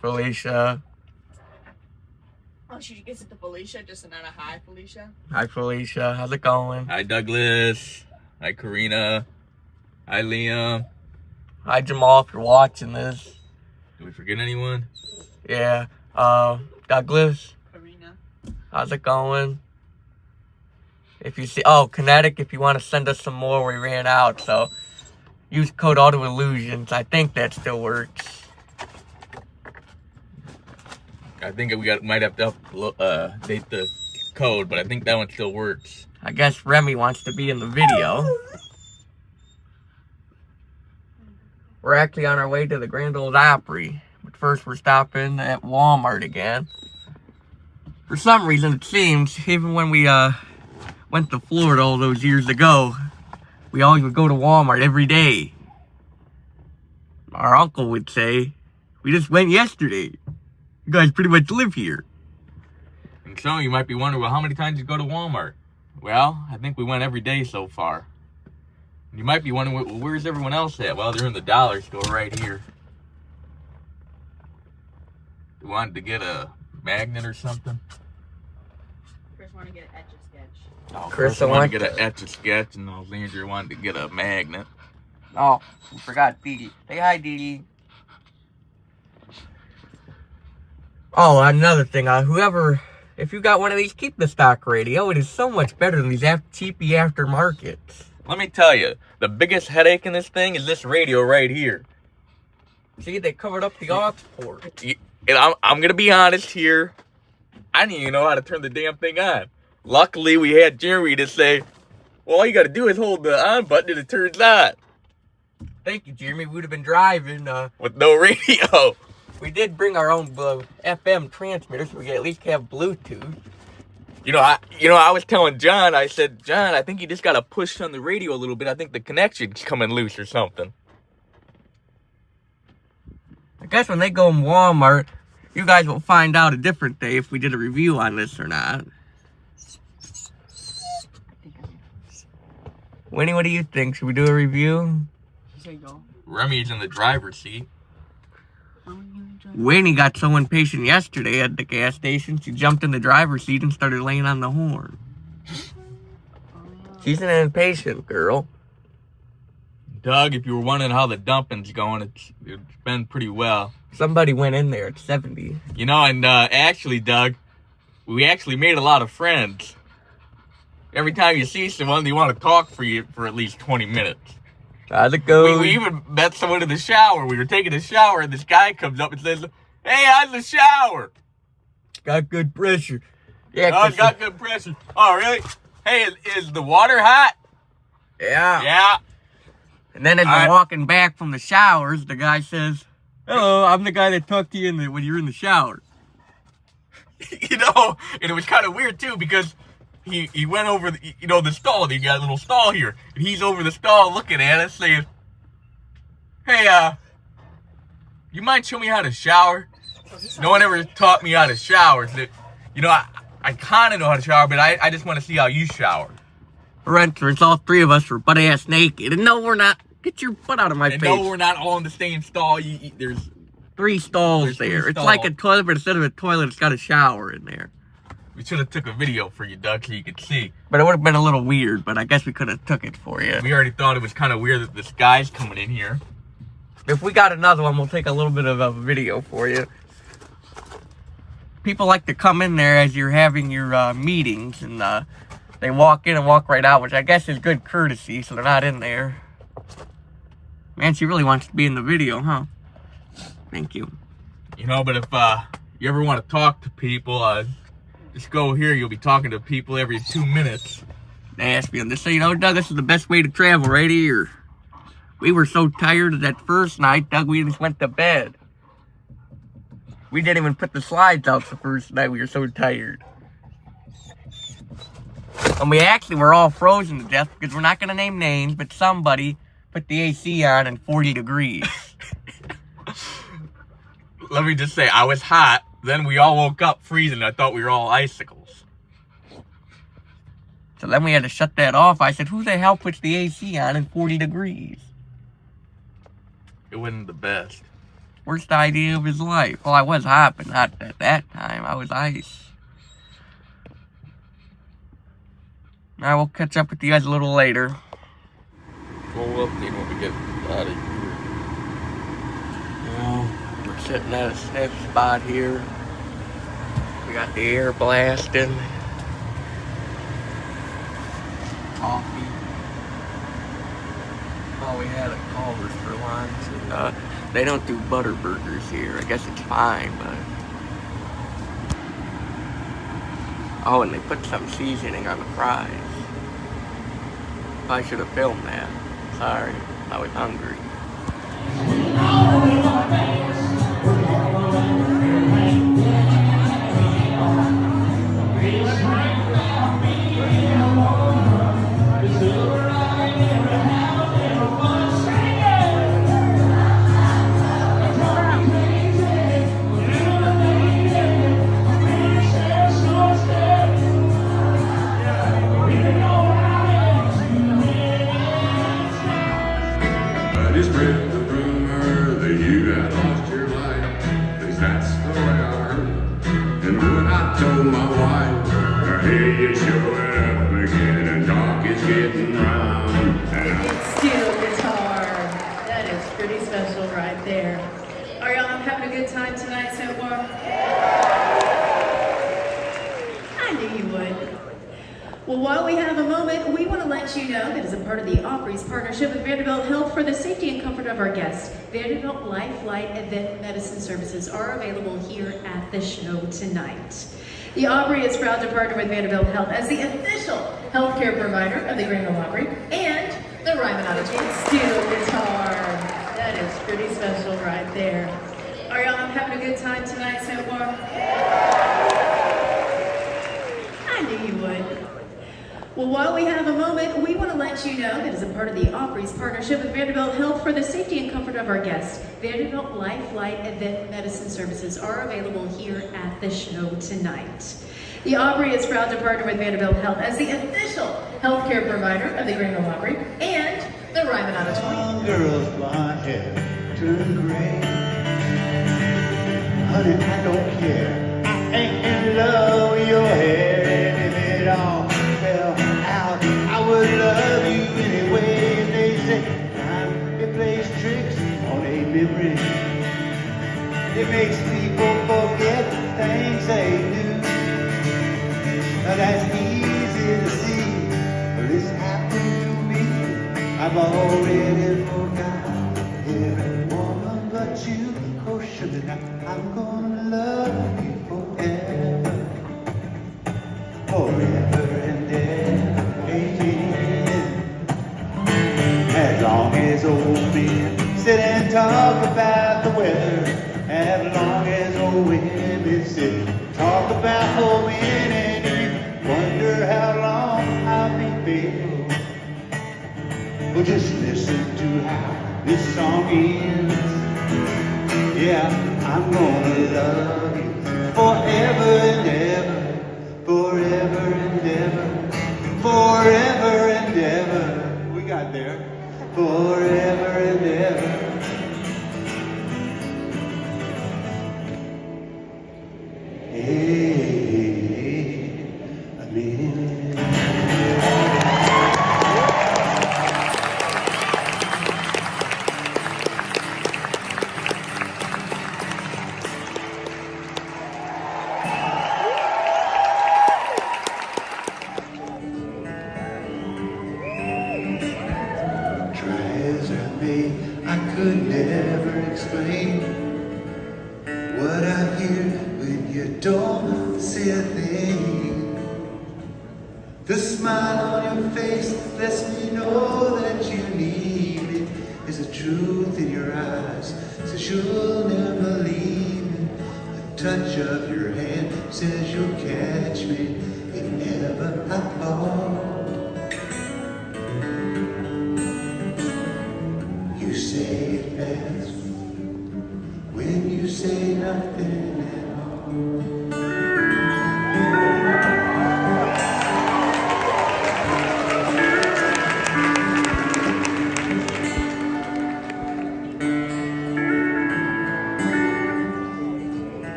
Felicia. Oh, she gets it to Felicia, just not a hi, Felicia. Hi, Felicia. How's it going? Hi, Douglas. Hi, Karina. Hi, Liam. Hi, Jamal, if you're watching this. Did we forget anyone? Yeah. Douglas. Karina. How's it going? If you see, oh, Kinetic, if you want to send us some more, we ran out, so use code Autoillusions. I think that still works. I think we might have to update the code, but I think that one still works. I guess Remy wants to be in the video. We're actually on our way to the Grand Ole Opry, but first we're stopping at Walmart again. For some reason, it seems, even when we went to Florida all those years ago, we always would go to Walmart every day. Our uncle would say, we just went yesterday. You guys pretty much live here. And some of you might be wondering, well, how many times you go to Walmart? Well, I think we went every day so far. You might be wondering, well, where's everyone else at? Well, they're in the dollar store right here. You wanted to get a magnet or something? Chris wanted to get an Etch-a-Sketch. Oh, Chris, I wanted to get an Etch-a-Sketch, and Andrew wanted to get a magnet. Oh, we forgot Dee Dee. Say hi, Dee Dee. Oh, another thing, if you got one of these, keep the stock radio. It is so much better than these cheapy aftermarkets. Let me tell you, the biggest headache in this thing is this radio right here. See, they covered up the aux port. And I'm going to be honest here. I didn't even know how to turn the damn thing on. Luckily, we had Jeremy to say, well, all you got to do is hold the on button and it turns on. Thank you, Jeremy. We would have been driving. With no radio. We did bring our own FM transmitter, so we could at least have Bluetooth. I was telling John, I said, John, I think you just got to push on the radio a little bit. I think the connection's coming loose or something. I guess when they go in Walmart, you guys will find out a different day if we did a review on this or not. Winnie, what do you think? Should we do a review? There you go. Remy's in the driver's seat. Winnie got so impatient yesterday at the gas station, she jumped in the driver's seat and started laying on the horn. She's an impatient girl. Doug, if you were wondering how the dumping's going, it's been pretty well. Somebody went in there at 70. And actually, Doug, we actually made a lot of friends. Every time you see someone, they want to talk for you for at least 20 minutes. How's it going? We even met someone in the shower. We were taking a shower, and this guy comes up and says, "Hey, how's the shower?" Got good pressure. Yeah, Oh, it's got good pressure. Oh, really? Hey, is the water hot? Yeah. Yeah. And then as I'm walking back from the showers, the guy says, "Hello, I'm the guy that talked to you when you're in the shower." You know, and it was kind of weird, too, because he went over, the stall. You got a little stall here. And he's over the stall looking at us saying, "Hey, you mind showing me how to shower?" No one ever taught me how to shower. I kind of know how to shower, but I just want to see how you shower. For entrance, all three of us were butt-ass naked. And no, we're not. Get your butt out of my face. No, we're not all in the same stall. There's 3 stalls there. three It's stalls. like a toilet, but instead of a toilet, it's got a shower in there. We should have took a video for you, Doug, so you could see. But it would have been a little weird, but I guess we could have took it for you. We already thought it was kind of weird that this guy's coming in here. If we got another one, we'll take a little bit of a video for you. People like to come in there as you're having your meetings, and they walk in and walk right out, which I guess is good courtesy, so they're not in there. Man, she really wants to be in the video, huh? Thank you. But if you ever want to talk to people, just go here. You'll be talking to people every 2 minutes. They asked me on this, so Doug, this is the best way to travel right here. We were so tired that first night, Doug, we just went to bed. We didn't even put the slides out the first night. We were so tired. And we actually were all frozen to death because we're not going to name names, but somebody put the AC on in 40 degrees. Let me just say, I was hot. Then we all woke up freezing. I thought we were all icicles. So then we had to shut that off. I said, who the hell puts the AC on in 40 degrees? It wasn't the best. Worst idea of his life. Well, I was hot, but not at that time. I was ice. Alright, we'll catch up with you guys a little later. We'll update when we get out of here. We're sitting at a safe spot here. We got the air blasting. Coffee. Oh, we had a Culver's for lunch. They don't do butter burgers here. I guess it's fine, but... Oh, and they put some seasoning on the fries. I should have filmed that. Sorry, I was hungry. Just spread the rumor that you had lost your life. At least that's the way I heard it. And when I told my wife, I hear you showing up again, and Doc is getting round. Steel guitar. That is pretty special right there. Are y'all having a good time tonight so far? I knew you would. Well, while we have a moment, we want to let you know that as a part of the Opry's partnership with Vanderbilt Health for the safety and comfort of our guests, Vanderbilt Life Flight Event Medicine Services are available here at the show tonight. The Opry is proud to partner with Vanderbilt Health as the official healthcare provider of the Greenville Opry and the Ryman Auditorium Steel guitar. That is pretty special right there. Are y'all having a good time tonight so far? I knew you would. Well, while we have a moment, we want to let you know that as a part of the Opry's partnership with Vanderbilt Health for the safety and comfort of our guests, Vanderbilt Life Flight Event Medicine Services are available here at the show tonight. The Opry is proud to partner with Vanderbilt Health as the official healthcare provider of the Greenville Opry and the Ryman Auditorium. Girls, blonde hair turn gray. Honey, I don't care. I ain't in love with your hair. And if it all fell out, I would love you anyway. And they say time plays tricks on a memory. It makes people forget the things they do. That's easy to see, but it's happened to me. I've already forgotten every woman but you. Oh sugar, now I'm gonna love you forever, forever and ever, amen. As long as old men sit and talk about the weather, as long as old women sit and talk about old men, and you wonder how long I'll be faithful. Well, just listen to how this song ends. Yeah, I'm gonna love you forever and ever, forever and ever, forever and ever. We got there. Forever and ever. Amen. I could never explain what I hear when you don't say a thing. The smile on your face lets me know that you need me. There's a truth in your eyes, says you'll never leave me. The touch of your hand says you'll catch me if ever I fall. You say it fast when you say nothing at all.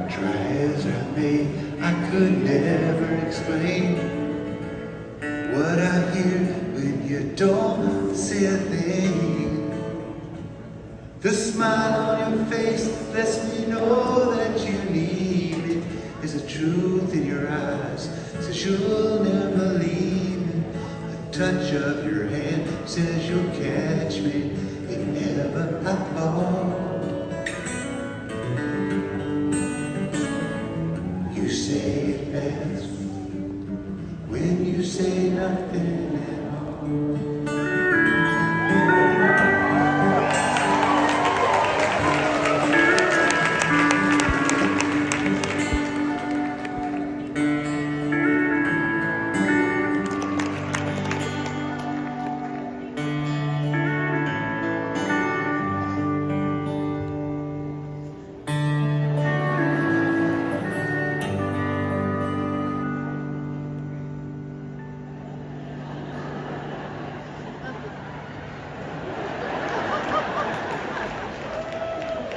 Try as I may, I could never explain what I hear when you don't say a thing. The smile on your face lets me know that you need me. There's a truth in your eyes, says you'll never leave me. The touch of your hand says you'll catch me if ever I fall. You say it fast when you say nothing at all.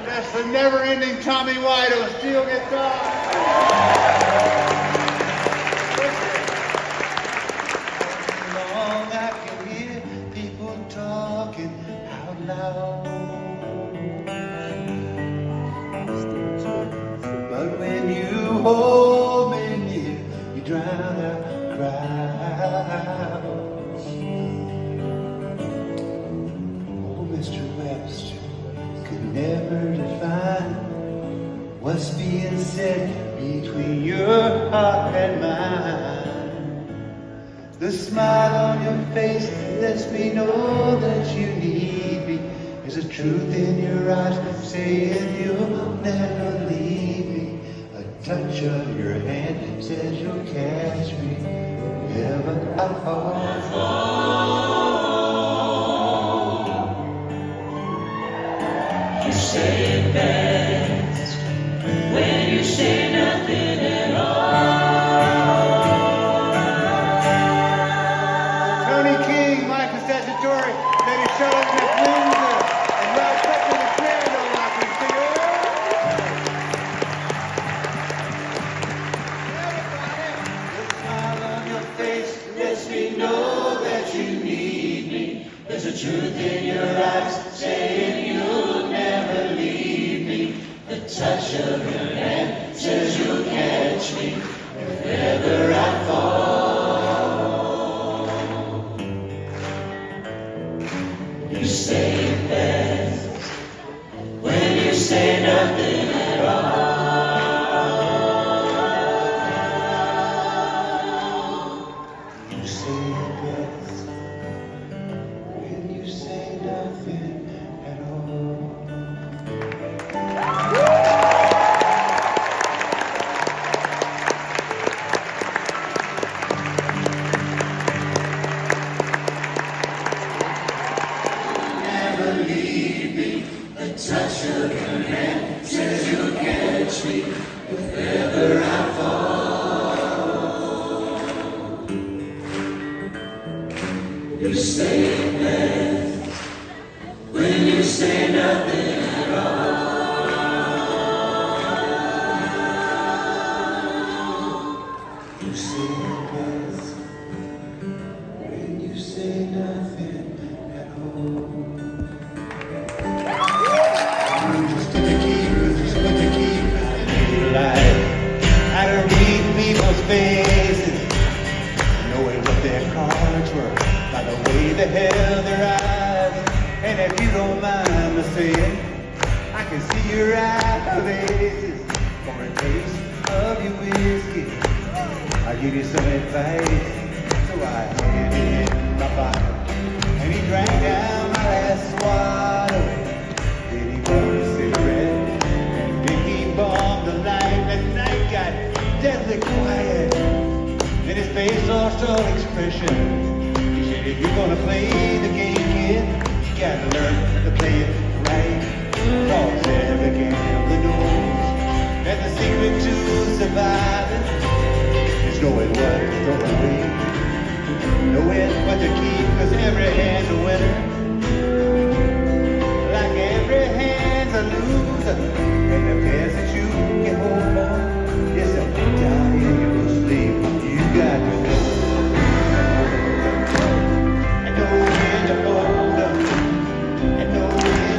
That's the never-ending Tommy Wido steel guitar. Long I can hear people talking out loud. But when you hold me near, you drown out crowds. Oh, Mr. Webster could never define what's being said between your heart and mine. The smile on your face lets me know that you need me. There's a truth in your eyes saying you'll never leave me. A touch of your hand says you'll catch me wherever I fall. You say it best when you say nothing at all. Tony King, Michael Statutory, Lady Charlotte McWindsor, and Ralph Pepper, the piano rocking singer. The smile on your face lets me know that you need me. There's a truth in your eyes saying you'll never leave me. The touch of your hand says you'll nothing at all. You say the best when you say nothing at all. Never leave me, the touch of your hand says you'll catch me if ever I fall. You say best when you say nothing at all. You say best when you say nothing at all. I'm just a keeper, just what to keep me alive. How to read people's faces, knowing what their cards were by the way they held their eyes. And if you don't mind me saying, I can see your eyes for a taste of your whiskey. I'll give you some advice. So I handed him my bottle, and he drank down my last swallow. Then he bought a cigarette, and then he bombed the light. That night got deathly quiet, then his face lost all expression. He said, if you're gonna play the game, kid, you gotta learn to play it right. Cause every gambler knows that the secret to surviving is knowing what to throw away, knowing what to keep, cause every hand's a winner, like every hand's a loser. And the best that you can hold on is a down in your sleep. You got to know and know when to hold up and know when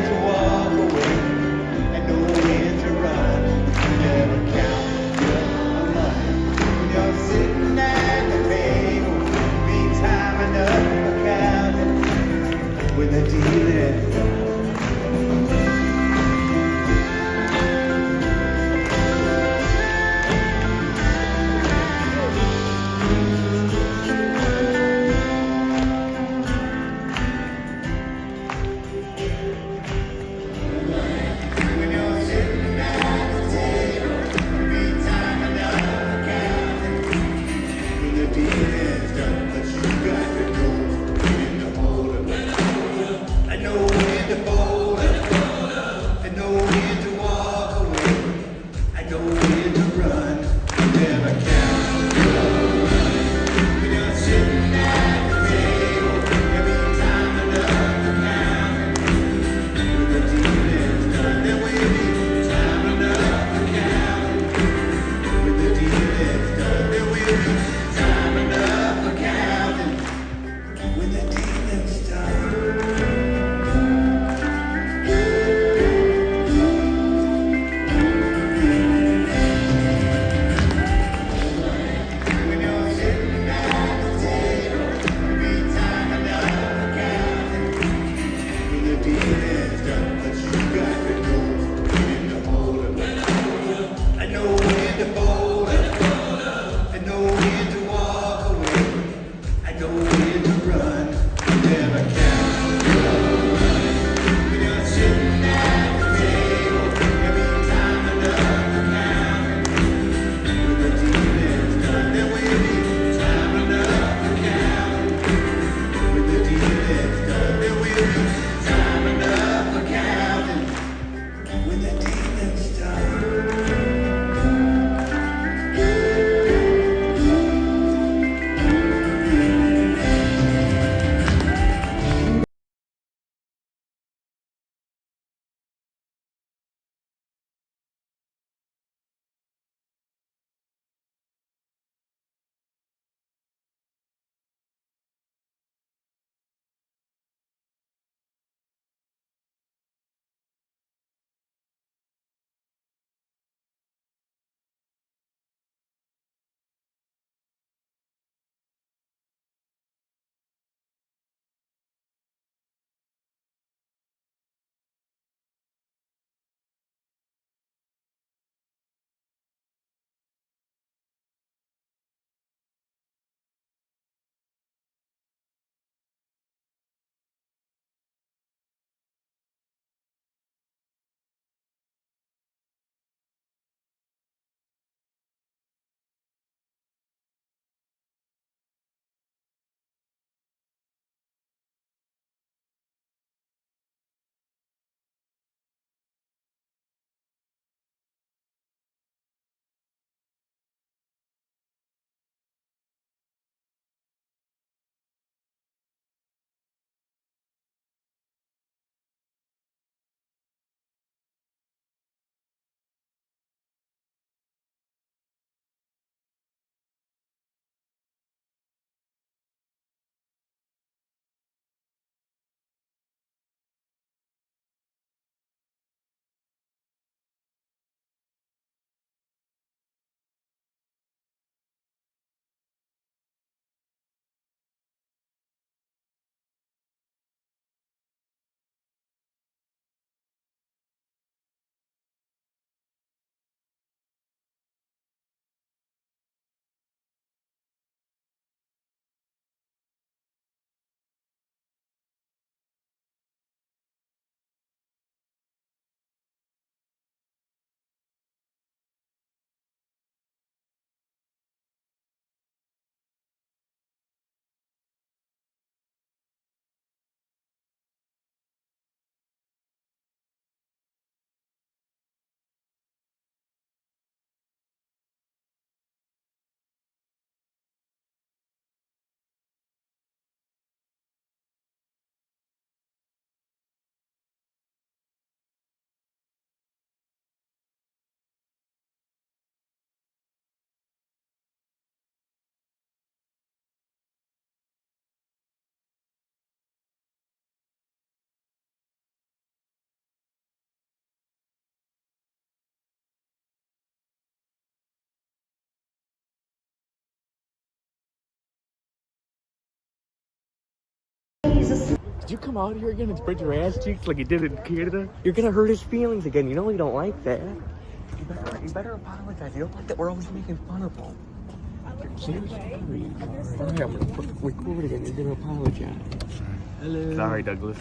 Did you come out here again and spread your ass cheeks like you did in Canada? You're gonna hurt his feelings again. You know he don't like that. You better apologize. You don't like that we're always making fun of him. Seriously? Yeah, we're recording and you're gonna apologize. Hello. Sorry, Douglas.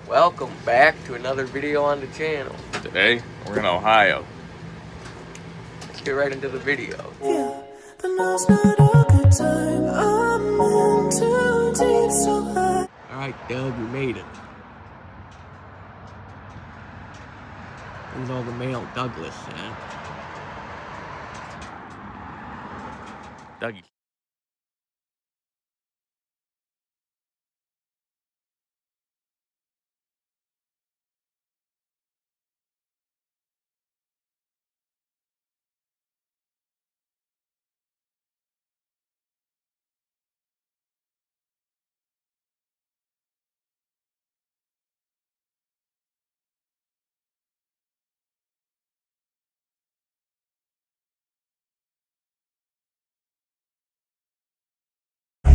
Welcome back to another video on the channel. Today, we're in Ohio. Let's get right into the video. Yeah, but now's not a good time. I'm in too deep, so high. Alright, Doug, we made it. There's all the male Douglas, huh? Dougie.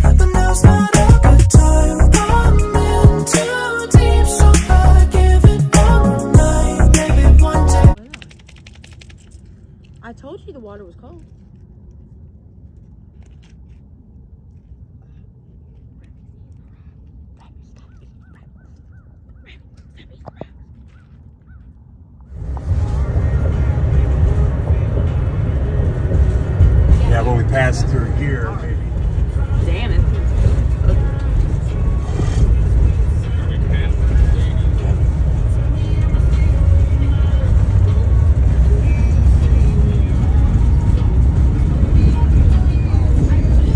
But now's not a good time. I'm in too deep, so I give it one night, maybe one day. I told you the water was cold. Yeah, when we pass through here, maybe. Damn it.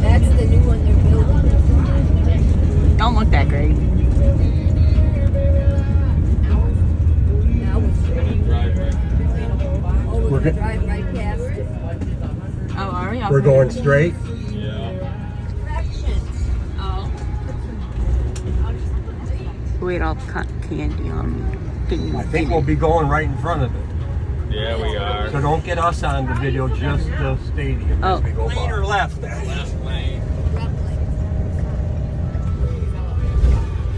That's the new one they're building. Don't look that great. Now We're good. drive right past it. Oh, are we? We're going straight. Who ate all the cotton candy on me? I think we'll be going right in front of it. Yeah, we are. So don't get us on the video, just the stadium as we go by. Lane or left? Left lane.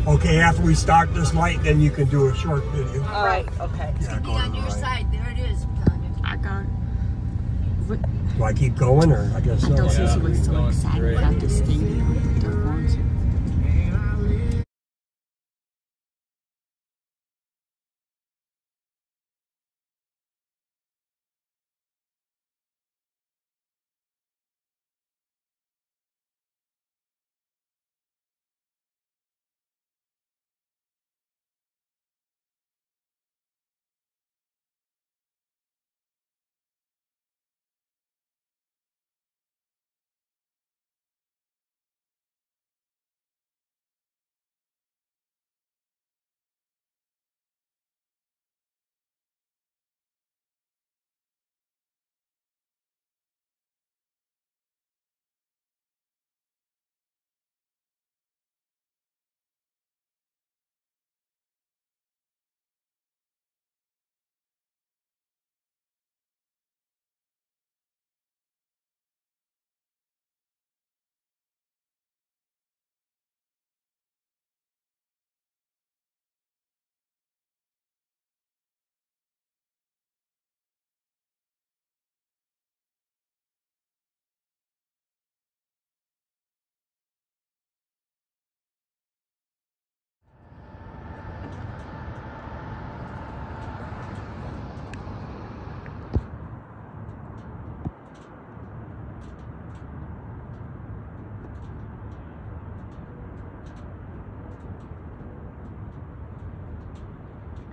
Okay, after we start this light, then you can do a short video. All right, okay. Yeah, go to the right. Side, there it is. I got it. Do I keep going, or I guess so? She was so excited about the stadium. They're going to.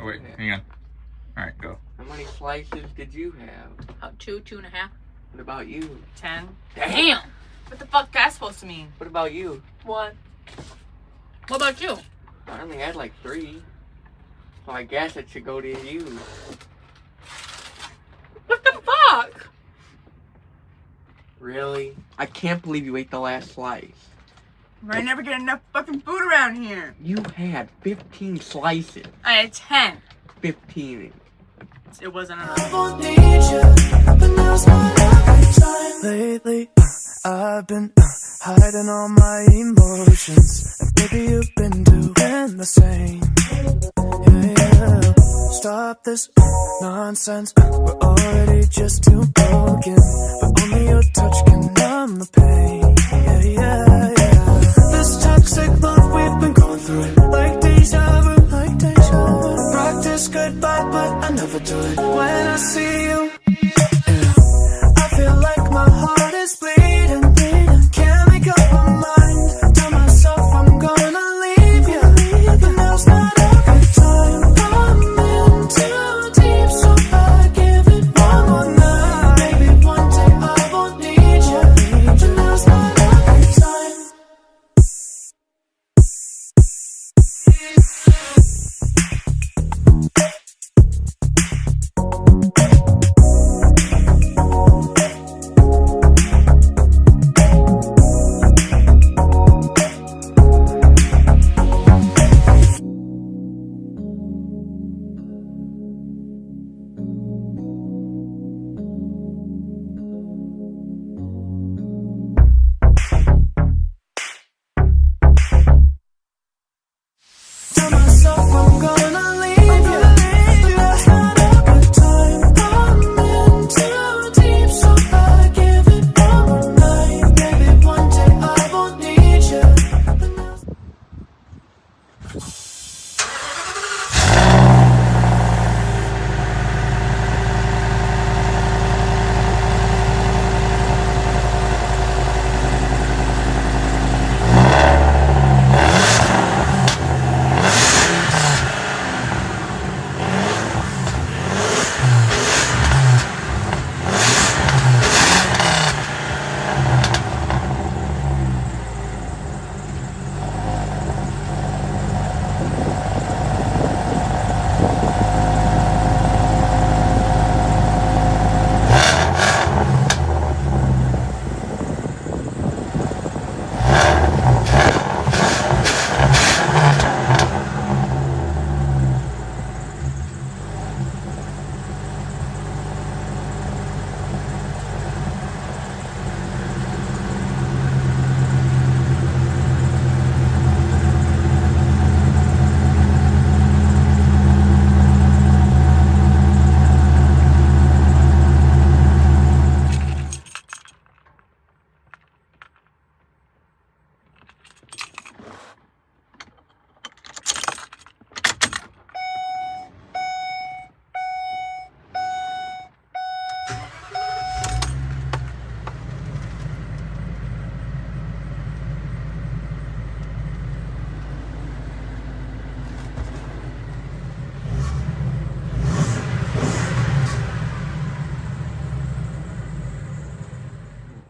Oh, wait, hang on. Alright, go. How many slices did you have? 2.5. What about you? 10. Damn! What the fuck that's supposed to mean? What about you? What? What about you? I only had like 3. So I guess it should go to you. What the fuck? Really? I can't believe you ate the last slice. I never get enough fucking food around here. You had 15 slices. I had 10. 15. It wasn't enough. Lately, I've been hiding all my emotions, and baby, you've been doing the same. Yeah. Stop this nonsense. We're already just too broken, but only your touch can numb the pain. Yeah. This toxic love, we've been going through it like deja vu, like deja vu. Practice goodbye, but I never do it when I see you. I feel like my heart is bleeding. Can't make up my mind. Tell myself I'm gonna leave you, but now's not a good time. I'm in too deep, so I give it one more night. Maybe one day I won't need you, but now's not a good time. Tell myself I'm gonna leave you, but that's not a good time. I'm in too deep, so I give it one more night. Maybe one day I won't need you.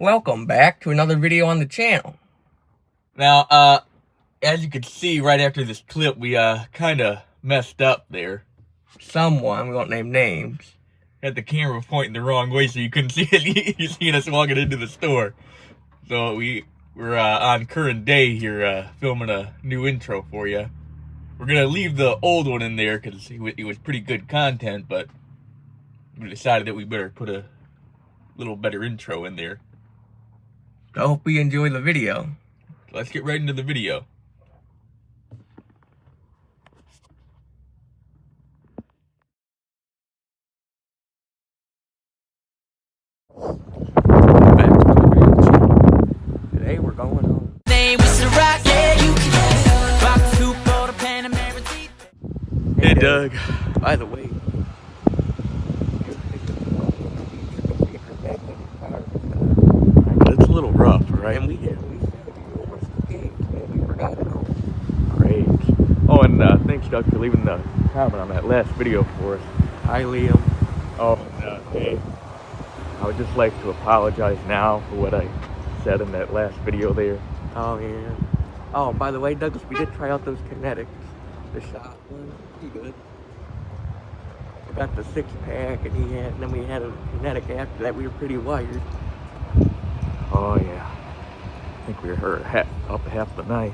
Welcome back to another video on the channel. Now, as you can see right after this clip, we kind of messed up there. Someone, we won't name names, had the camera pointing the wrong way so you couldn't see it. You seen us walking into the store. So we're on current day here, filming a new intro for you. We're gonna leave the old one in there because it was pretty good content, but we decided that we better put a little better intro in there. I hope you enjoy the video. Let's get right into the video. Back to the video channel. Today we're going home. Hey Doug, by the way, it's a little rough, right? And we forgot it all. Great. Oh, and thanks, Doug, for leaving the comment on that last video for us. Hi, Liam. Oh, hey. I would just like to apologize now for what I said in that last video there. Oh, yeah. Oh, by the way, Douglas, we did try out those kinetics. The shot one, pretty good. I got the 6-pack, and then we had a kinetic after that. We were pretty wired. Oh, yeah. I think we were up half the night.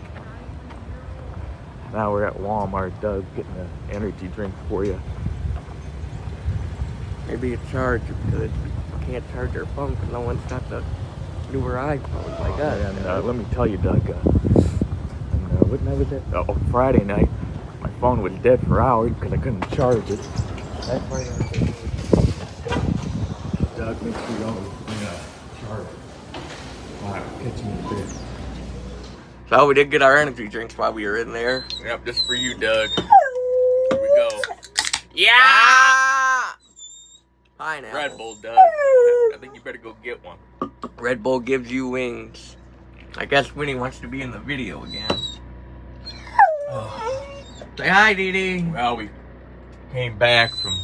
Now we're at Walmart, Doug, getting an energy drink for you. Maybe a charger, because we can't charge our phone because no one's got the newer iPhones like us. And let me tell you, Doug, what night was it? Oh, Friday night. My phone was dead for hours because I couldn't charge it. That's why Doug, make sure you don't charge it. I'll catch you in a bit. So we did get our energy drinks while we were in there. Yep, just for you, Doug. Here we go. Yeah! Pineapple. Red Bull, Doug. I think you better go get one. Red Bull gives you wings. I guess Winnie wants to be in the video again. Say hi, Dee Dee. Well, we came back from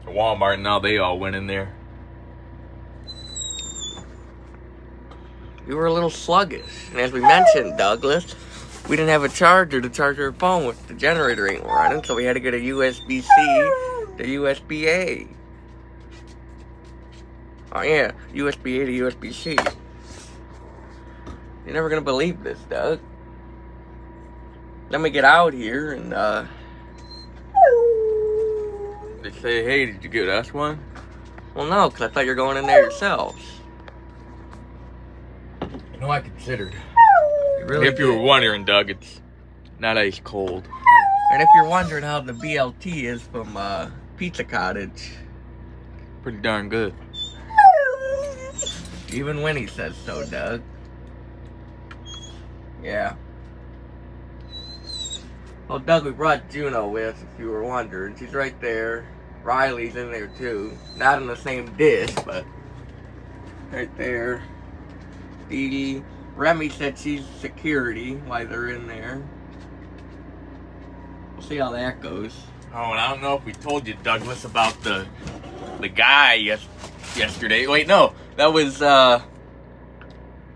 Walmart and now they all went in there. We were a little sluggish. And as we mentioned, Douglas, we didn't have a charger to charge our phone with. The generator ain't running, so we had to get a USB-C to USB-A. Oh yeah, USB-A to USB-C. You're never gonna believe this, Doug. Then we get out here and They say, hey, did you get us one? well, no, because I thought you were going in there yourselves. You know, I considered. Really If you were wondering, Doug, it's not ice cold. And if you're wondering how the BLT is from Pizza Cottage, Pretty darn good. even Winnie says so, Doug. Yeah. Well, Doug, we brought Juno with, if you were wondering. She's right there. Riley's in there, too. Not in the same dish, but right there. Dee Dee. Remy said she's security while they're in there. We'll see how that goes. Oh, and I don't know if we told you, Douglas, about the guy yesterday. Wait, no, that was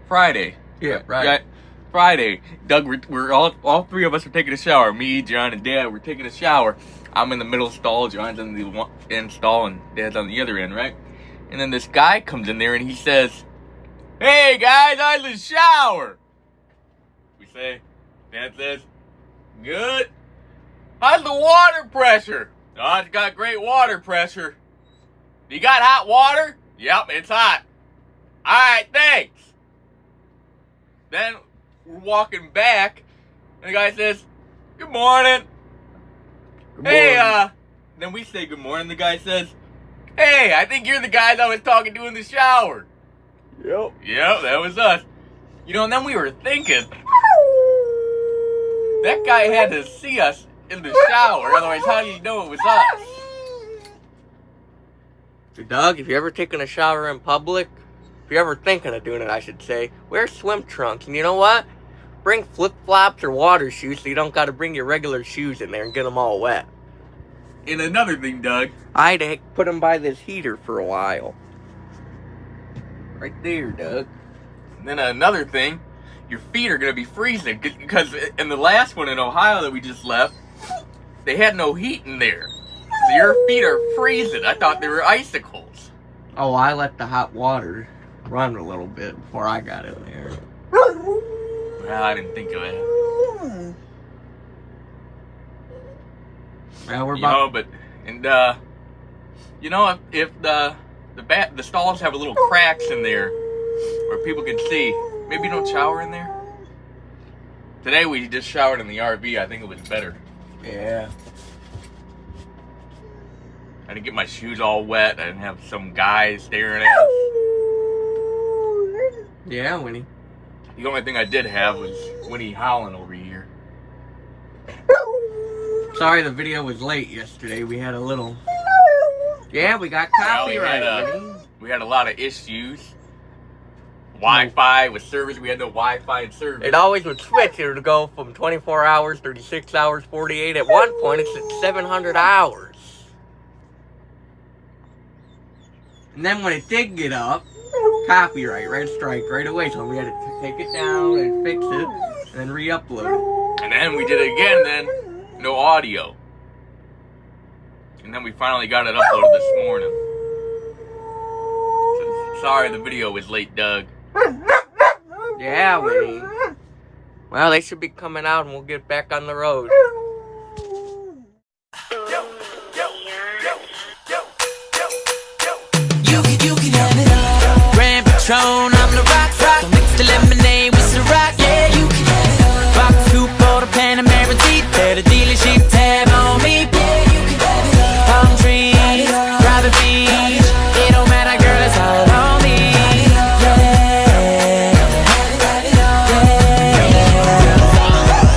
Friday. Yeah, right. Friday. Doug, we're all three of us are taking a shower. Me, John, and Dad. We're taking a shower. I'm in the middle stall. John's in the end stall, and Dad's on the other end, right? And then this guy comes in there and he says, "Hey guys, how's the shower?" We say, Dad says, "Good." "How's the water pressure?" "Oh, it's got great water pressure." "You got hot water?" "Yep, it's hot." "Alright, thanks." Then we're walking back, and the guy says, "Good morning." Then we say good morning. The guy says, "Hey, I think you're the guys I was talking to in the shower." Yep, that was us. You know, and then we were thinking, that guy had to see us in the shower, otherwise how do you know it was us? So, Doug, if you're ever taking a shower in public, if you're ever thinking of doing it, I should say, wear swim trunks. And you know what? Bring flip-flops or water shoes so you don't got to bring your regular shoes in there and get them all wet. And another thing, Doug. I had to put them by this heater for a while. Right there, Doug. And then another thing, your feet are going to be freezing. Because in the last one in Ohio that we just left, they had no heat in there. So your feet are freezing. I thought they were icicles. Oh, I let the hot water run a little bit before I got in there. Well, I didn't think of that. Well, we're You know, about... but, and, you know, if the stalls have a little cracks in there where people can see, maybe don't shower in there. Today we just showered in the RV. I think it was better. Yeah. I didn't get my shoes all wet. I didn't have some guy staring at us. Yeah, Winnie. The only thing I did have was Winnie howling over here. Sorry the video was late yesterday. We had a little... Yeah, we got Well, copyright, Winnie. we had a lot of issues. Wi-Fi with service. We had no Wi-Fi and service. It always would switch. It would go from 24 hours, 36 hours, 48. At one point, it's at 700 hours. And then when it did get up, copyright, red strike right away. So we had to take it down and fix it, and then re-upload it. And then we did it again, then no audio. And then we finally got it uploaded this morning. So, sorry the video was late, Doug. Yeah, Winnie. Well, they should be coming out and we'll get back on the road. You can have it all. Grand Patron, I'm the rock. Don't mix the lemonade with the rock. Yeah, you can have it all. Box coupe or the Panamera seat. There the dealership tab on me. Yeah, you can have it all. Palm trees, private beach. It don't matter, girl, it's all on me. Yeah,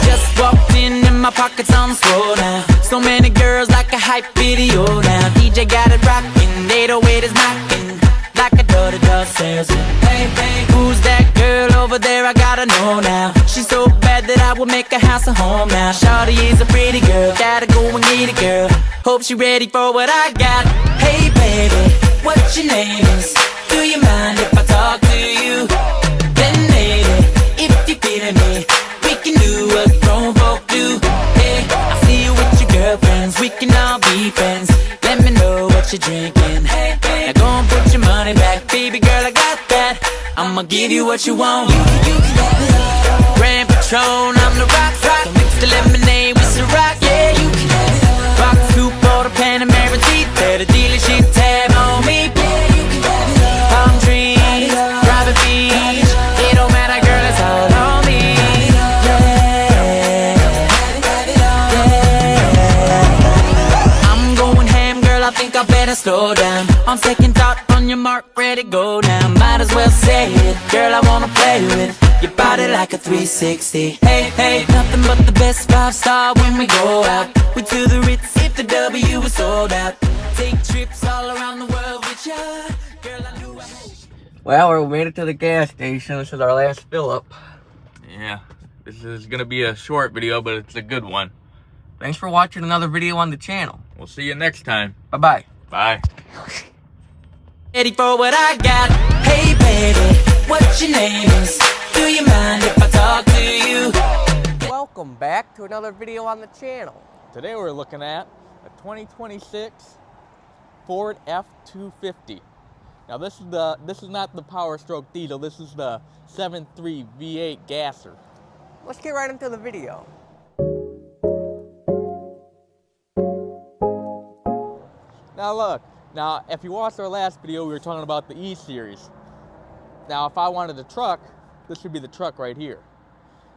just walked in and my pockets on slow now. So many girls like a hype video now. DJ got it rocking, 808 is knocking like a door-to-door salesman. Hey, hey, who's that girl over there? I gotta know now. She's so bad that I would make her house a home now. Shawty is a pretty girl, gotta go and meet a girl. Hope she ready for what I got. Hey baby, what your name is? Do you mind if I talk to you? Then maybe, if you're feeling me, we can do what grown folk do. Hey, I see you with your girlfriends, we can all be friends. Let me know what you're drinking. Now go and put your money back, baby girl, I got that. I'ma give you what you want. You can have it all. Grand Patron, I'm the rock. Don't mix the lemonade with the rock. Yeah, you can have it all. Box coupe or the Panamera seat. There the dealership tab on me. Yeah, you can have it all. Palm trees, private beach. It don't matter, girl, it's all on me. I think I better slow down. On second thought, on your mark, ready, go now. Might as well say it, girl, I wanna play with your body like a 360. Hey, hey, nothing but the best 5-star when we go out. We to the Ritz if the W is sold out. Take trips all around the world with ya. Girl, I knew I had. Well, we made it to the gas station. This is our last fill up. Yeah, this is gonna be a short video, but it's a good one. Thanks for watching another video on the channel. We'll see you next time. Bye-bye. Bye. Ready for what I got. Hey baby, what your name is? Do you mind if I talk to you? Welcome back to another video on the channel. Today we're looking at a 2026 Ford F-250. Now this is not the Power Stroke diesel. This is the 7.3 V8 gasser. Let's get right into the video. Now look, if you watched our last video, we were talking about the E-Series. Now if I wanted a truck, this would be the truck right here.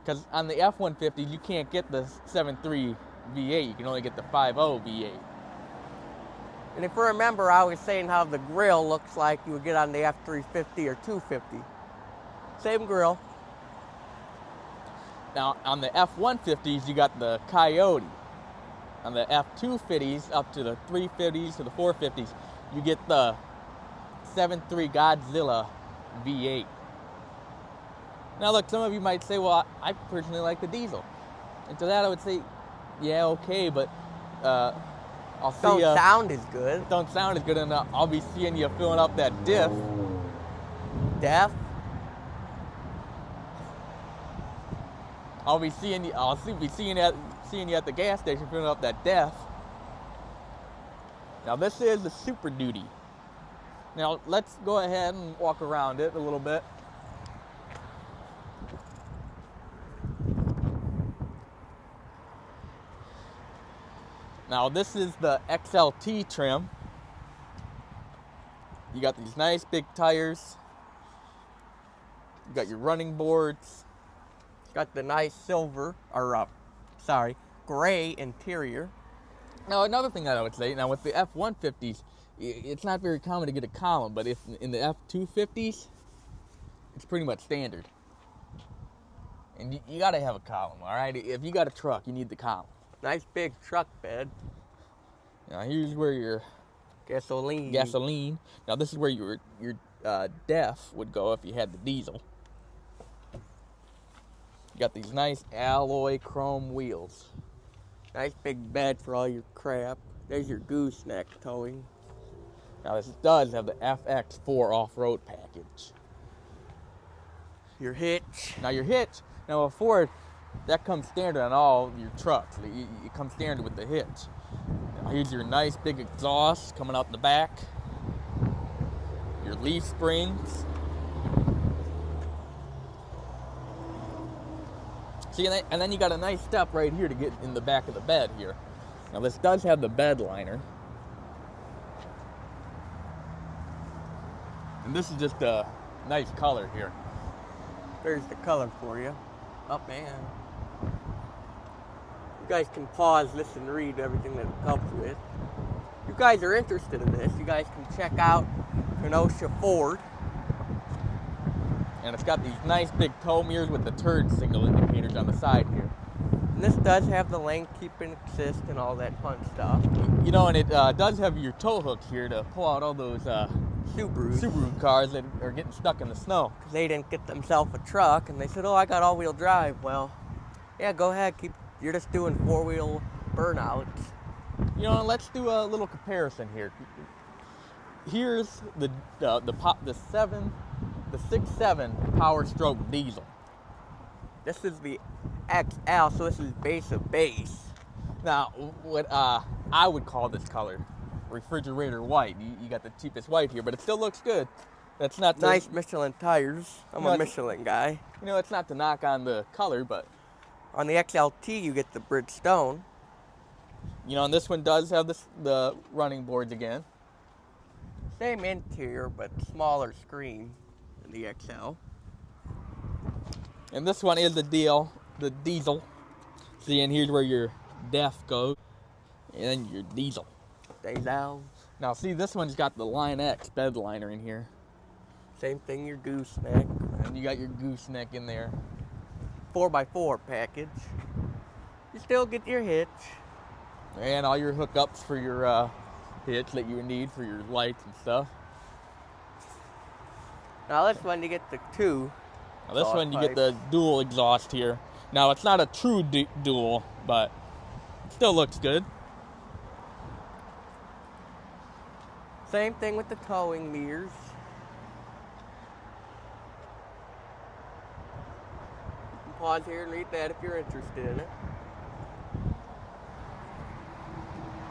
Because on the F-150, you can't get the 7.3 V8, you can only get the 5.0 V8. And if you remember, I was saying how the grill looks like you would get on the F-350 or 250. Same grill. Now on the F-150s, you got the Coyote. On the F-250s, up to the 350s to the 450s, you get the 7.3 Godzilla V8. Now look, some of you might say, well, I personally like the diesel. And to that I would say, yeah, okay, but I'll see Don't sound as good. Don't sound as good, and I'll be seeing you filling up that diff. Diff? I'll be seeing you you at the gas station filling up that DEF. Now this is the Super Duty. Now let's go ahead and walk around it a little bit. Now this is the XLT trim. You got these nice big tires. You got your running boards. Got the nice silver, or gray interior. Now another thing that I would say, now with the F-150s, it's not very common to get a column, but if in the F-250s, it's pretty much standard. And you gotta have a column, all right? If you got a truck, you need the column. Nice big truck bed. Now here's where your gasoline. Now this is where your DEF would go if you had the diesel. You got these nice alloy chrome wheels. Nice big bed for all your crap. There's your gooseneck towing. Now this does have the FX4 off-road package. Your hitch. Now your hitch, now a Ford, that comes standard on all your trucks. It comes standard with the hitch. Now here's your nice big exhaust coming out the back. Your leaf springs. See, and then you got a nice step right here to get in the back of the bed here. Now this does have the bed liner. And this is just a nice color here. There's the color for you. Up and. You guys can pause, listen, read everything that it comes with. If you guys are interested in this, you guys can check out Kenosha Ford. And it's got these nice big tow mirrors with the turn signal indicators on the side here. And this does have the lane keeping assist and all that fun stuff. You know, and it does have your tow hooks here to pull out all those Subaru cars that are getting stuck in the snow. They didn't get themselves a truck, and they said, oh, I got all-wheel drive. Well, yeah, go ahead. You're just doing four-wheel burnouts. You know, let's do a little comparison here. Here's the 6.7 Power Stroke diesel. This is the XL, so this is base of base. Now, what I would call this color, refrigerator white. You got the cheapest white here, but it still looks good. That's not nice Michelin tires. I'm a Michelin guy. You know, it's not to knock on the color, but on the XLT you get the Bridgestone. You know, and this one does have the running boards again. Same interior, but smaller screen than the XL. And this one is the diesel. See, and here's where your DEF goes, and then your diesel. Diesel. Now, see, this one's got the Line X bed liner in here. Same thing, your gooseneck. And you got your gooseneck in there. 4x4 package. You still get your hitch. And all your hookups for your hitch that you would need for your lights and stuff. Now this one you get the two. Now this one you get the dual exhaust here. Now it's not a true dual, but it still looks good. Same thing with the towing mirrors. You can pause here and read that if you're interested in it.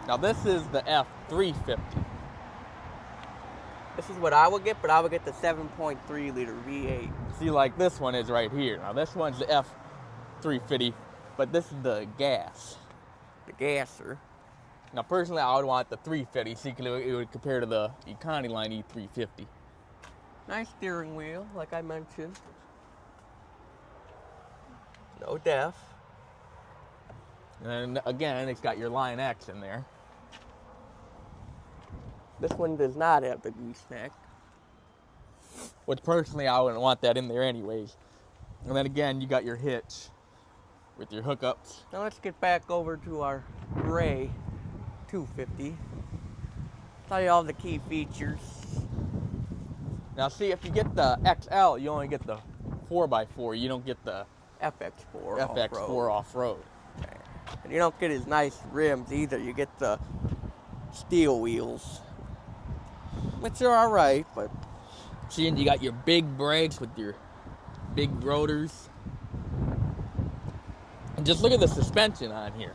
Now this is the F350. This is what I would get, but I would get the 7.3 liter V8. See, like this one is right here. Now this one's the F350, but this is the gas. The gasser. Now personally, I would want the 350, see, it would compare to the economy line E350. Nice steering wheel, like I mentioned. No DEF. And again, it's got your Line X in there. This one does not have the gooseneck. Which personally, I wouldn't want that in there anyways. And then again, you got your hitch with your hookups. Now let's get back over to our gray 250. Tell you all the key features. Now see, if you get the XL, you only get the 4x4. You don't get the FX4 off-road. And you don't get as nice rims either. You get the steel wheels, which are all right, but see, and you got your big brakes with your big rotors. And just look at the suspension on here.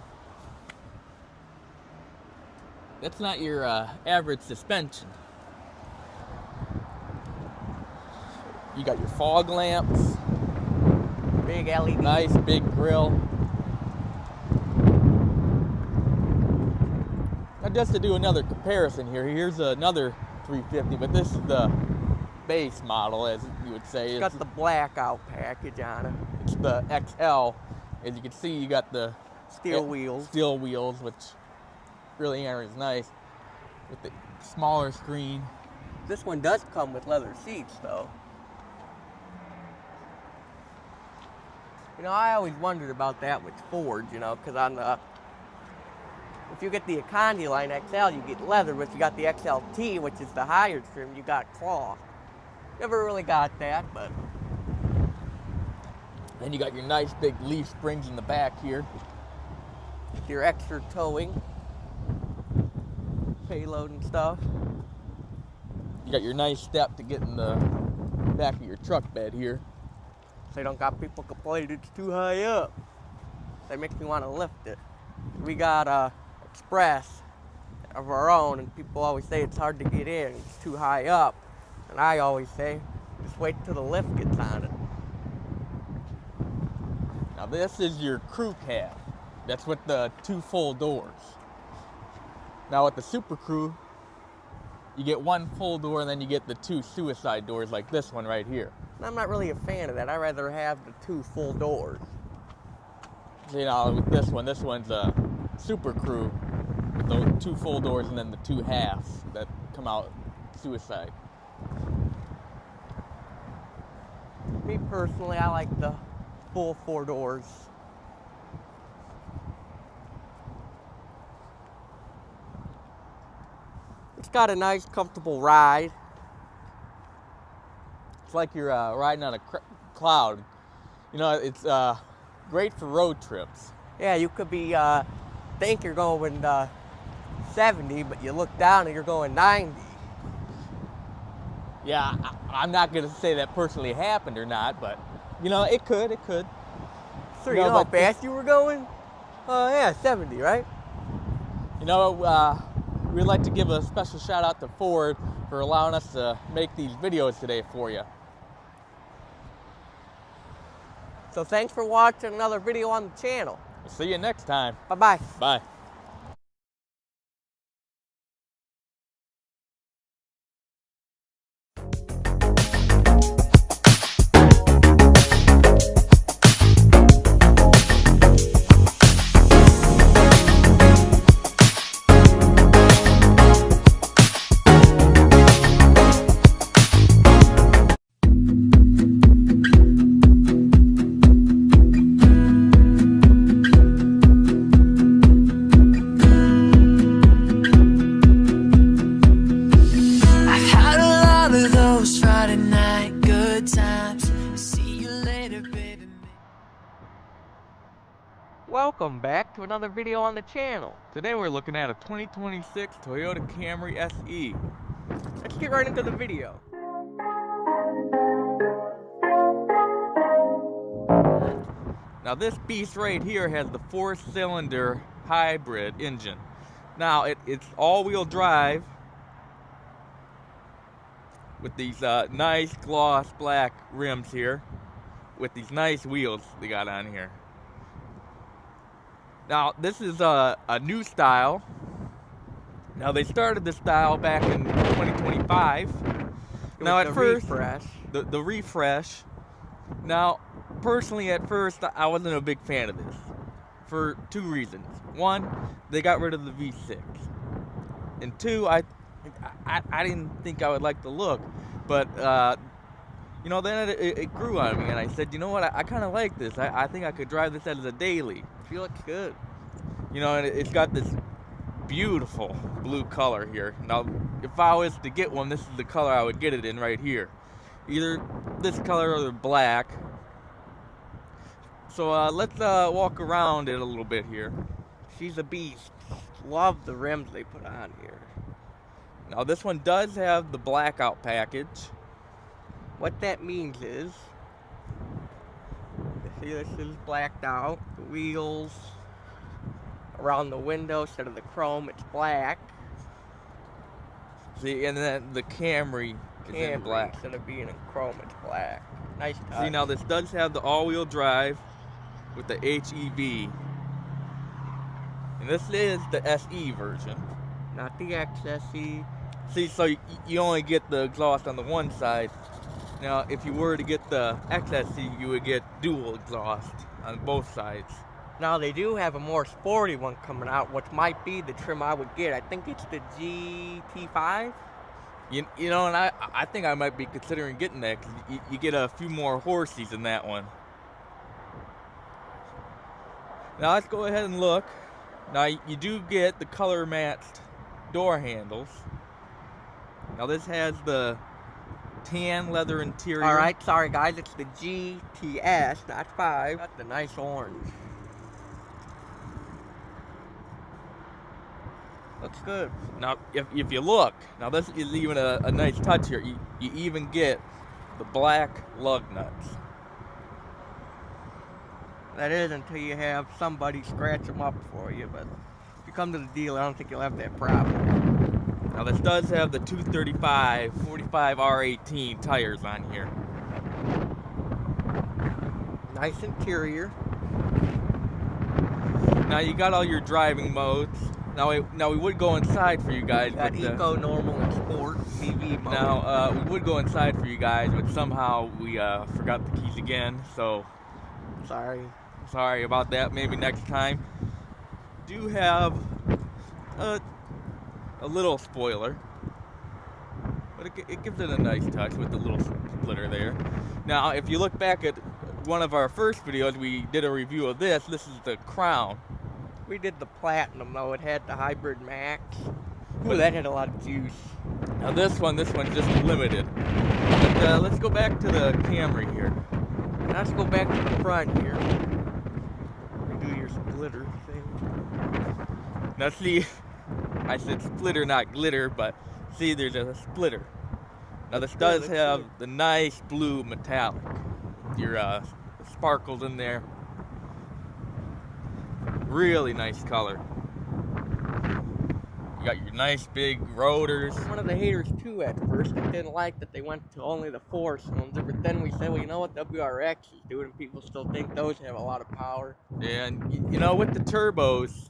That's not your average suspension. You got your fog lamps. Big LED. Nice big grill. Now just to do another comparison here, here's another 350, but this is the base model, as you would say. It's got the blackout package on it. It's the XL. As you can see, you got the steel wheels. Steel wheels, which really aren't as nice, with the smaller screen. This one does come with leather seats, though. You know, I always wondered about that with Ford, you know, because on the, if you get the Economy line XL, you get leather, but if you got the XLT, which is the higher trim, you got cloth. Never really got that, but. Then you got your nice big leaf springs in the back here. Your extra towing, payload and stuff. You got your nice step to get in the back of your truck bed here. So you don't got people complaining it's too high up. That makes me want to lift it. We got Express of our own, and people always say it's hard to get in, it's too high up. And I always say, just wait till the lift gets on it. Now this is your crew cab. That's with the 2 full doors. Now with the Super Crew, you get 1 full door and then you get the 2 suicide doors like this one right here. I'm not really a fan of that. I'd rather have the 2 full doors. You know, with this one's a Super Crew with the 2 full doors and then the 2 halves that come out suicide. Me personally, I like the full 4 doors. It's got a nice, comfortable ride. It's like you're riding on a cloud. You know, it's great for road trips. Yeah, you could be, think you're going 70, but you look down and you're going 90. Yeah, I'm not going to say that personally happened or not, but, you know, it could. So you know how fast you were going? Yeah, 70, right? You know, we'd like to give a special shout out to Ford for allowing us to make these videos today for you. So thanks for watching another video on the channel. We'll see you next time. Bye-bye. Bye. Welcome back to another video on the channel. Today we're looking at a 2026 Toyota Camry SE. Let's get right into the video. Now this beast right here has the 4-cylinder hybrid engine. Now it's all-wheel drive with these nice gloss black rims here with these nice wheels they got on here. Now this is a new style. Now they started this style back in 2025. Now at first, the refresh. Now personally at first I wasn't a big fan of this for 2 reasons. 1, they got rid of the V6. And 2, I didn't think I would like the look. But you know, then it grew on me and I said, you know what, I kind of like this. I think I could drive this as a daily. She looks good. You know, and it's got this beautiful blue color here. Now, if I was to get one, this is the color I would get it in right here. Either this color or the black. So let's walk around it a little bit here. She's a beast. Love the rims they put on here. Now this one does have the blackout package. What that means is, see, this is blacked out. The wheels around the window, instead of the chrome, it's black. See, and then the Camry is in black. Instead of being in chrome, it's black. Nice touch. See, now this does have the all-wheel drive with the HEV. And this is the SE version. Not the XSE. See, so you only get the exhaust on the one side. Now, if you were to get the XSE, you would get dual exhaust on both sides. Now, they do have a more sporty one coming out, which might be the trim I would get. I think it's the GT5. You know, and I think I might be considering getting that, because you get a few more horses in that one. Now, let's go ahead and look. Now, you do get the color matched door handles. Now, this has the tan leather interior. Alright, sorry guys, it's the GTS, not 5. Got the nice orange. Looks good. Now, if you look, now this is even a nice touch here. You even get the black lug nuts. That is until you have somebody scratch them up for you, but if you come to the dealer, I don't think you'll have that problem. Now this does have the 235 45 R18 tires on here. Nice interior. Now you got all your driving modes. Now we would go inside for you guys. Got but, eco, normal, and sport, TV mode. Now we would go inside for you guys, but somehow we forgot the keys again. So sorry about that. Maybe next time. Do have a little spoiler, but it gives it a nice touch with the little splitter there. Now, if you look back at one of our first videos, we did a review of this. This is the Crown. We did the Platinum, though. It had the Hybrid Max. Ooh, that had a lot of juice. Now this one's just limited. But let's go back to the Camry here. Let's go back to the front here. Do your splitter thing. Now see, I said splitter, not glitter, but see, there's a splitter. Now this does have the nice blue metallic. Your sparkles in there. Really nice color. You got your nice big rotors. One of the haters too at first, I didn't like that they went to only the 4-cylinder, but then we said, well, you know what WRX is doing, and people still think those have a lot of power. And you know, with the turbos,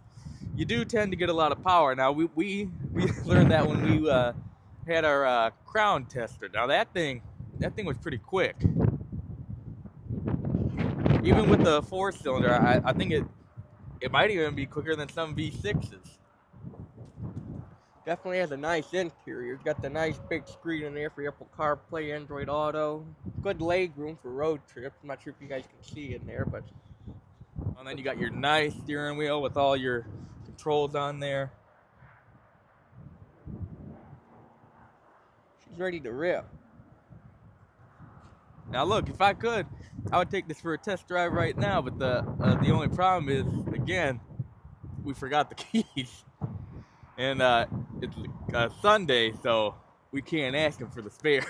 you do tend to get a lot of power. Now we learned that when we had our Crown tester. Now that thing was pretty quick. Even with the 4-cylinder, I think it might even be quicker than some V6s. Definitely has a nice interior. It's got the nice big screen in there for Apple CarPlay, Android Auto. Good leg room for road trips. I'm not sure if you guys can see in there, but... And then you got your nice steering wheel with all your controls on there. She's ready to rip. Now look, if I could, I would take this for a test drive right now, but the only problem is, again, we forgot the keys. And it's Sunday, so we can't ask him for the spare.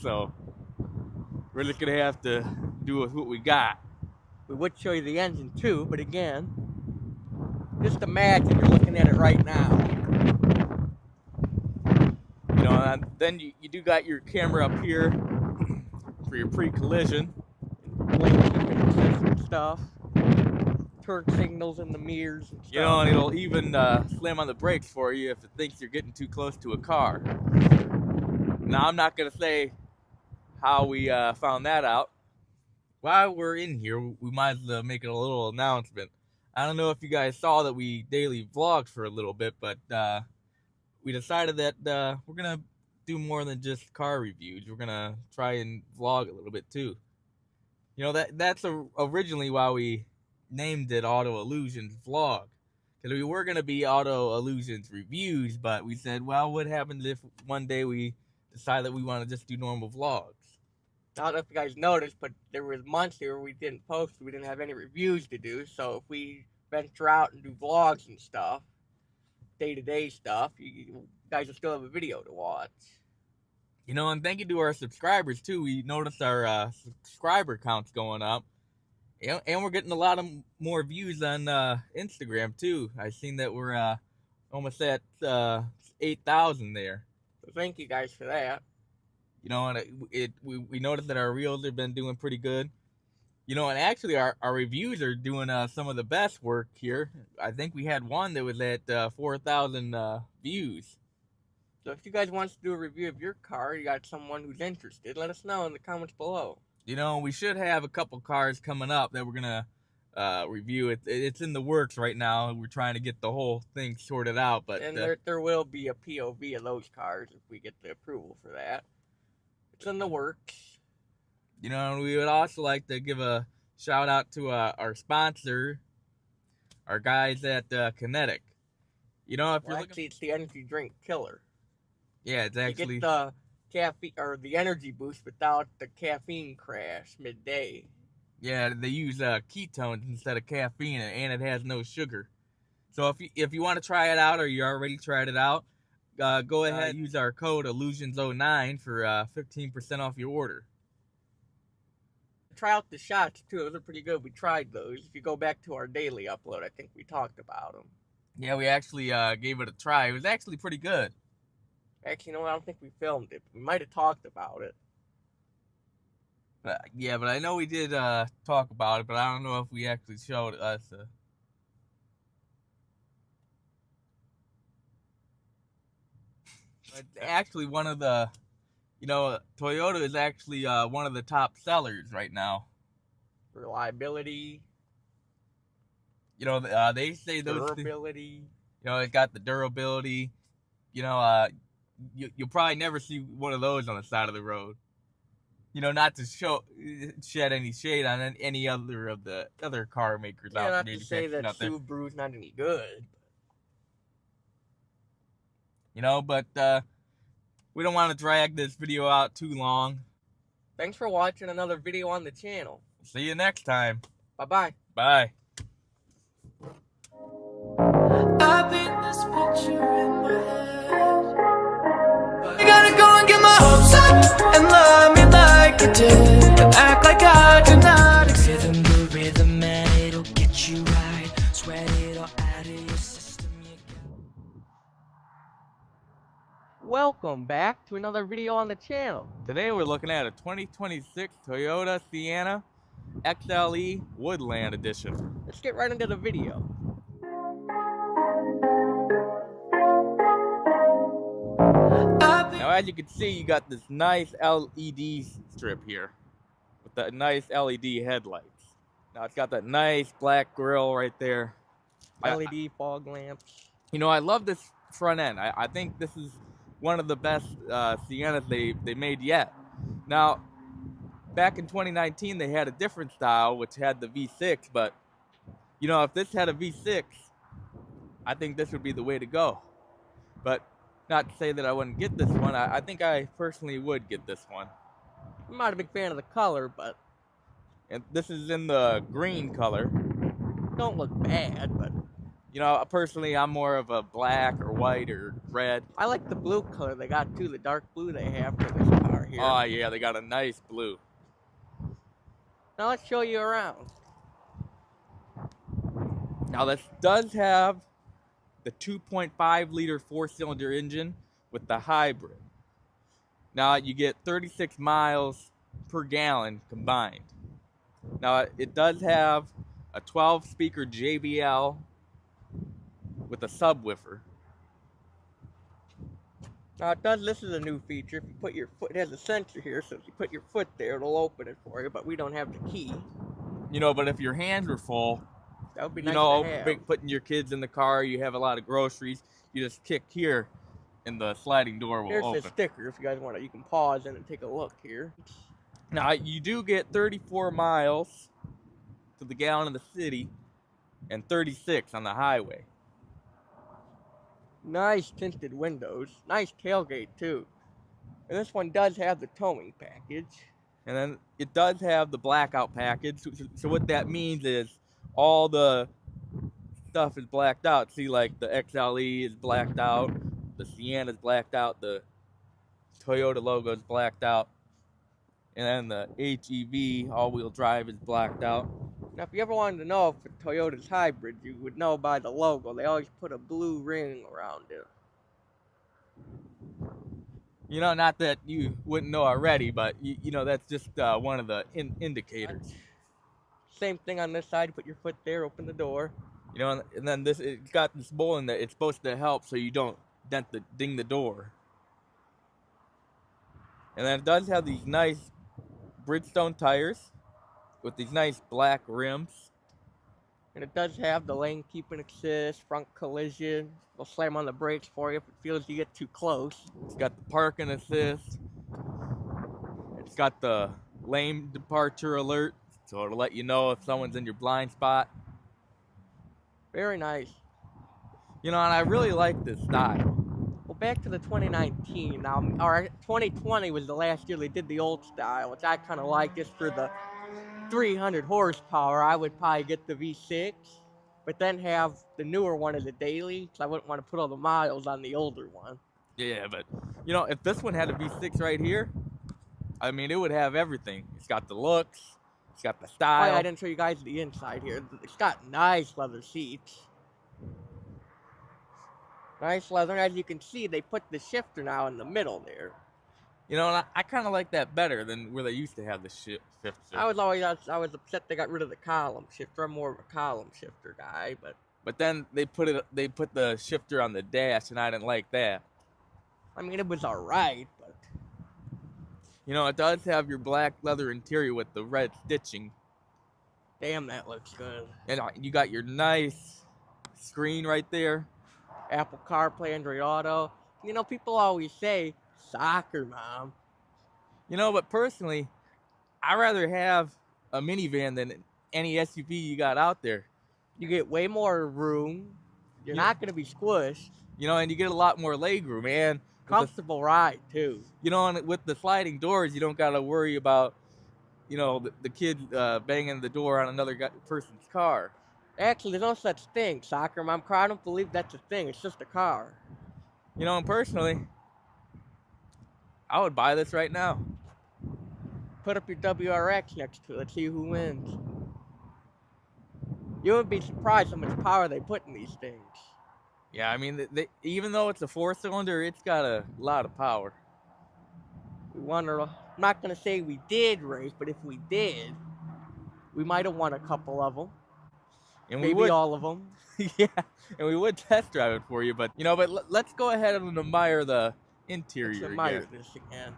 So we're just gonna have to do with what we got. We would show you the engine too, but again, just imagine you're looking at it right now. You know, and then you do got your camera up here for your pre-collision. Blinking stuff. Turn signals in the mirrors and stuff. You know, and it'll even slam on the brakes for you if it thinks you're getting too close to a car. Now, I'm not going to say how we found that out. While we're in here, we might as well make it a little announcement. I don't know if you guys saw that we daily vlogged for a little bit, but we decided that we're going to do more than just car reviews. We're going to try and vlog a little bit too. You know, that's originally why we named it Autoillusionsvlog, because we were going to be Autoillusions reviews, but we said, well, what happens if one day we decide that we want to just do normal vlogs? I don't know if you guys noticed, but there was months here where we didn't post, we didn't have any reviews to do, so if we venture out and do vlogs and stuff, day-to-day stuff, you guys will still have a video to watch. You know, and thank you to our subscribers too. We noticed our subscriber count's going up. And we're getting a lot of more views on Instagram too. I've seen that we're almost at 8,000 there. So thank you guys for that. You know, and we noticed that our reels have been doing pretty good. You know, and actually our reviews are doing some of the best work here. I think we had one that was at 4,000 views. So if you guys want us to do a review of your car, you got someone who's interested, let us know in the comments below. You know, we should have a couple cars coming up that we're going to review. It's in the works right now. We're trying to get the whole thing sorted out. But and there will be a POV of those cars if we get the approval for that. It's in the works. You know, we would also like to give a shout out to our sponsor, our guys at Kinetic. You know, if you're actually, it's the energy drink killer. Yeah, it's actually... You get the caffeine or the energy boost without the caffeine crash midday. Yeah, they use ketones instead of caffeine, and it has no sugar. So if you want to try it out, or you already tried it out, go ahead and use our code Illusions09 for 15% off your order. Try out the shots too; those are pretty good. We tried those. If you go back to our daily upload, I think we talked about them. Yeah, we actually gave it a try. It was actually pretty good. Actually, no, I don't think we filmed it. We might have talked about it. Yeah, but I know we did talk about it, but I don't know if we actually showed us. But actually, one of the, Toyota is actually one of the top sellers right now. Reliability. They say those Durability. It's got the durability. You'll probably never see one of those on the side of the road. Not to shed any shade on any other of the other car makers out there. Not to say that Subaru's not any good. But we don't want to drag this video out too long. Thanks for watching another video on the channel. See you next time. Bye-bye. Bye. I paint this picture in my head. I gotta go and get my hopes up and love me like you did, and act like I do not exist. Rhythm, the rhythm, and it'll get you right. Sweat it all out of your system. Welcome back to another video on the channel. Today we're looking at a 2026 Toyota Sienna XLE Woodland Edition. Let's get right into the video. Now, as you can see, you got this nice LED strip here with the nice LED headlights. Now, it's got that nice black grille right there. LED fog lamps. I love this front end. I think this is one of the best Siennas they made yet. Now, back in 2019, they had a different style, which had the V6, but, if this had a V6, I think this would be the way to go. But not to say that I wouldn't get this one. I think I personally would get this one. I'm not a big fan of the color, but... And this is in the green color. Don't look bad, but... Personally, I'm more of a black or white or red. I like the blue color they got, too. The dark blue they have for this car here. Oh, yeah, they got a nice blue. Now let's show you around. Now, this does have the 2.5-liter four-cylinder engine with the hybrid. Now, you get 36 miles per gallon combined. Now, it does have a 12-speaker JBL with a subwoofer. Now, this is a new feature. If you put your foot, it has a sensor here, so if you put your foot there, it'll open it for you, but we don't have the key. But if your hands were full, that would be nice to have. Putting your kids in the car, you have a lot of groceries, you just kick here, and the sliding door will open. Here's the sticker if you guys want to. You can pause in and take a look here. Now, you do get 34 miles to the gallon in the city and 36 on the highway. Nice tinted windows. Nice tailgate, too. And this one does have the towing package. And then it does have the blackout package. So what that means is all the stuff is blacked out. See, like the XLE is blacked out, the Sienna is blacked out, the Toyota logo is blacked out, and then the HEV all-wheel drive is blacked out. Now, if you ever wanted to know if a Toyota's hybrid, you would know by the logo. They always put a blue ring around it. Not that you wouldn't know already, but that's just one of the indicators. Same thing on this side. Put your foot there, open the door. And then it's got this bowl in there. It's supposed to help so you don't ding the door. And then it does have these nice Bridgestone tires with these nice black rims. And it does have the lane keeping assist, front collision. It'll slam on the brakes for you if it feels you get too close. It's got the parking assist. It's got the lane departure alert, so it'll let you know if someone's in your blind spot. Very nice. And I really like this style. Well, back to the 2019. Now, our 2020 was the last year they did the old style, which I kind of like just for the 300 horsepower. I would probably get the V6, but then have the newer one as a daily, because I wouldn't want to put all the miles on the older one. Yeah, but, if this one had a V6 right here, I mean, it would have everything. It's got the looks, it's got the style. Oh, I didn't show you guys the inside here. It's got nice leather seats. Nice leather. As you can see, they put the shifter now in the middle there. You know, and I kind of like that better than where they used to have the shifter. I was upset they got rid of the column shifter. I'm more of a column shifter guy, but then they put the shifter on the dash, and I didn't like that. I mean, it was alright, but you know, it does have your black leather interior with the red stitching. Damn, that looks good. And you got your nice screen right there. Apple CarPlay, Android Auto. You know, people always say, soccer, Mom. You know, but personally, I'd rather have a minivan than any SUV you got out there. You get way more room. You're not going to be squished. You know, and you get a lot more leg room, man. Comfortable ride, too. You know, and with the sliding doors, you don't got to worry about, you know, the kid banging the door on another person's car. Actually, there's no such thing, soccer Mom. I don't believe that's a thing. It's just a car. You know, and personally, I would buy this right now. Put up your WRX next to it. Let's see who wins. You would be surprised how much power they put in these things. Yeah, I mean, even though it's a 4-cylinder, it's got a lot of power. I'm not going to say we did race, but if we did, we might have won a couple of them. And maybe all of them. Yeah, and we would test drive it for you, but, you know, but let's go ahead and admire the interior. Let's admire this again.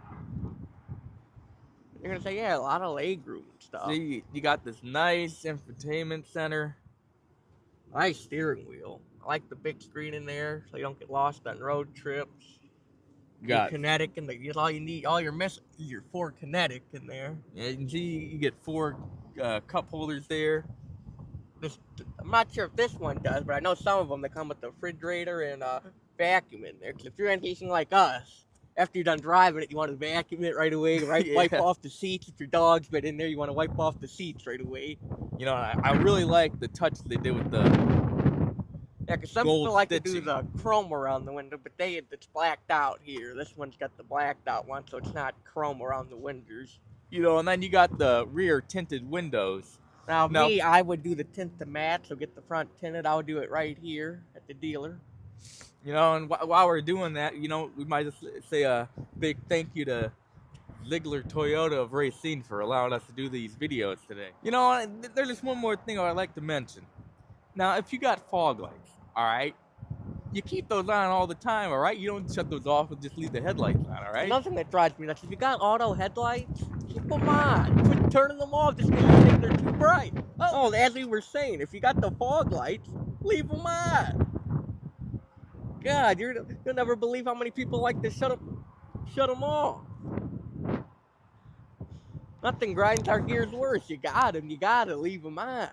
You're going to say, yeah, a lot of leg room and stuff. See, you got this nice infotainment center. Nice steering wheel. I like the big screen in there so you don't get lost on road trips. Got kinetic and all you need, all your 4 kinetic in there. Yeah, you can see you get 4 cup holders there. I'm not sure if this one does, but I know some of them, they come with the refrigerator and vacuum in there. Because if you're anything like us, after you're done driving it, you want to vacuum it right away, right? Yeah. Wipe off the seats. If your dog's been in there, you want to wipe off the seats right away. You know, I really like the touch they did with the because some people like to do the chrome around the window, but it's blacked out here. This one's got the blacked out one, so it's not chrome around the windows. You know, and then you got the rear tinted windows. Now, me, I would do the tint to match, so get the front tinted. I would do it right here at the dealer. You know, and while we're doing that, you know, we might just say a big thank you to Ziegler Toyota of Racine for allowing us to do these videos today. You know, there's just one more thing I'd like to mention. Now, if you got fog lights, all right, you keep those on all the time, all right? You don't shut those off and just leave the headlights on, all right? Another thing that drives me nuts, if you got auto headlights, keep them on. Quit turning them off just because you think they're too bright. Oh, as we were saying, if you got the fog lights, leave them on. God, you'll never believe how many people like to shut them off. Nothing grinds our gears worse. You got them, you gotta leave them on.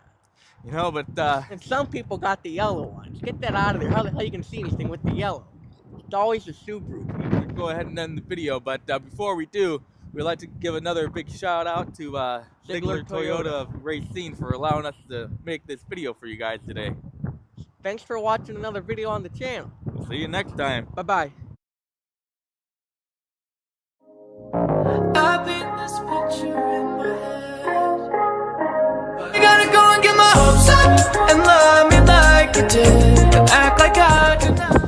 You know, but and some people got the yellow ones. Get that out of there. How the hell you can see anything with the yellow? It's always a Subaru. Go ahead and end the video, but before we do, we'd like to give another big shout out to Ziegler Toyota of Racine for allowing us to make this video for you guys today. Thanks for watching another video on the channel. We'll see you next time. Bye-bye. I paint this picture in my head. I gotta go and get my hopes up and love me like you did, and act like I did not.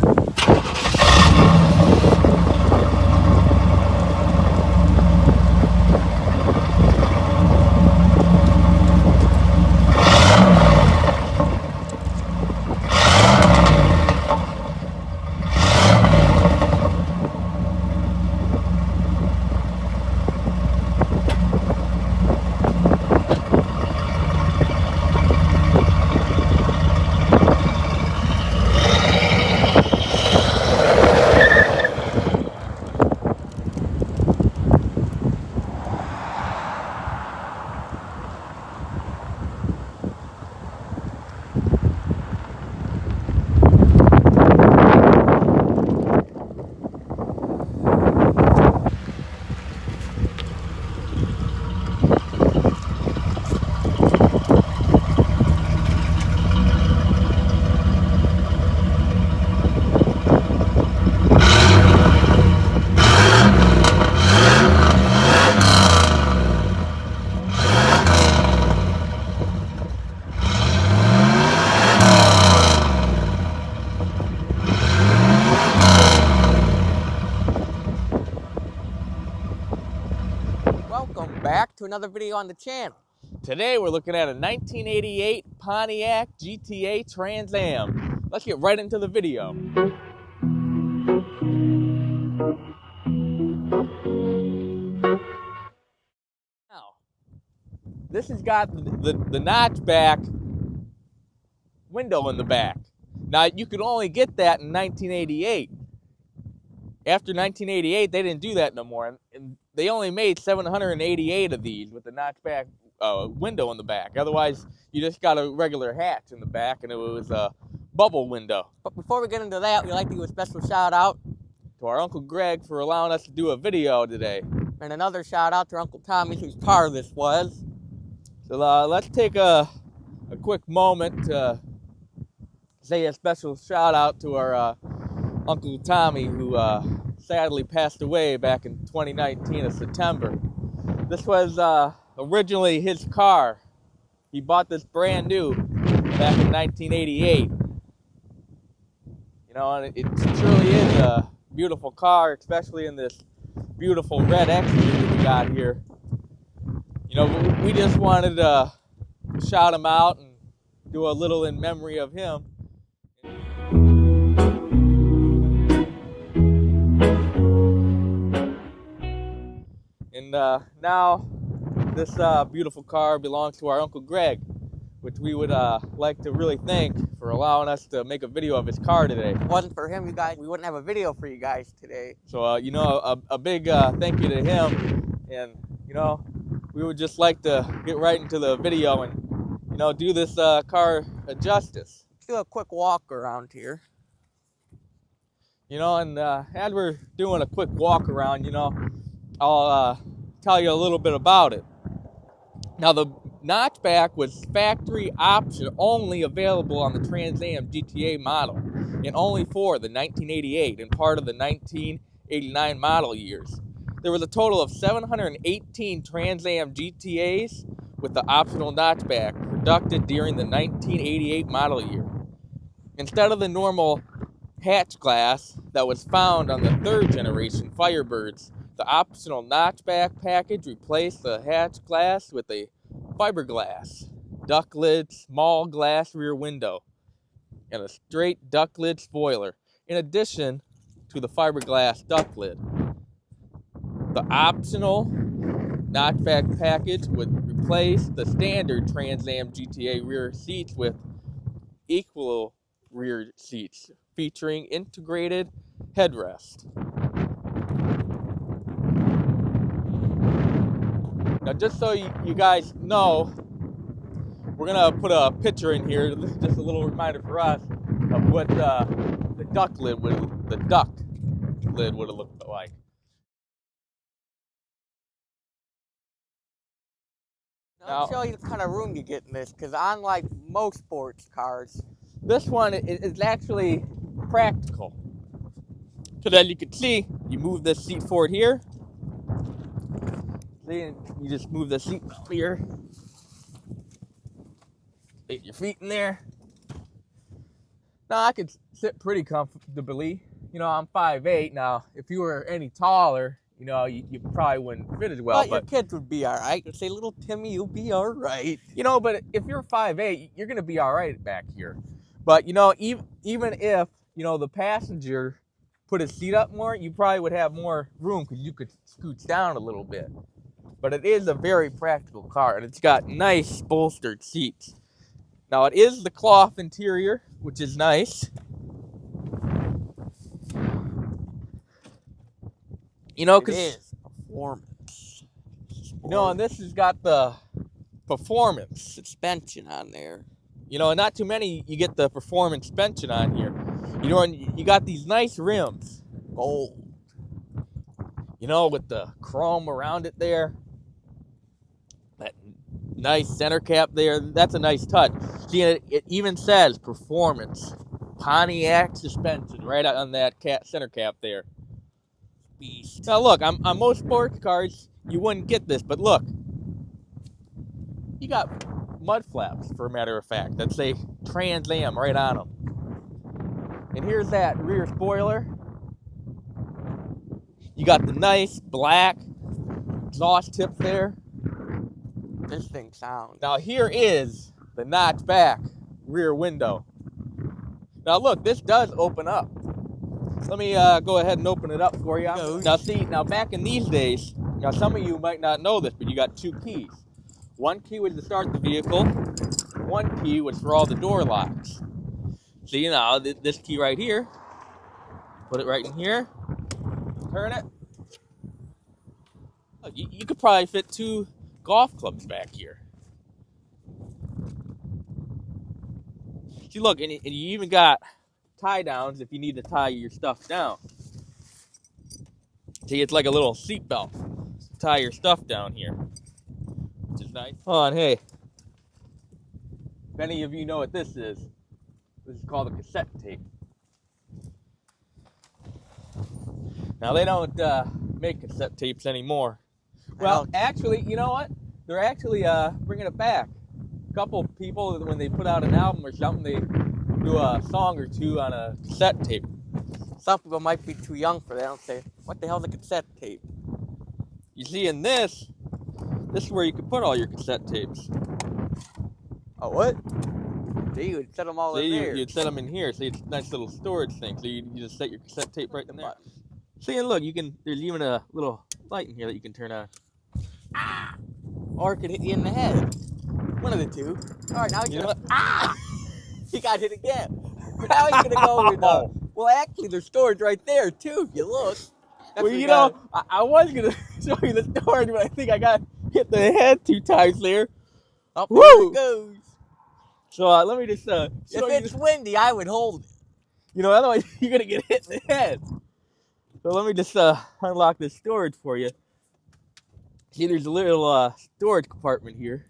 back to another video on the channel. Today we're looking at a 1988 Pontiac GTA Trans Am. Let's get right into the video. Now, this has got the notchback window in the back. Now, you could only get that in 1988. After 1988, they didn't do that no more. And they only made 788 of these with the notchback window in the back. Otherwise, you just got a regular hatch in the back, and it was a bubble window. But before we get into that, we'd like to give a special shout out To our Uncle Greg for allowing us to do a video today. and another shout out to Uncle Tommy, whose car this was. So let's take a quick moment to say a special shout out to our Uncle Tommy, who sadly passed away back in 2019 of September. This was originally his car. He bought this brand new back in 1988. You know, and it truly is a beautiful car, especially in this beautiful red exterior that we got here. You know, we just wanted to shout him out and do a little in memory of him. And now this beautiful car belongs to our Uncle Greg, which we would like to really thank for allowing us to make a video of his car today. If it wasn't for him, you guys, we wouldn't have a video for you guys today. So, you know, a big thank you to him. And, you know, we would just like to get right into the video and, you know, do this car a justice. Let's do a quick walk around here. You know, and as we're doing a quick walk around, you know, I'll tell you a little bit about it. Now, the notchback was factory option only available on the Trans Am GTA model, and only for the 1988 and part of the 1989 model years. There was a total of 718 Trans Am GTAs with the optional notchback produced during the 1988 model year. Instead of the normal hatch glass that was found on the third generation Firebirds, the optional notchback package replaced the hatch glass with a fiberglass duck lid, small glass rear window, and a straight duck lid spoiler, in addition to the fiberglass duck lid. The optional notchback package would replace the standard Trans Am GTA rear seats with equal rear seats featuring integrated headrest. Now, just so you guys know, we're gonna put a picture in here. This is just a little reminder for us of what the duck lid would have looked like. I'll show you the kind of room you get in this, because unlike most sports cars, this one is actually practical. So that you can see, you move this seat forward here. See, you just move the seat out here. Get your feet in there. Now I could sit pretty comfortably. You know, I'm 5'8". Now, if you were any taller, you know, you probably wouldn't fit as well. but your kids would be all right. You'd say, little Timmy, you'll be all right. You know, but if you're 5'8", you're gonna be all right back here. But you know, even if, you know, the passenger put his seat up more, you probably would have more room because you could scooch down a little bit. But it is a very practical car, and it's got nice bolstered seats. Now, it is the cloth interior, which is nice. You know, because it is performance. You know, and this has got the performance suspension on there. You know, and not too many you get the performance suspension on here. You know, and you got these nice rims, gold. You know, with the chrome around it there. That nice center cap there. That's a nice touch. See, it even says performance. Pontiac suspension right on that center cap there. Beast. Now look, on most sports cars, you wouldn't get this, but look. You got mud flaps, for a matter of fact, that say Trans Am right on them. And here's that rear spoiler. You got the nice black exhaust tips there. this thing sounds. Now here is the notch-back rear window. Now look, this does open up. Let me go ahead and open it up for you. Now see, now back in these days, now some of you might not know this, but you got two keys. One key was to start the vehicle. One key was for all the door locks. See now, this key right here, put it right in here, turn it. Look, you could probably fit 2 golf clubs back here. See, look, and you even got tie downs if you need to tie your stuff down. See, it's like a little seat belt to tie your stuff down here, which is nice. Hold on, hey. If any of you know what this is called a cassette tape. Now, they don't make cassette tapes anymore. Well, actually, you know what? They're actually bringing it back. A couple people, when they put out an album or something, they do a song or two on a cassette tape. Some people might be too young for that. They'll say, what the hell's a cassette tape? You see, in this is where you can put all your cassette tapes. Oh, what? See, you would set them all in there. You'd set them in here. See, it's a nice little storage thing. So you just set your cassette tape right in there. See, and look, there's even a little light in here that you can turn on. Ah! Or it could hit you in the head. One of the two. All right, now you're gonna... Ah! He got hit again. But now he's going to go with... well, actually, there's storage right there, too, if you look. Well, you know, I was going to show you the storage, but I think I got hit in the head 2 times there. Up Woo! there it goes. So let me just show you. If it's windy, I would hold it. You know, otherwise you're going to get hit in the head. So let me just unlock this storage for you. See, there's a little storage compartment here.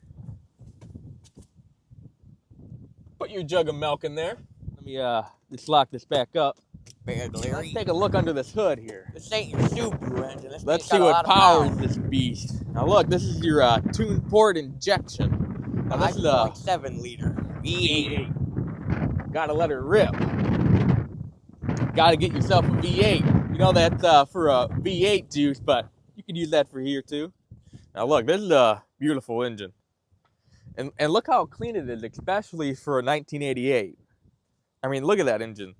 Put your jug of milk in there. Let me just lock this back up. Let's take a look under this hood here. This ain't your Subaru engine. Let's see what powers this beast. Now look, this is your tune port injection. Now this is a 5.7 liter V8. Gotta let her rip. Gotta get yourself a V8. You know that's for a V8 juice, but you can use that for here too. Now look, this is a beautiful engine. And look how clean it is, especially for a 1988. I mean, look at that engine.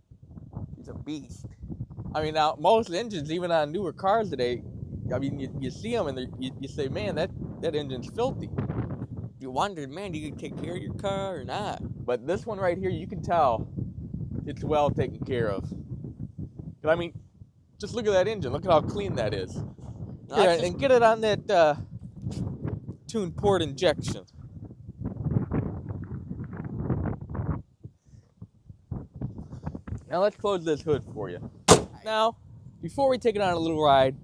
It's a beast. I mean, now, most engines, even on newer cars today, I mean, you see them and you say, man, that engine's filthy. You wondered, man, do you take care of your car or not? But this one right here, you can tell it's well taken care of. I mean, just look at that engine. Look at how clean that is. Here, and get it on that tune port injection. Now let's close this hood for you. Now, before we take it on a little ride,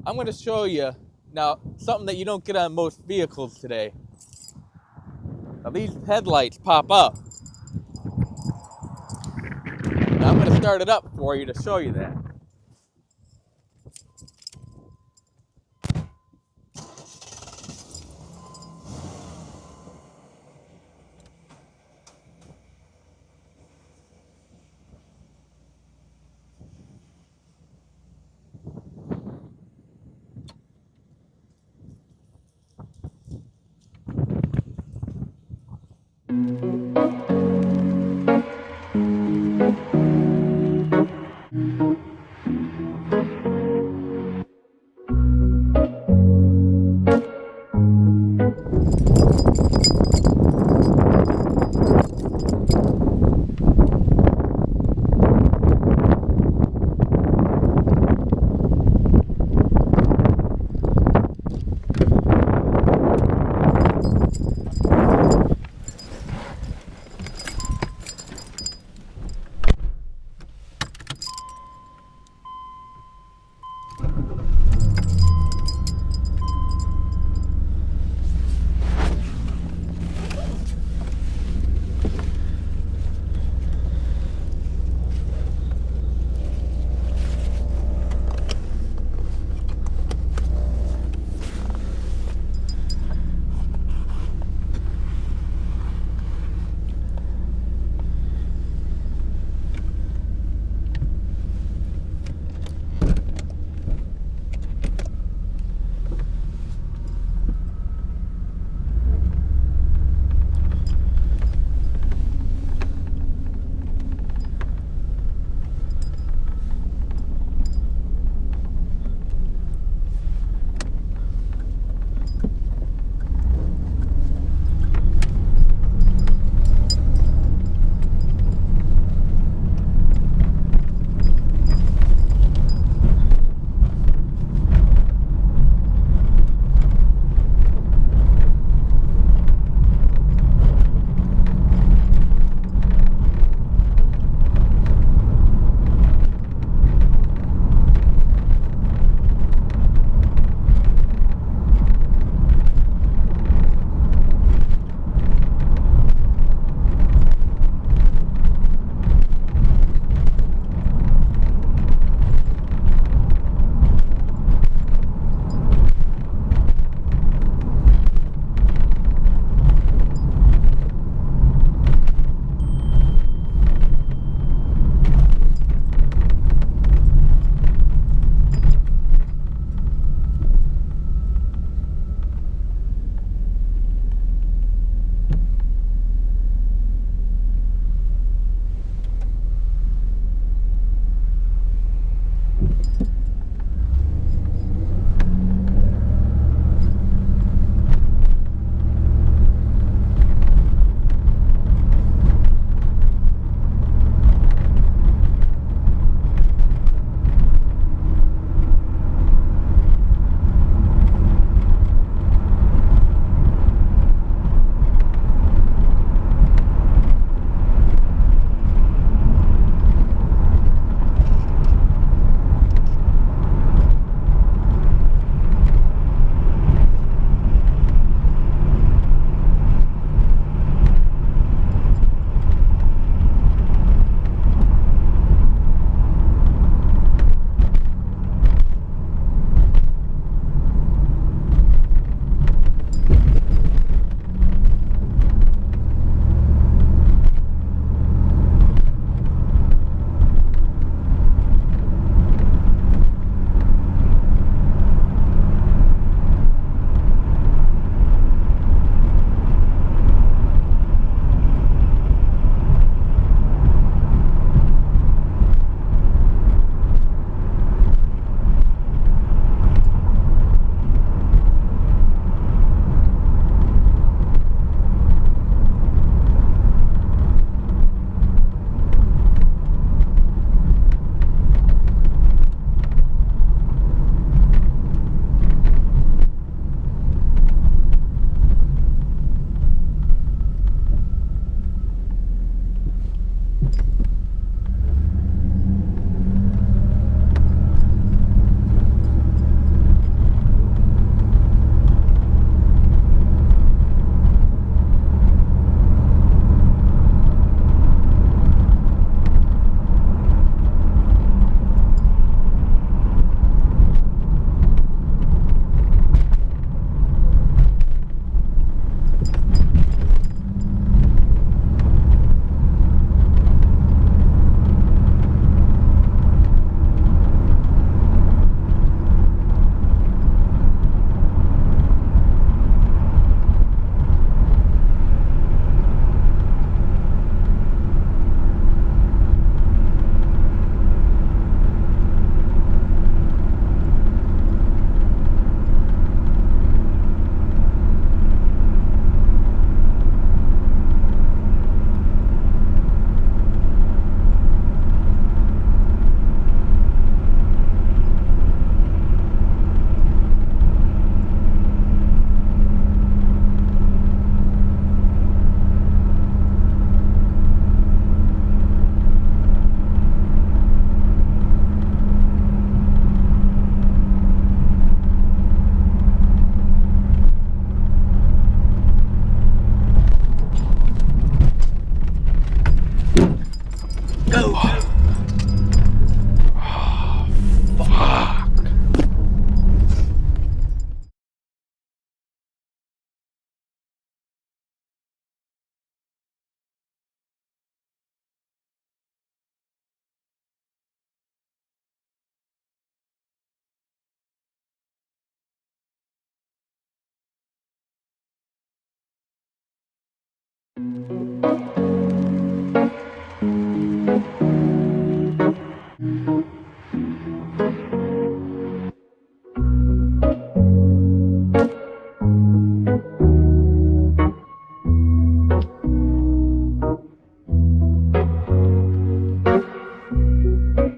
I'm going to show you now something that you don't get on most vehicles today. Now these headlights pop up. Now I'm going to start it up for you to show you that.